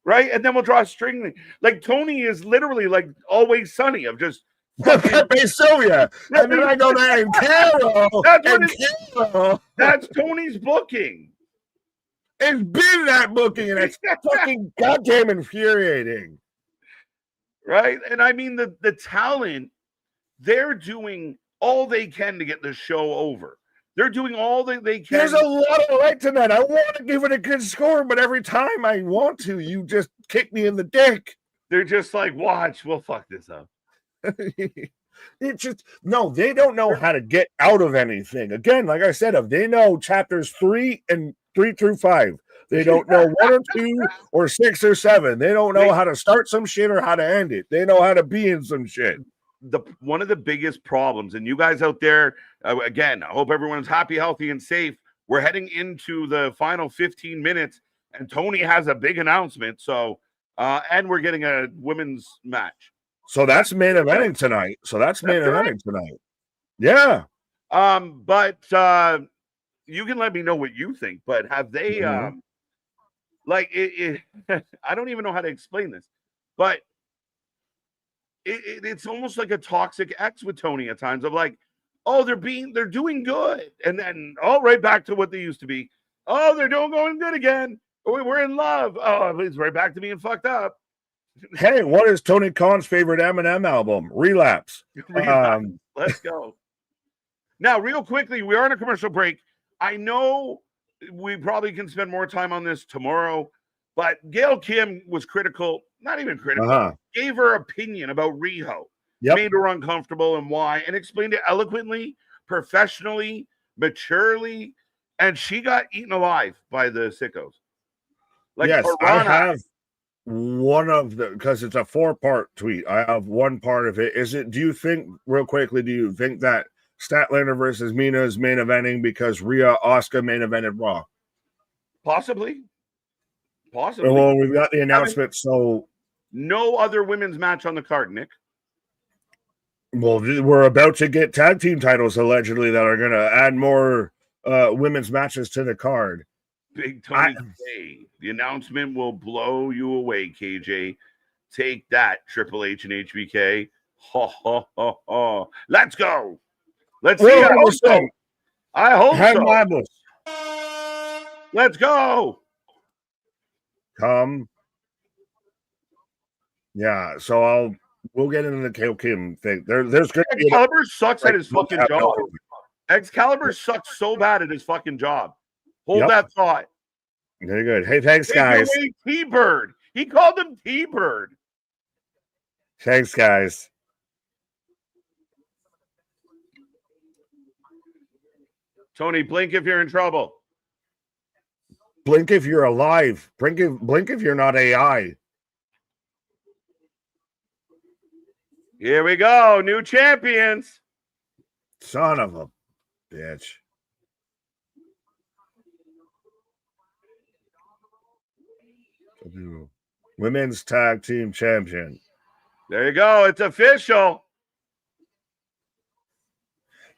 right? And then we'll draw a string. Like, Tony is literally like Always Sunny of just Pepe Sylvia, and then I go there and Carol. That's Tony's booking. It's been that booking, and it's fucking goddamn infuriating. Right? And I mean, the talent, they're doing all they can to get the show over. They're doing all that they can. There's a lot of right tonight. I want to give it a good score, but every time I want to, you just kick me in the dick. They're just like, watch, we'll fuck this up. It's just they don't know how to get out of anything. Again, like I said, if they know chapters 3 through 5, they don't know 1 or 2 or 6 or 7. They don't know how to start some shit or how to end it. They know how to be in some shit. One of the biggest problems, and you guys out there, again, I hope everyone's happy, healthy, and safe. We're heading into the final 15 minutes, and Tony has a big announcement. So, and we're getting a women's match. So that's main eventing tonight. Yeah. But you can let me know what you think. But have they like it I don't even know how to explain this, but it's almost like a toxic ex with Tony at times of like, oh, they're doing good, and then right back to what they used to be. Oh, they're going good again. Oh, we're in love. Oh, it's right back to being fucked up. Hey, what is Tony Khan's favorite Eminem album? Relapse. Let's go. Now, real quickly, we are on a commercial break. I know we probably can spend more time on this tomorrow, but Gail Kim was critical, not even critical, gave her opinion about Riho, made her uncomfortable and why, and explained it eloquently, professionally, maturely, and she got eaten alive by the sickos. Like, yes, I have one of the, because it's a 4-part tweet. I have one part of it. Do you think that Statlander versus Mina is main eventing because Rhea Asuka main evented Raw? Possibly. Well, we've got the announcement, so no other women's match on the card, Nick. Well, we're about to get tag team titles allegedly that are going to add more women's matches to the card. Big Tony K. The announcement will blow you away, KJ. Take that, Triple H and HBK. Ha, ha, ha, ha. Let's go. Let's see. I hope so. Let's go. Come. Yeah, so we'll get into the Gail Kim thing. There's going to be Excalibur sucks at his fucking job. Excalibur sucks so bad at his fucking job. Hold that thought. Very good. Hey, thanks, guys. T-Bird. He called him T-Bird. Thanks, guys. Tony, blink if you're in trouble. Blink if you're alive. Blink if you're not AI. Here we go. New champions. Son of a bitch. Women's Tag Team Champion. There you go. It's official.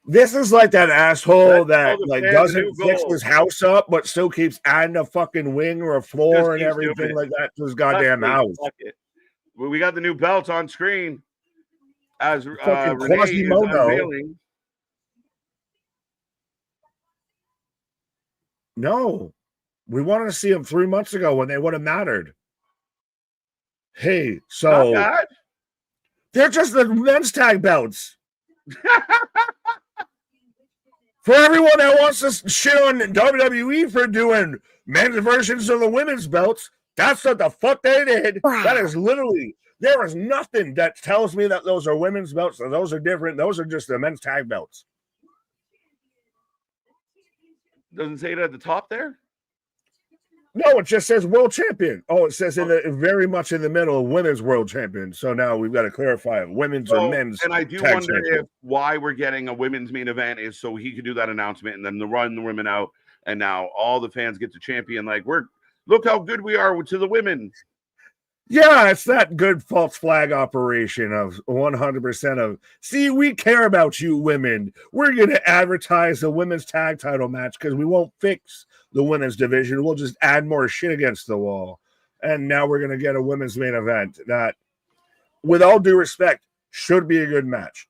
This is like that asshole that like doesn't fix goal. his house up, but still keeps adding a fucking wing or a floor and everything like that to his goddamn house. Well, we got the new belts on screen as Renee is unveiling. No, we wanted to see them 3 months ago when they would have mattered. Hey, so they're just the men's tag belts. For everyone that wants to shit on WWE for doing men's versions of the women's belts, that's what the fuck they did. That is literally, there is nothing that tells me that those are women's belts. Those are different. Those are just the men's tag belts. Doesn't say it at the top there? No, it just says world champion. Oh, it says very much in the middle, women's world champion. So now we've got to clarify women's or men's. And I do wonder if why we're getting a women's main event is so he could do that announcement and then run the women out. And now all the fans get to champion. Like, look how good we are to the women. Yeah, it's that good false flag operation of 100% of, see, we care about you women. We're going to advertise the women's tag title match because we won't fix the women's division. We'll just add more shit against the wall. And now we're going to get a women's main event that, with all due respect, should be a good match.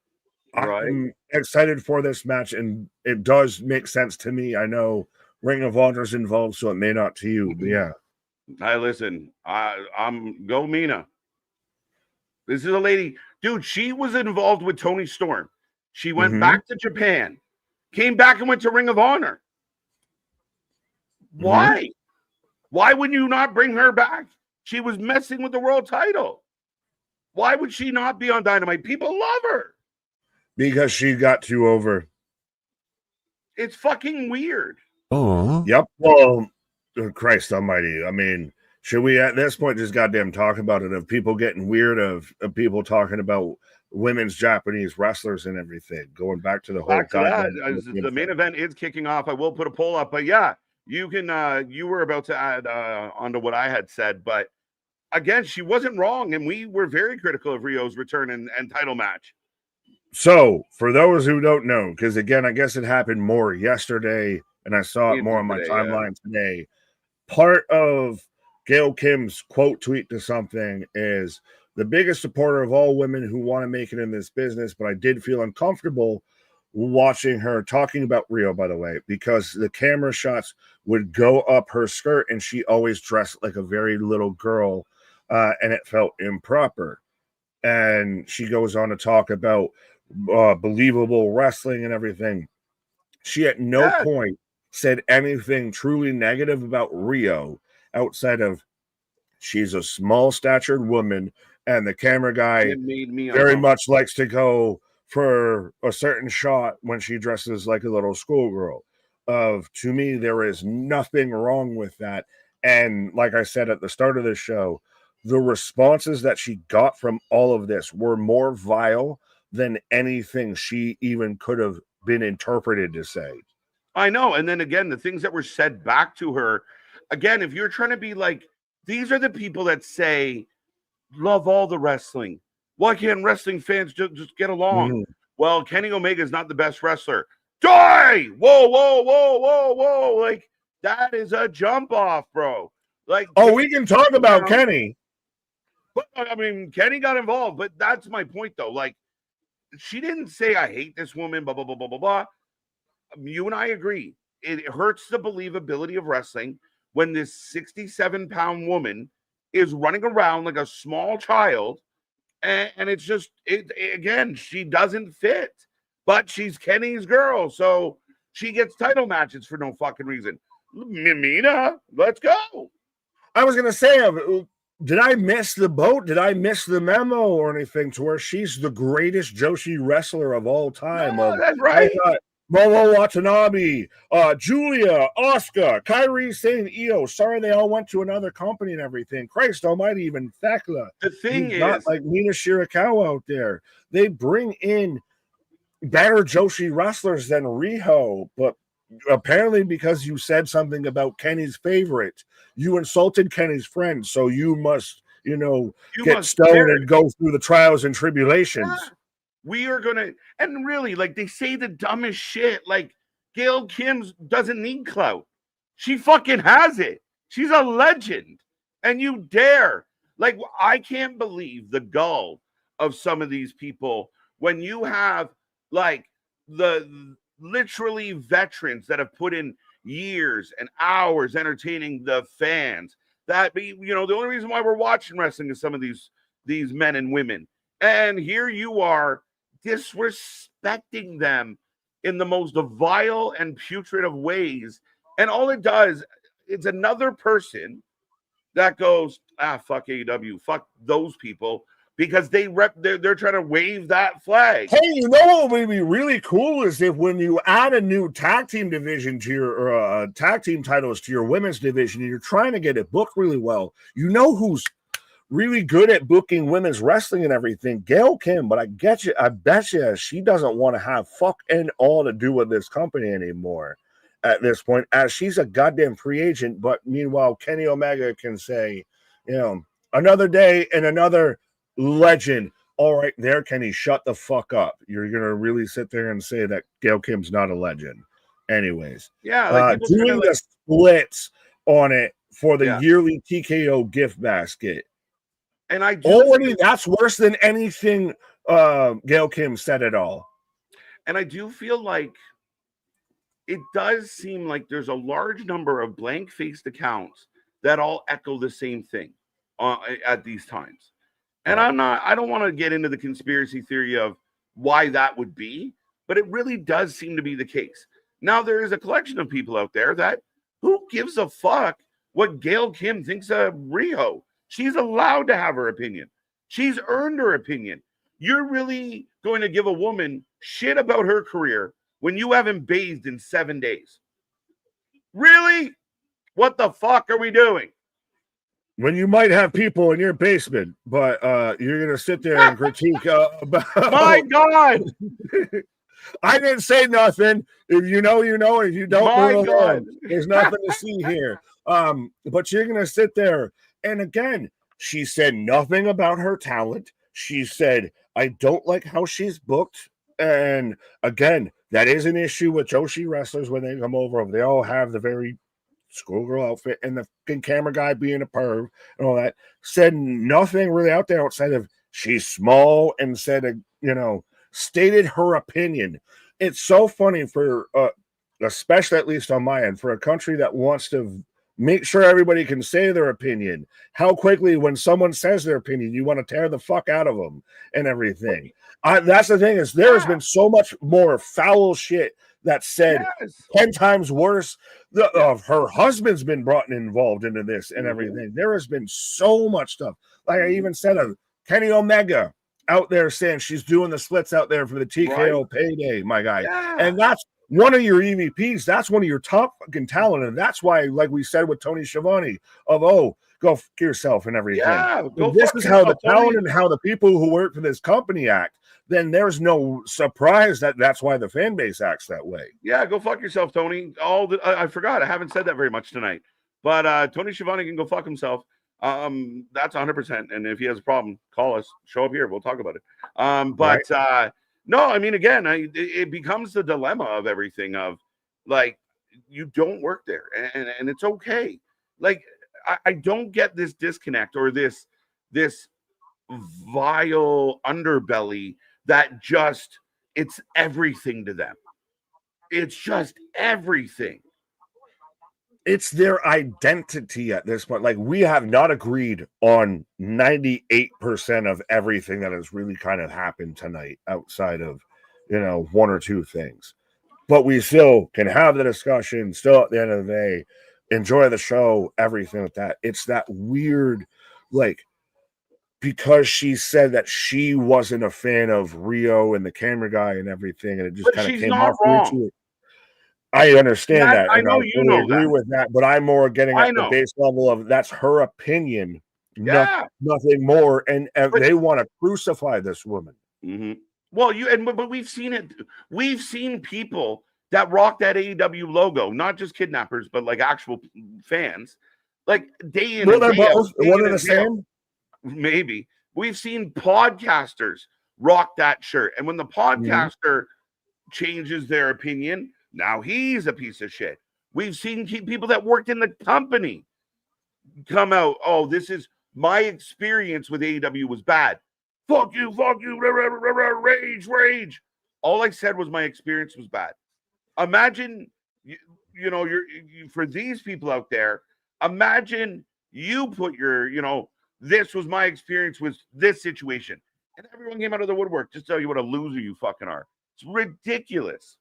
Right. I'm excited for this match, and it does make sense to me. I know Ring of Honor's involved, so it may not to you, but yeah. Hey, listen, I'm go Mina. This is a lady, dude. She was involved with Tony Storm. She went back to Japan, came back and went to Ring of Honor. Why? Why would you not bring her back? She was messing with the world title. Why would she not be on Dynamite? People love her. Because she got too over. It's fucking weird. Oh. Yep. Well, Christ almighty. I mean, should we at this point just goddamn talk about it, of people getting weird, of people talking about women's Japanese wrestlers and everything, going back to the whole the main event is kicking off. I will put a poll up, but yeah, you can you were about to add onto what I had said, but again, she wasn't wrong, and we were very critical of Rio's return and title match. So for those who don't know, because again, I guess it happened more yesterday and I saw it more on my timeline today. Part of Gail Kim's quote tweet to something is, the biggest supporter of all women who want to make it in this business, but I did feel uncomfortable watching her talking about Rio, by the way, because the camera shots would go up her skirt and she always dressed like a very little girl, and it felt improper. And she goes on to talk about believable wrestling and everything. She at no point said anything truly negative about Rio outside of, she's a small statured woman, and the camera guy very much likes to go for a certain shot when she dresses like a little schoolgirl. To me, there is nothing wrong with that. And like I said at the start of the show, the responses that she got from all of this were more vile than anything she even could have been interpreted to say. I know. And then again, the things that were said back to her, again, if you're trying to be like, these are the people that say, love all the wrestling. Why can't wrestling fans just get along? Well, Kenny Omega is not the best wrestler. Die! Whoa, whoa, whoa, whoa, whoa. Like, that is a jump off, bro. Like, oh, we can talk about Kenny. But, I mean, Kenny got involved, but that's my point, though. Like, she didn't say, I hate this woman, blah, blah, blah, blah, blah, blah. You and I agree. It hurts the believability of wrestling when this 67-pound woman is running around like a small child, and it's just, again, she doesn't fit. But she's Kenny's girl, so she gets title matches for no fucking reason. Mina, let's go. I was going to say, did I miss the boat? Did I miss the memo or anything to where she's the greatest Joshi wrestler of all time? No, that's right. Momo Watanabe, Julia, Asuka, Kairi Sane, Io. Sorry, they all went to another company and everything. Christ almighty, even Thekla. The thing is, not like Mina Shirakawa out there. They bring in better Joshi wrestlers than Riho, but apparently because you said something about Kenny's favorite, you insulted Kenny's friend, so you must, get stoned and go through the trials and tribulations. Yeah. We are gonna, and really, like, they say the dumbest shit. Like, Gail Kim doesn't need clout. She fucking has it. She's a legend. And you dare. Like, I can't believe the gall of some of these people when you have, like, the literally veterans that have put in years and hours entertaining the fans. That be, the only reason why we're watching wrestling is some of these men and women. And here you are disrespecting them in the most vile and putrid of ways. And all it does, it's another person that goes, fuck AEW, fuck those people, because they're trying to wave that flag. Hey, what would be really cool is if when you add a new tag team division to your tag team titles to your women's division, and you're trying to get it booked really well, who's really good at booking women's wrestling and everything, Gail Kim. But I bet you she doesn't want to have fucking all to do with this company anymore at this point, as she's a goddamn free agent. But meanwhile, Kenny Omega can say, another day and another legend. All right, there, Kenny, shut the fuck up. You're gonna really sit there and say that Gail Kim's not a legend. Anyways, yeah, doing the splits on it for the yearly TKO gift basket. And I do already that's worse than anything Gail Kim said at all. And I do feel like it does seem like there's a large number of blank-faced accounts that all echo the same thing at these times. And I don't want to get into the conspiracy theory of why that would be, but it really does seem to be the case. Now, there is a collection of people out there that who gives a fuck what Gail Kim thinks of Riho? She's allowed to have her opinion. She's earned her opinion. You're really going to give a woman shit about her career when you haven't bathed in 7 days? Really? What the fuck are we doing? When you might have people in your basement, but you're going to sit there and critique about... My God! I didn't say nothing. If you know, you know. If you don't, My God. There's nothing to see here. But you're going to sit there. And again, she said nothing about her talent. She said, I don't like how she's booked. And again, that is an issue with Joshi wrestlers when they come over. They all have the very schoolgirl outfit and the camera guy being a perv and all that. Said nothing really out there outside of she's small and said, stated her opinion. It's so funny for, especially at least on my end, for a country that wants to make sure everybody can say their opinion. How quickly, when someone says their opinion, you want to tear the fuck out of them and everything. That's the thing is there has been so much more foul shit that's said 10 times worse. Her husband's been brought involved into this and everything. There has been so much stuff. Like I even said of Kenny Omega out there saying she's doing the splits out there for the TKO payday, my guy. Yeah. And that's one of your EVPs. That's one of your top fucking talent. And that's why, like we said with Tony Schiavone, go fuck yourself and everything. Yeah, this is how the talent and how the people who work for this company act. Then there's no surprise that's why the fan base acts that way. Yeah, go fuck yourself, Tony. I forgot. I haven't said that very much tonight. But Tony Schiavone can go fuck himself. That's 100%. And if he has a problem, call us. Show up here. We'll talk about it. No, I mean, again, it becomes the dilemma of everything of, like, you don't work there. And it's okay. Like, I don't get this disconnect or this vile underbelly that just, it's everything to them. It's just everything. It's their identity at this point. Like, we have not agreed on 98% of everything that has really kind of happened tonight outside of, one or two things. But we still can have the discussion, still at the end of the day, enjoy the show, everything like that. It's that weird, like, because she said that she wasn't a fan of Rio and the camera guy and everything, and it just kind of came off weird to it. I understand that. I know you know agree that. with that, but I'm more getting at the base level of that's her opinion, Yeah. nothing more. And they want to crucify this woman. Mm-hmm. Well, but we've seen it. We've seen people that rock that AEW logo, not just kidnappers, but like actual fans, like day in and day out. One and the same. Maybe we've seen podcasters rock that shirt, and when the podcaster changes their opinion, now he's a piece of shit. We've seen people that worked in the company come out. Oh, this is my experience with AEW was bad. Fuck you, rage. All I said was my experience was bad. Imagine, you know, for these people out there, imagine you put your, this was my experience with this situation. And everyone came out of the woodwork just to tell you what a loser you fucking are. It's ridiculous.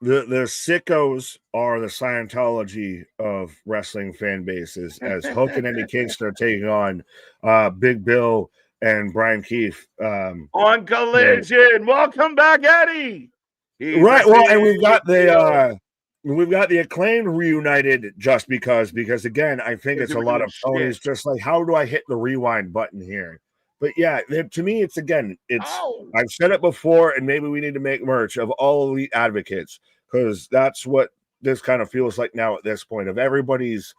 The sickos are the Scientology of wrestling fan bases, as Hook and Eddie Kingston are taking on Big Bill and Brian Keefe on Collision. Welcome back, Eddie. Right. Well, and we've got the Acclaimed reunited just because again, I think it's a lot of Tony's just like, how do I hit the rewind button here? But yeah, to me, it's I've said it before, and maybe we need to make merch of all elite advocates, because that's what this kind of feels like now at this point of everybody's,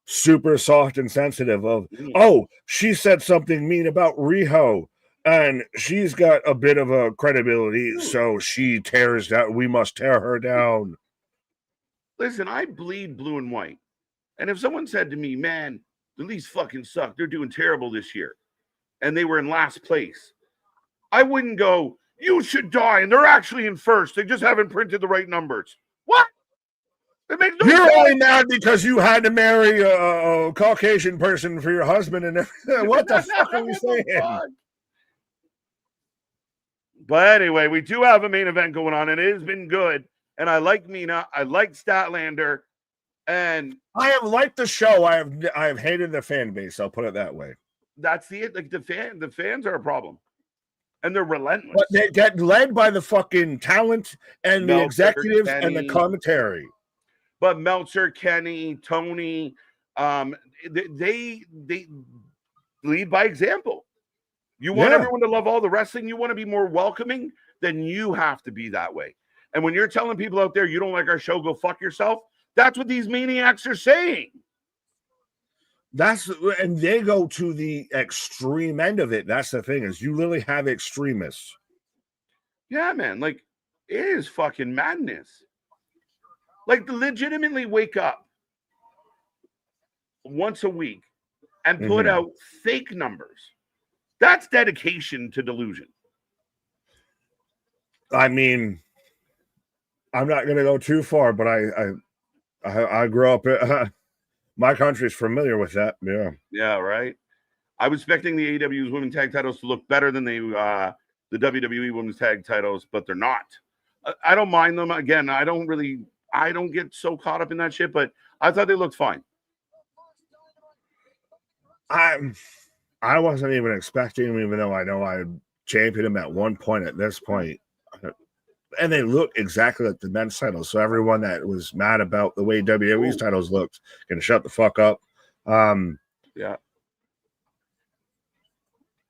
super soft and sensitive of, oh, she said something mean about Riho and she's got a bit of a credibility, so she tears down. We must tear her down. Listen, I bleed blue and white. And if someone said to me, man, the Leafs fucking suck, they're doing terrible this year, and they were in last place, I wouldn't go, you should die, and they're actually in first. They just haven't printed the right numbers. What? It makes no sense. You're only mad because you had to marry a Caucasian person for your husband and everything. What the fuck are we saying? But anyway, we do have a main event going on, and it has been good. And I like Mina. I like Statlander. And I have liked the show. I have hated the fan base. I'll put it that way. That's it. Like the fans are a problem, and they're relentless. But they get led by the fucking talent and the executives and the commentary. But Meltzer, Kenny, Tony, they lead by example. You want everyone to love all the wrestling. You want to be more welcoming. Then you have to be that way. And when you're telling people out there you don't like our show, go fuck yourself. That's what these maniacs are saying. And they go to the extreme end of it. That's the thing, is you literally have extremists. Yeah, man. Like, it is fucking madness. Like, to legitimately wake up once a week and put out fake numbers. That's dedication to delusion. I mean, I'm not going to go too far, but I grew up. My country's familiar with that. Yeah. Yeah. Right. I was expecting the AEW's women's tag titles to look better than the WWE women's tag titles, but they're not. I don't mind them. Again, I don't get so caught up in that shit, but I thought they looked fine. I wasn't even expecting them, even though I know I championed them at one point at this point. And they look exactly like the men's titles. So everyone that was mad about the way WWE's titles looked can shut the fuck up. Yeah.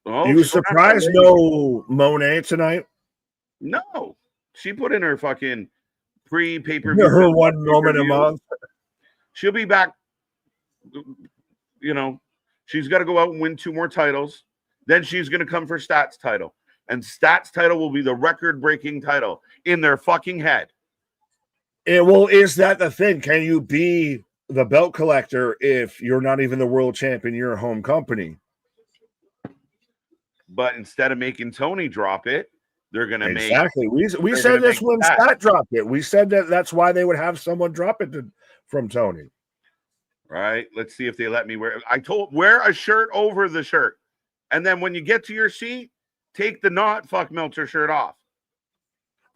Oh, you surprised no Monet tonight? No. She put in her fucking pre-pay-per-view. Her one moment a month. She'll be back. She's got to go out and win 2 more titles. Then she's going to come for Stats title. And Stats title will be the record-breaking title in their fucking head. Well, is that the thing? Can you be the belt collector if you're not even the world champion, your home company? But instead of making Tony drop it, they're going to make... Exactly. We said this when Stat dropped it. We said that's why they would have someone drop it from Tony. Right. Let's see if they let me wear... wear a shirt over the shirt. And then when you get to your seat, take the not fuck Meltzer shirt off.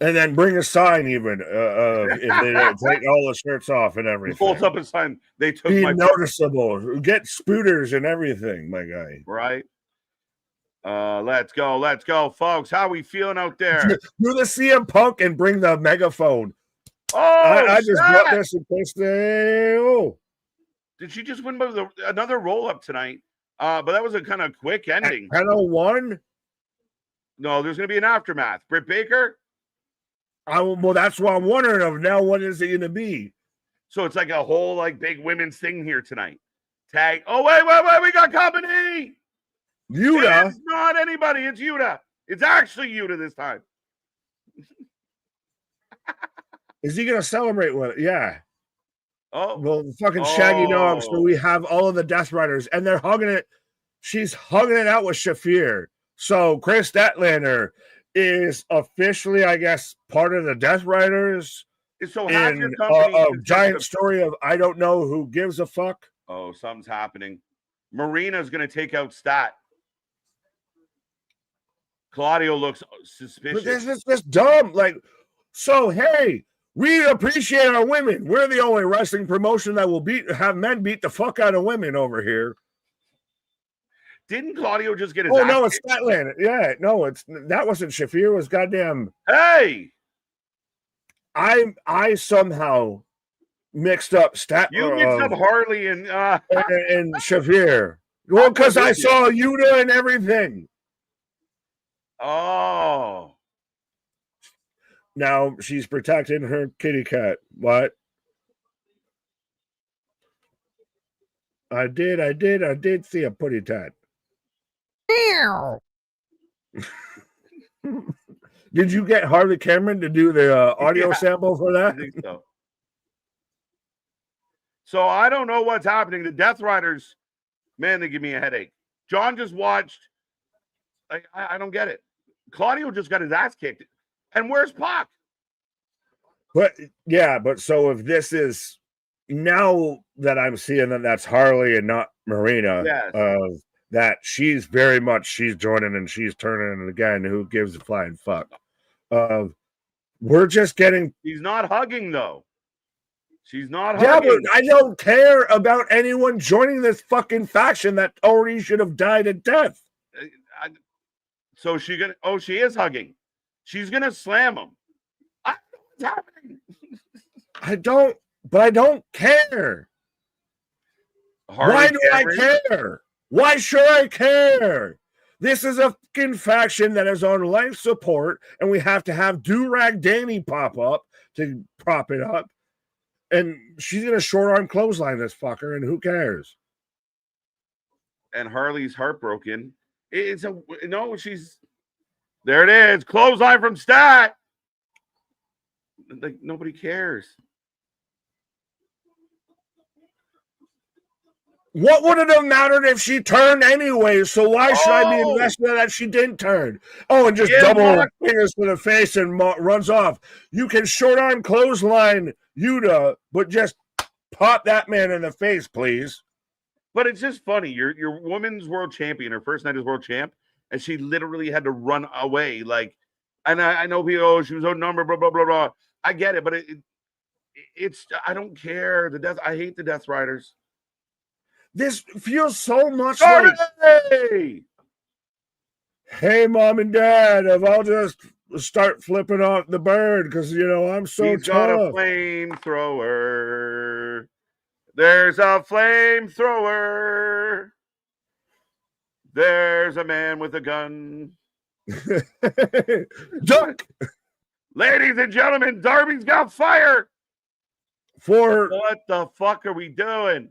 And then bring a sign even if they take all the shirts off and everything. Holds up a sign. They took Be noticeable. Get spooters and everything, my guy. Right. Let's go, folks. How are we feeling out there? Do the CM Punk and bring the megaphone. Oh, I just brought this in case Did she just win by another roll-up tonight? But that was a kind of quick ending. 10:01? No, there's going to be an aftermath. Britt Baker? Well, that's what I'm wondering of now. What is it going to be? So it's like a whole like big women's thing here tonight. Tag. Oh, wait. We got company. Yuta. It's not anybody. It's Yuta. It's actually Yuta this time. Is he going to celebrate with it? Yeah. Oh. Well, fucking Shaggy Dog. So we have all of the Death Riders, and they're hugging it. She's hugging it out with Shafir. So Chris Statlander is officially, I guess, part of the Death Riders. So in a giant story of I don't know who gives a fuck. Oh, something's happening. Marina's going to take out Stat. Claudio looks suspicious. But this is just dumb. Like, so hey, we appreciate our women. We're the only wrestling promotion that will have men beat the fuck out of women over here. Didn't Claudio just get his ass no, it's Statlander. Yeah, no, that wasn't Shafir. It was goddamn. Hey, I somehow mixed up You mixed up Harley and Shafir. Well, because I saw Yuta and everything. Oh. Now she's protecting her kitty cat. What? I did see a putty tat. Did you get Harley Cameron to do the audio sample for that? I think so. So I don't know what's happening. The Death Riders, man, they give me a headache. John just watched. I don't get it. Claudio just got his ass kicked. And where's Pac? But so if this is now that I'm seeing that that's Harley and not Marina, yes. That she's joining and she's turning, and again, who gives a flying fuck? We're just getting. She's not hugging though. She's not hugging. Yeah, but I don't care about anyone joining this fucking faction that already should have died a death. So she is hugging. She's gonna slam him. What's happening? I don't care. Why do I care? Why should I care? This is a fucking faction that is on life support, and we have to have Do-Rag Danny pop up to prop it up. And she's going to short arm clothesline this fucker, and who cares? And Harley's heartbroken. She's there it is. Clothesline from Stat. Like, nobody cares. What would it have mattered if she turned anyway? So why should I be invested in that she didn't turn? Oh, and just double fingers to the face and runs off. You can short arm clothesline Yuta, but just pop that man in the face, please. But it's just funny. Your women's world champion, her first night as world champ, and she literally had to run away. Like, and I know people, she was outnumbered, blah, blah, blah, blah. I get it, but it's I don't care. I hate the Death Riders. This feels so much like, hey, mom and dad, if I'll just start flipping off the bird because, I'm so He's got a flamethrower. There's a flamethrower. There's a man with a gun. Duck! Ladies and gentlemen, Darby's got fire. What the fuck are we doing?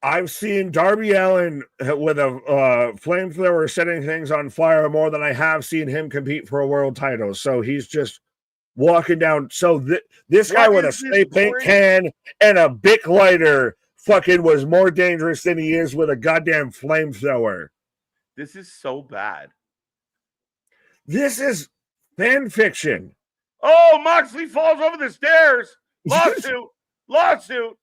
I've seen Darby Allin with a flamethrower setting things on fire more than I have seen him compete for a world title. So he's just walking down. So this guy with a spray paint can and a Bic lighter fucking was more dangerous than he is with a goddamn flamethrower. This is so bad. This is fan fiction. Oh, Moxley falls over the stairs. Lawsuit.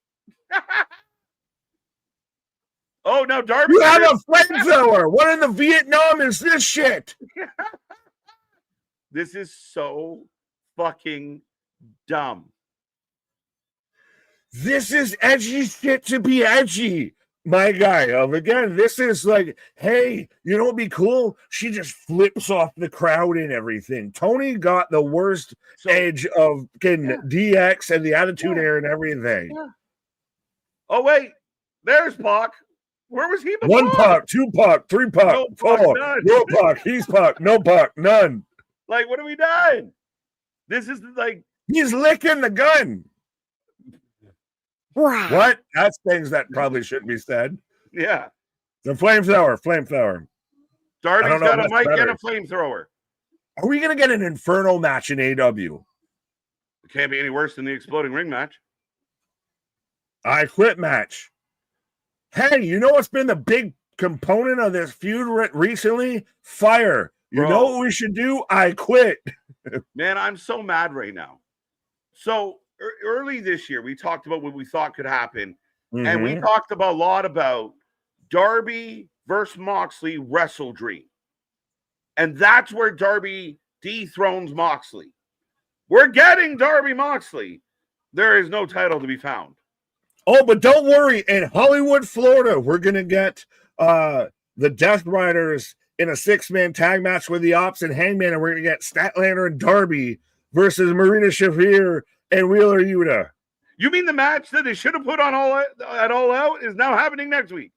Oh, no, Darby. You have a flamethrower. What in the Vietnam is this shit? This is so fucking dumb. This is edgy shit to be edgy. my guy. Again, this is like, hey, you know what'd be cool? She just flips off the crowd and everything. Tony got the worst edge of DX and the Attitude Era and everything. Yeah. Oh, wait. There's Pac. Where was he before? 1 Pac, 2 Pac, 3 Pac, No 4. Pac, No Pac, he's Pac, no Pac, none. Like, what have we done? This is like... He's licking the gun. What? That's things that probably shouldn't be said. Yeah. The flamethrower. Darby's got a mic and a flamethrower. Are we going to get an Inferno match in AEW? It can't be any worse than the exploding ring match. I Quit match. Hey, you know what's been the big component of this feud recently? Fire. You know what we should do? I Quit. Man, I'm so mad right now. So early this year, we talked about what we thought could happen. Mm-hmm. And we talked a lot about Darby versus Moxley Wrestle Dream. And that's where Darby dethrones Moxley. We're getting Darby Moxley. There is no title to be found. Oh, but don't worry. In Hollywood, Florida, we're going to get the Death Riders in a 6-man tag match with the Ops and Hangman, and we're going to get Statlander and Darby versus Marina Shafir and Wheeler Yuta. You mean the match that they should have put on All Out is now happening next week?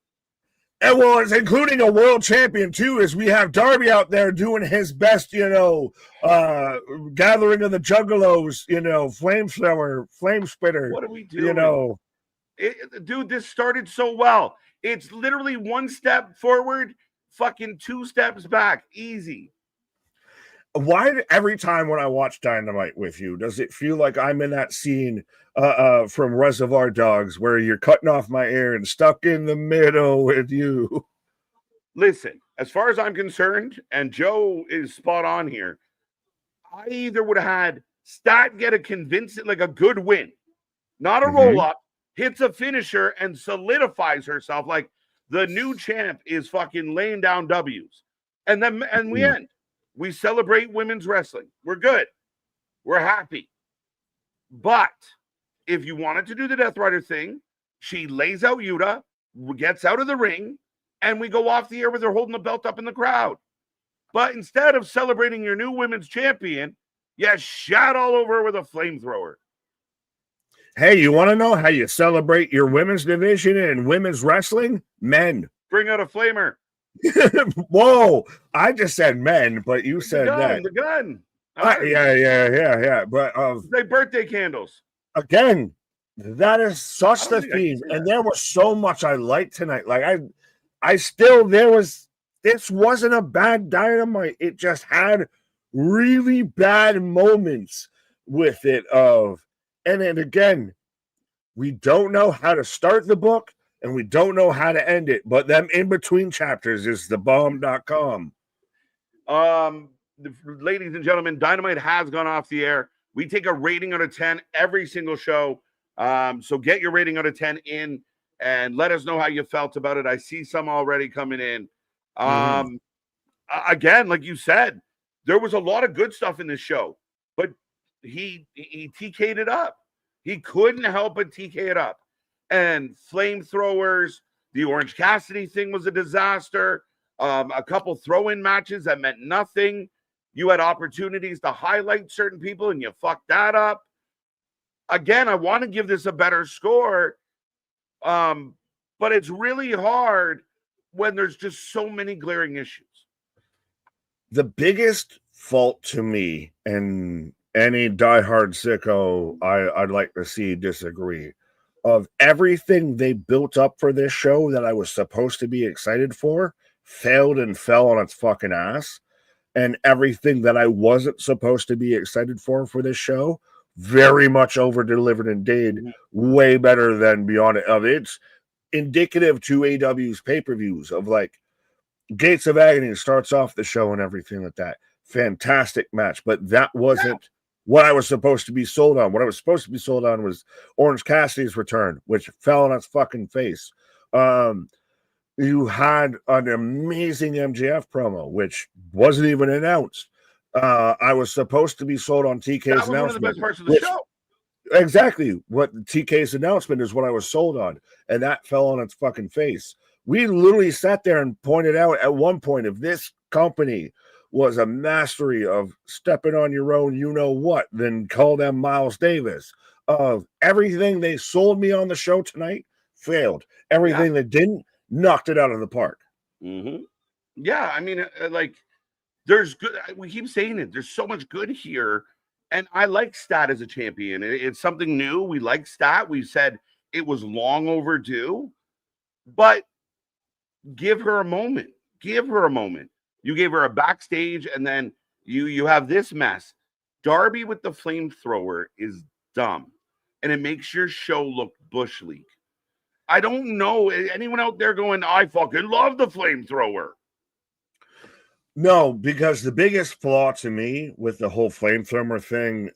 And well, it's including a world champion too, as we have Darby out there doing his best, gathering of the Juggalos, flamethrower, flame spitter. What are we doing? Dude, this started so well. It's literally 1 step forward, fucking 2 steps back. Easy. Why every time when I watch Dynamite with you, does it feel like I'm in that scene from Reservoir Dogs where you're cutting off my ear and stuck in the middle with you? Listen, as far as I'm concerned, and Joe is spot on here, I either would have had Stat get a convincing, like a good win, not a roll-up, hits a finisher and solidifies herself like the new champ is fucking laying down W's. And we end. We celebrate women's wrestling. We're good. We're happy. But if you wanted to do the Death Rider thing, she lays out Yuta, gets out of the ring, and we go off the air with her holding the belt up in the crowd. But instead of celebrating your new women's champion, you shat all over her with a flamethrower. Hey, you want to know how you celebrate your women's division in women's wrestling? Men. Bring out a flamer. Whoa, I just said men, but you said that. The gun. Yeah. But like birthday candles. Again, that is such the theme. And there was so much I liked tonight. Like this wasn't a bad Dynamite. It just had really bad moments with it and then again, we don't know how to start the book. And we don't know how to end it, but them in between chapters is thebomb.com. Ladies and gentlemen, Dynamite has gone off the air. We take a rating out of 10 every single show. So get your rating out of 10 in and let us know how you felt about it. I see some already coming in. Again, like you said, there was a lot of good stuff in this show, but he TK'd it up. He couldn't help but TK it up. And flamethrowers, the Orange Cassidy thing was a disaster. A couple throw-in matches that meant nothing. You had opportunities to highlight certain people, and you fucked that up. Again, I want to give this a better score, but it's really hard when there's just so many glaring issues. The biggest fault to me, and any diehard sicko I'd like to see disagree, of everything they built up for this show that I was supposed to be excited for, failed and fell on its fucking ass. And everything that I wasn't supposed to be excited for this show, very much over-delivered and did way better than Beyond It. It's indicative to AEW's pay-per-views of like Gates of Agony starts off the show and everything like that. Fantastic match, but that wasn't what I was supposed to be sold on. What I was supposed to be sold on was Orange Cassidy's return, which fell on its fucking face. You had an amazing MJF promo, which wasn't even announced. I was supposed to be sold on TK's announcement. One of the best parts of the show. Exactly what TK's announcement is what I was sold on, and that fell on its fucking face. We literally sat there and pointed out at one point, if this company was a mastery of stepping on your own, you know what, then call them Miles Davis. Everything they sold me on the show tonight failed. Everything that didn't, knocked it out of the park. Mm-hmm. Yeah, I mean, like, there's good. We keep saying it. There's so much good here. And I like Stat as a champion. It's something new. We like Stat. We said it was long overdue, but give her a moment. Give her a moment. You gave her a backstage, and then you have this mess. Darby with the flamethrower is dumb, and it makes your show look bush league. I don't know anyone out there going, I fucking love the flamethrower. No, because the biggest flaw to me with the whole flamethrower thing,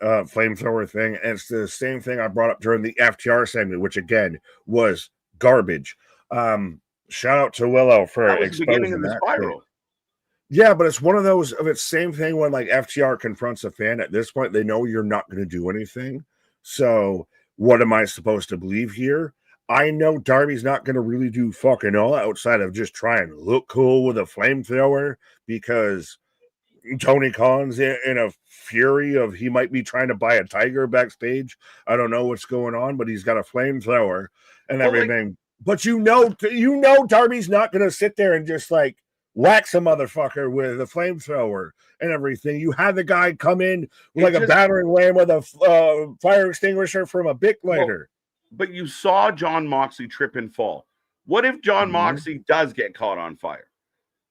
and it's the same thing I brought up during the FTR segment, which again was garbage. Shout out to Willow for that was the beginning of the spiral. Yeah, but it's one of those of its same thing when like FTR confronts a fan. At this point, they know you're not going to do anything. So what am I supposed to believe here? I know Darby's not going to really do fucking all outside of just try and look cool with a flamethrower because Tony Khan's in a fury of he might be trying to buy a tiger backstage. I don't know what's going on, but he's got a flamethrower and everything. But you know Darby's not going to sit there and just like wax a motherfucker with a flamethrower and everything. You had the guy come in like a battering ram with a fire extinguisher from a Bic lighter. But you saw John Moxley trip and fall. What if John Moxley does get caught on fire?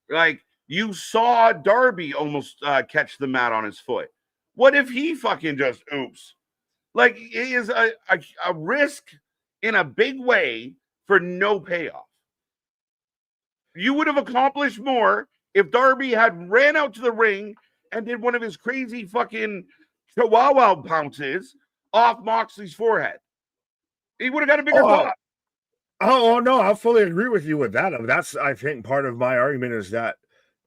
Like, you saw Darby almost catch the mat on his foot. What if he fucking just oops? Like, it is a risk in a big way for no payoff. You would have accomplished more if Darby had ran out to the ring and did one of his crazy fucking chihuahua pounces off Moxley's forehead. He would have got a bigger pop. Oh, no, I fully agree with you with that. That's, I think, part of my argument is that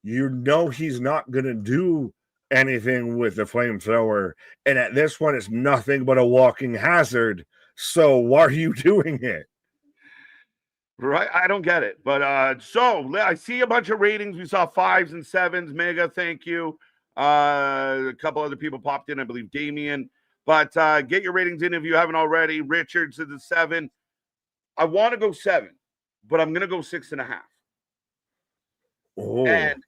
you know he's not going to do anything with the flamethrower. And at this one, it's nothing but a walking hazard. So why are you doing it? Right? I don't get it. But so I see a bunch of ratings. We saw 5s and 7s. Mega, thank you. A couple other people popped in, I believe Damien. But get your ratings in if you haven't already. Richards is a 7. I want to go 7, but I'm going to go 6.5. Oh. And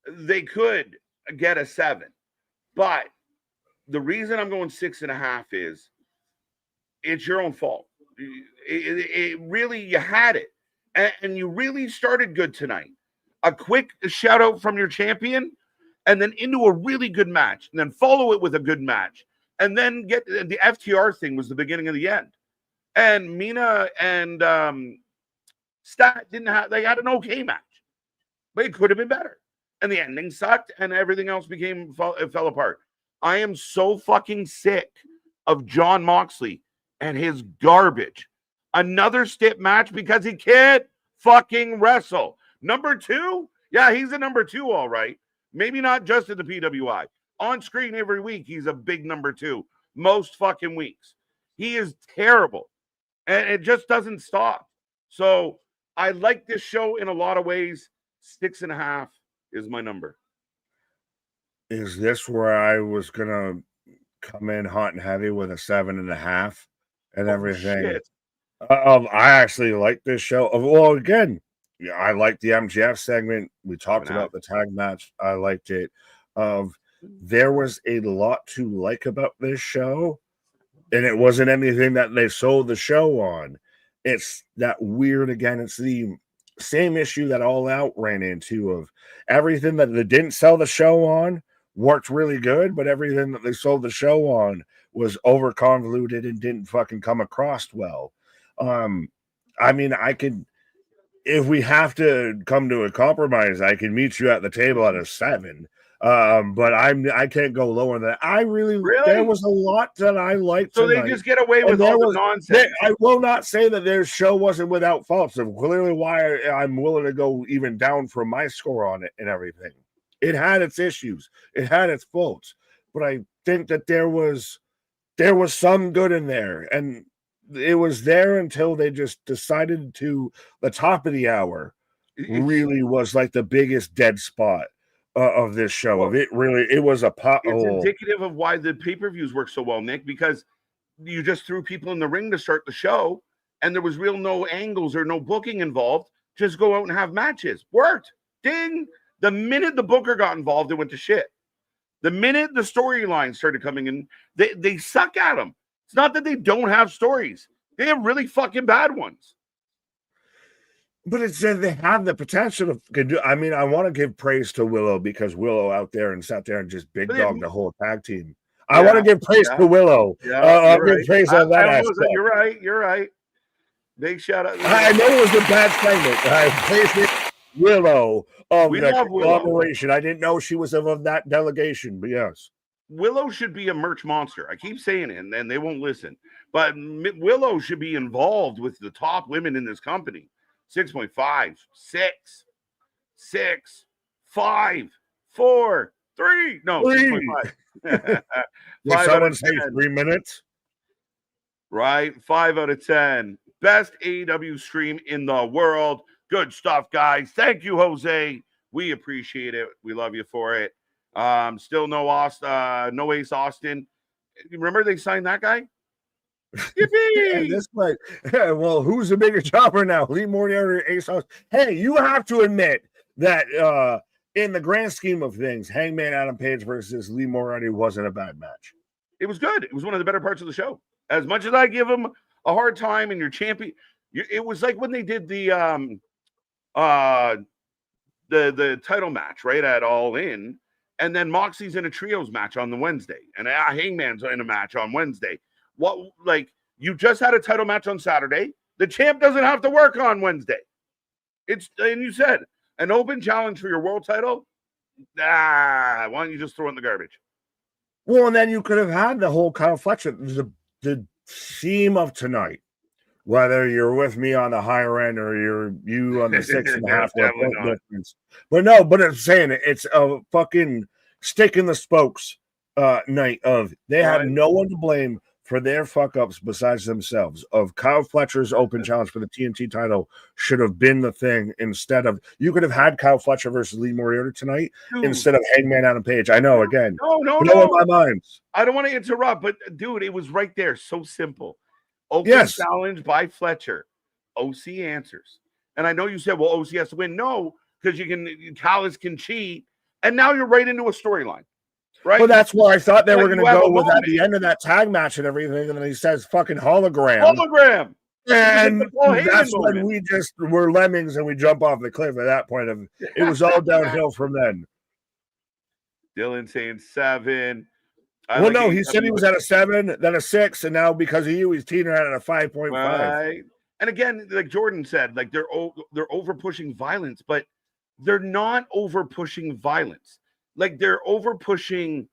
they could get a 7. But the reason I'm going 6.5 is it's your own fault. It really, you had it. And you really started good tonight. A quick shout out from your champion, and then into a really good match, and then follow it with a good match, and then get the FTR thing was the beginning of the end. And Mina and Stat they had an okay match, but it could have been better. And the ending sucked, and everything else fell apart. I am so fucking sick of John Moxley and his garbage. Another stiff match because he can't fucking wrestle. Number 2, yeah, he's a number 2, all right. Maybe not just in the PWI. On screen every week, he's a big number 2. Most fucking weeks. He is terrible. And it just doesn't stop. So I like this show in a lot of ways. 6.5 is my number. Is this where I was going to come in hot and heavy with a 7.5 and everything? Shit. I actually like this show. Well, again, yeah, I like the MJF segment. We talked about the tag match. I liked it. There was a lot to like about this show, and it wasn't anything that they sold the show on. It's that weird, again, it's the same issue that All Out ran into of everything that they didn't sell the show on worked really good, but everything that they sold the show on was over convoluted and didn't fucking come across well. I mean, if we have to come to a compromise, I can meet you at the table at a 7. But I can't go lower than that. Really? There was a lot that I liked. So tonight. They just get away with all the nonsense. I will not say that their show wasn't without faults. So clearly why I'm willing to go even down from my score on it and everything. It had its issues. It had its faults. But I think that there was there was some good in there, and it was there until they just decided to. The top of the hour really was like the biggest dead spot of this show. Well, it was a pothole. It's indicative of why the pay-per-views work so well, Nick, because you just threw people in the ring to start the show, and there was no angles or no booking involved. Just go out and have matches. Worked. Ding. The minute the booker got involved, it went to shit. The minute the storyline started coming in, they suck at them. It's not that they don't have stories. They have really fucking bad ones. But it's they have the potential to. I mean, I want to give praise to Willow because Willow out there and sat there and just big dog the whole tag team. I want to give praise to Willow. I'll give praise on that aspect. You're right. Big shout out. I know it was a bad segment. I praise Willow of the conglomeration. I didn't know she was of that delegation, but yes. Willow should be a merch monster. I keep saying it, and they won't listen. But Willow should be involved with the top women in this company. 6.5, 6, 5, 4, 3. No, 6.5. Did someone say 3 minutes? Right, 5 out of 10. Best AEW stream in the world. Good stuff, guys. Thank you, Jose. We appreciate it. We love you for it. Still no Ace Austin. Remember they signed that guy? Yippee! This like, well, who's the bigger jobber now? Lee Moriarty or Ace Austin? Hey, you have to admit that in the grand scheme of things, Hangman Adam Page versus Lee Moriarty wasn't a bad match. It was good. It was one of the better parts of the show. As much as I give him a hard time and your champion, it was like when they did the title match, right, at All In, and then Moxie's in a trios match on the Wednesday, and Hangman's in a match on Wednesday. What, like, you just had a title match on Saturday. The champ doesn't have to work on Wednesday. And you said an open challenge for your world title. Why don't you just throw it in the garbage? Well, and then you could have had the whole Kyle Fletcher, the theme of tonight. Whether you're with me on the higher end or you on the 6.5 point difference. But I'm saying it's a fucking stick in the spokes night of they have no one to blame for their fuck ups besides themselves. Of Kyle Fletcher's open challenge for the TNT title should have been the thing instead of you could have had Kyle Fletcher versus Lee Moriarty tonight instead of Hangman Adam Page. I know again. No. In my mind. I don't want to interrupt, but dude, it was right there. So simple. Open challenge by Fletcher. OC answers. And I know you said, well, OC has to win. No, because Callis can cheat. And now you're right into a storyline. Right? Well, that's where I thought they were going to go with at the end of that tag match and everything. And then he says fucking hologram. And that's when we just were lemmings and we jump off the cliff at that point. It was all downhill from then. Dylan saying 7. He said he was at a 7, then a 6, and now because of you, he's teetering at a 5.5. Right. And again, like Jordan said, like they're over pushing violence, but they're not over pushing violence. Like they're over pushing.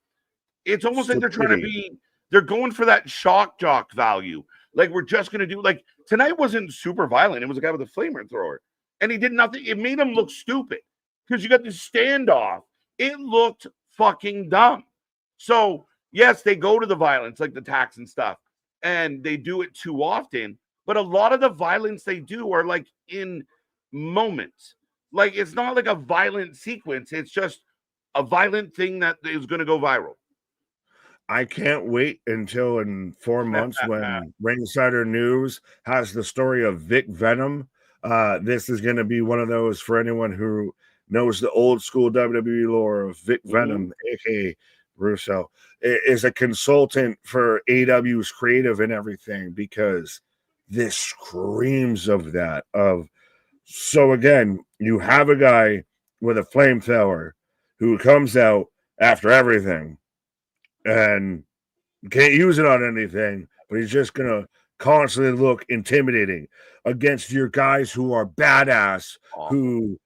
It's almost like they're trying to they're going for that shock jock value. Like we're just going to do, like tonight wasn't super violent. It was a guy with a flamethrower and he did nothing. It made him look stupid because you got this standoff. It looked fucking dumb. So yes, they go to the violence, like the tax and stuff, and they do it too often. But a lot of the violence they do are like in moments. Like it's not like a violent sequence. It's just a violent thing that is going to go viral. I can't wait until in 4 months when Ringsider News has the story of Vic Venom. This is going to be one of those for anyone who knows the old school WWE lore of Vic Venom, aka Russo, is a consultant for AEW's creative and everything because this screams of that. So again, you have a guy with a flamethrower who comes out after everything and can't use it on anything, but he's just going to constantly look intimidating against your guys who are badass, who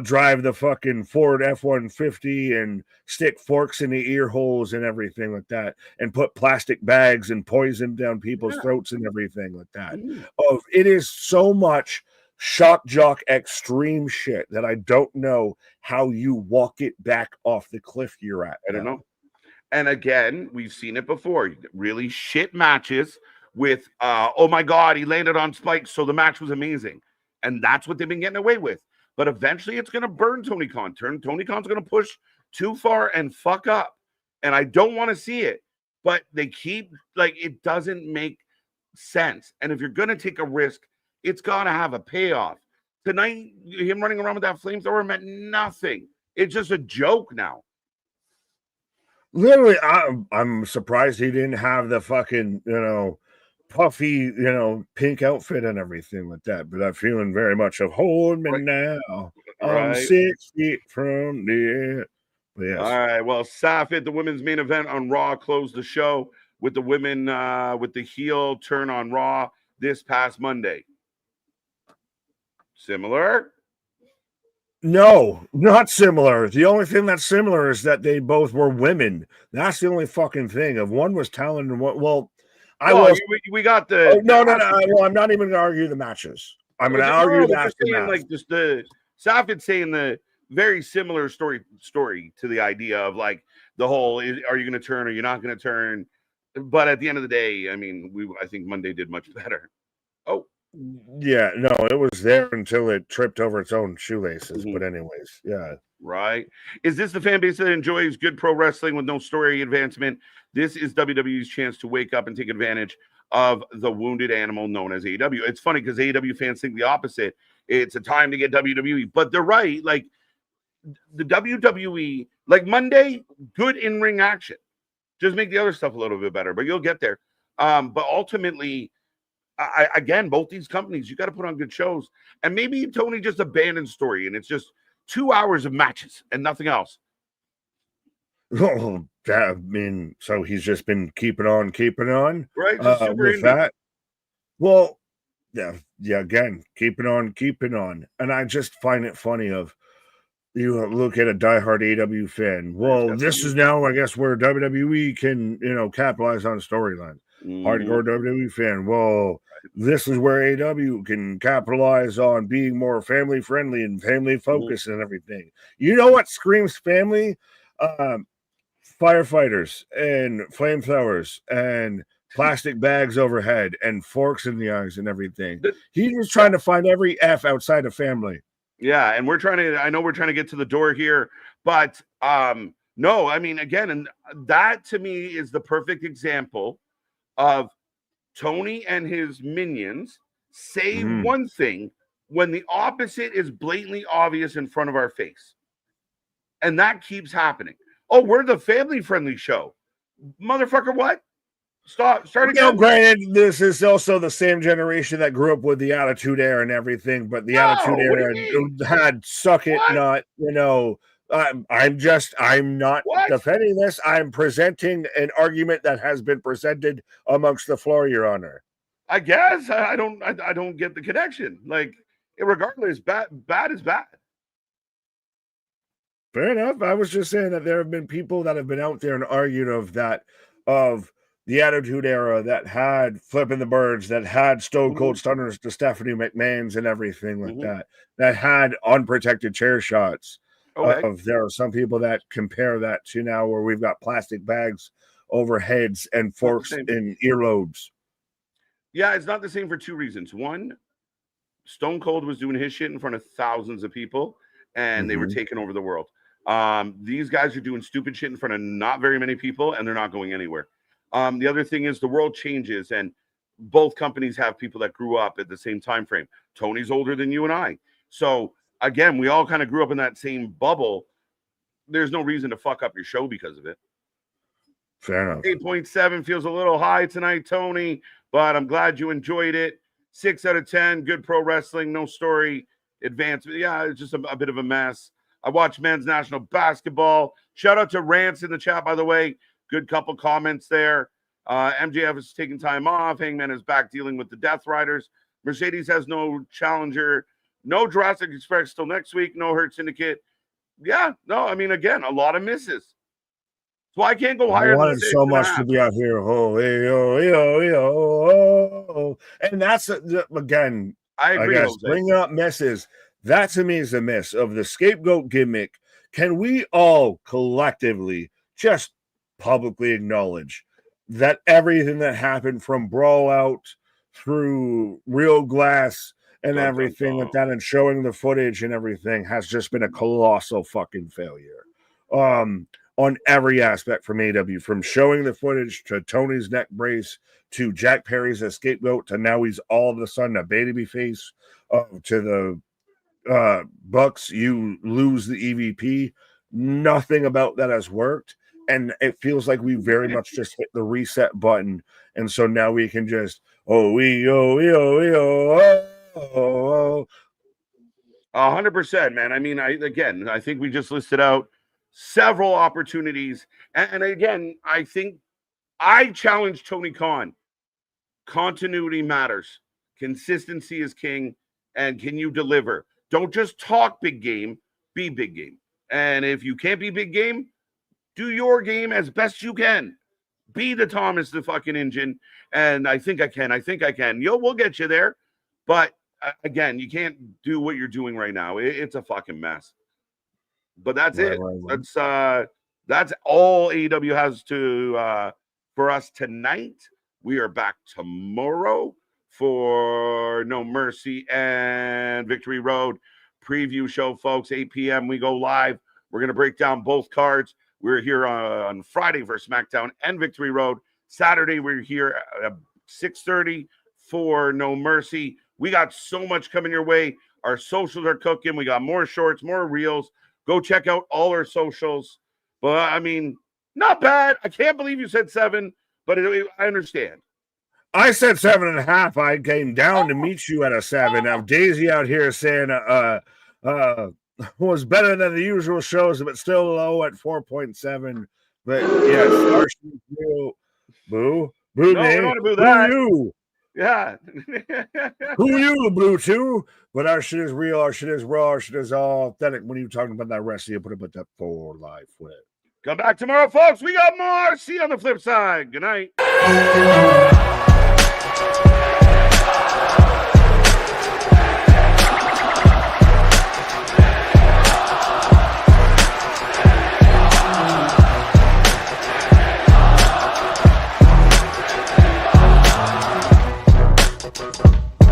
drive the fucking Ford F-150 and stick forks in the ear holes and everything like that, and put plastic bags and poison down people's throats and everything like that. It is so much shock jock extreme shit that I don't know how you walk it back off the cliff you're at. I don't know. And again, we've seen it before. Really shit matches with, oh my God, he landed on spikes, so the match was amazing. And that's what they've been getting away with. But eventually it's going to burn Tony Khan. Tony Khan's going to push too far and fuck up. And I don't want to see it. But they keep, like, it doesn't make sense. And if you're going to take a risk, it's got to have a payoff. Tonight, him running around with that flamethrower meant nothing. It's just a joke now. Literally, I'm surprised he didn't have the fucking, puffy, pink outfit and everything like that. But I'm feeling very much of hold me now. I'm 6 feet from the end. Yes. All right. Well, Safed, the women's main event on Raw, closed the show with the women with the heel turn on Raw this past Monday. Similar? No, not similar. The only thing that's similar is that they both were women. That's the only fucking thing. If one was talented and what, we got the. No. Well, I'm not even going to argue the matches. I'm going to argue that like just the Safed saying the very similar story to the idea of like the whole: are you going to turn or you're not going to turn? But at the end of the day, I mean, I think Monday did much better. Oh. Yeah, no, it was there until it tripped over its own shoelaces. But anyways, yeah. Right. Is this the fan base that enjoys good pro wrestling with no story advancement? This is WWE's chance to wake up and take advantage of the wounded animal known as AEW. It's funny because AEW fans think the opposite. It's a time to get WWE. But they're right. Like the WWE, like Monday, good in-ring action. Just make the other stuff a little bit better, but you'll get there. But ultimately, again, both these companies, you got to put on good shows. And maybe Tony just abandoned story and it's just 2 hours of matches and nothing else. Oh, I mean, so he's just been keeping on. Right. With that. Well, yeah, again, keeping on. And I just find it funny of you look at a diehard AEW fan. Well, this is now, I guess, where WWE can, capitalize on storyline. Hardcore WWE fan. Well, this is where AEW can capitalize on being more family friendly and family focused and everything. You know what screams family? Firefighters and flamethrowers and plastic bags overhead and forks in the eyes and everything. He's just trying to find every F outside of family. Yeah, and I know we're trying to get to the door here, but no, I mean, again, and that to me is the perfect example of Tony and his minions say one thing when the opposite is blatantly obvious in front of our face. And that keeps happening. Oh, we're the family-friendly show. Motherfucker, what? Start again. Granted, this is also the same generation that grew up with the Attitude Era and everything, but the Attitude Era had suck it, not, I'm not defending this. I'm presenting an argument that has been presented amongst the floor, Your Honor. I guess I don't get the connection. Like, regardless, bad is bad. Fair enough. I was just saying that there have been people that have been out there and argued of the Attitude Era that had Flipping the Birds, that had Stone Cold Stunners to Stephanie McMahon's and everything like that had unprotected chair shots. There are some people that compare that to now where we've got plastic bags over heads and forks in earlobes. Yeah, it's not the same for two reasons. One, Stone Cold was doing his shit in front of thousands of people, and they were taking over the world. These guys are doing stupid shit in front of not very many people, and they're not going anywhere. The other thing is the world changes, and both companies have people that grew up at the same time frame. Tony's older than you and I. So, again, we all kind of grew up in that same bubble. There's no reason to fuck up your show because of it. Fair enough. 8.7 feels a little high tonight, Tony, but I'm glad you enjoyed it. 6 out of 10, good pro wrestling, no story, advancement. Yeah, it's just a bit of a mess. I watched men's national basketball. Shout out to Rance in the chat, by the way. Good couple comments there. MJF is taking time off. Hangman is back dealing with the Death Riders. Mercedes has no challenger. No Jurassic Express till next week. No Hurt Syndicate. Yeah, no, I mean, again, a lot of misses. So I can't go higher. I wanted so much to be out here. Oh. And that's, again, I agree. Guess, bringing up misses. That to me is a miss of the scapegoat gimmick. Can we all collectively just publicly acknowledge that everything that happened from Brawl Out through Real Glass and everything like that, and showing the footage and everything, has just been a colossal fucking failure. On every aspect from AEW, from showing the footage to Tony's neck brace to Jack Perry's a scapegoat to now he's all of a sudden a baby face, to the Bucks, you lose the EVP. Nothing about that has worked, and it feels like we very much just hit the reset button, and so now we can just 100%, man. I mean, I think we just listed out several opportunities. And again, I think I challenge Tony Khan. Continuity matters. Consistency is king. And can you deliver? Don't just talk big game, be big game. And if you can't be big game, do your game as best you can. Be the Thomas the fucking engine. And I think I can. We'll get you there. But again, you can't do what you're doing right now. It's a fucking mess. But that's it. Right. That's all AEW has to for us tonight. We are back tomorrow for No Mercy and Victory Road preview show, folks. 8 p.m. we go live. We're going to break down both cards. We're here on Friday for SmackDown and Victory Road. Saturday, we're here at 6:30 for No Mercy. We got so much coming your way. Our socials are cooking. We got more shorts, more reels. Go check out all our socials. But, I mean, not bad. I can't believe you said 7, but I understand. I said 7.5. I came down to meet you at a 7. Now, Daisy out here saying was better than the usual shows, but still low at 4.7. But, yes, our shit's real. Boo. Boo no, me. We don't want to boo that. You. Yeah. Who you, Blue too? But our shit is real, our shit is raw, our shit is all authentic. When you're talking about that wrestling, you put it that for life with. Come back tomorrow, folks. We got more. See you on the flip side. Good night.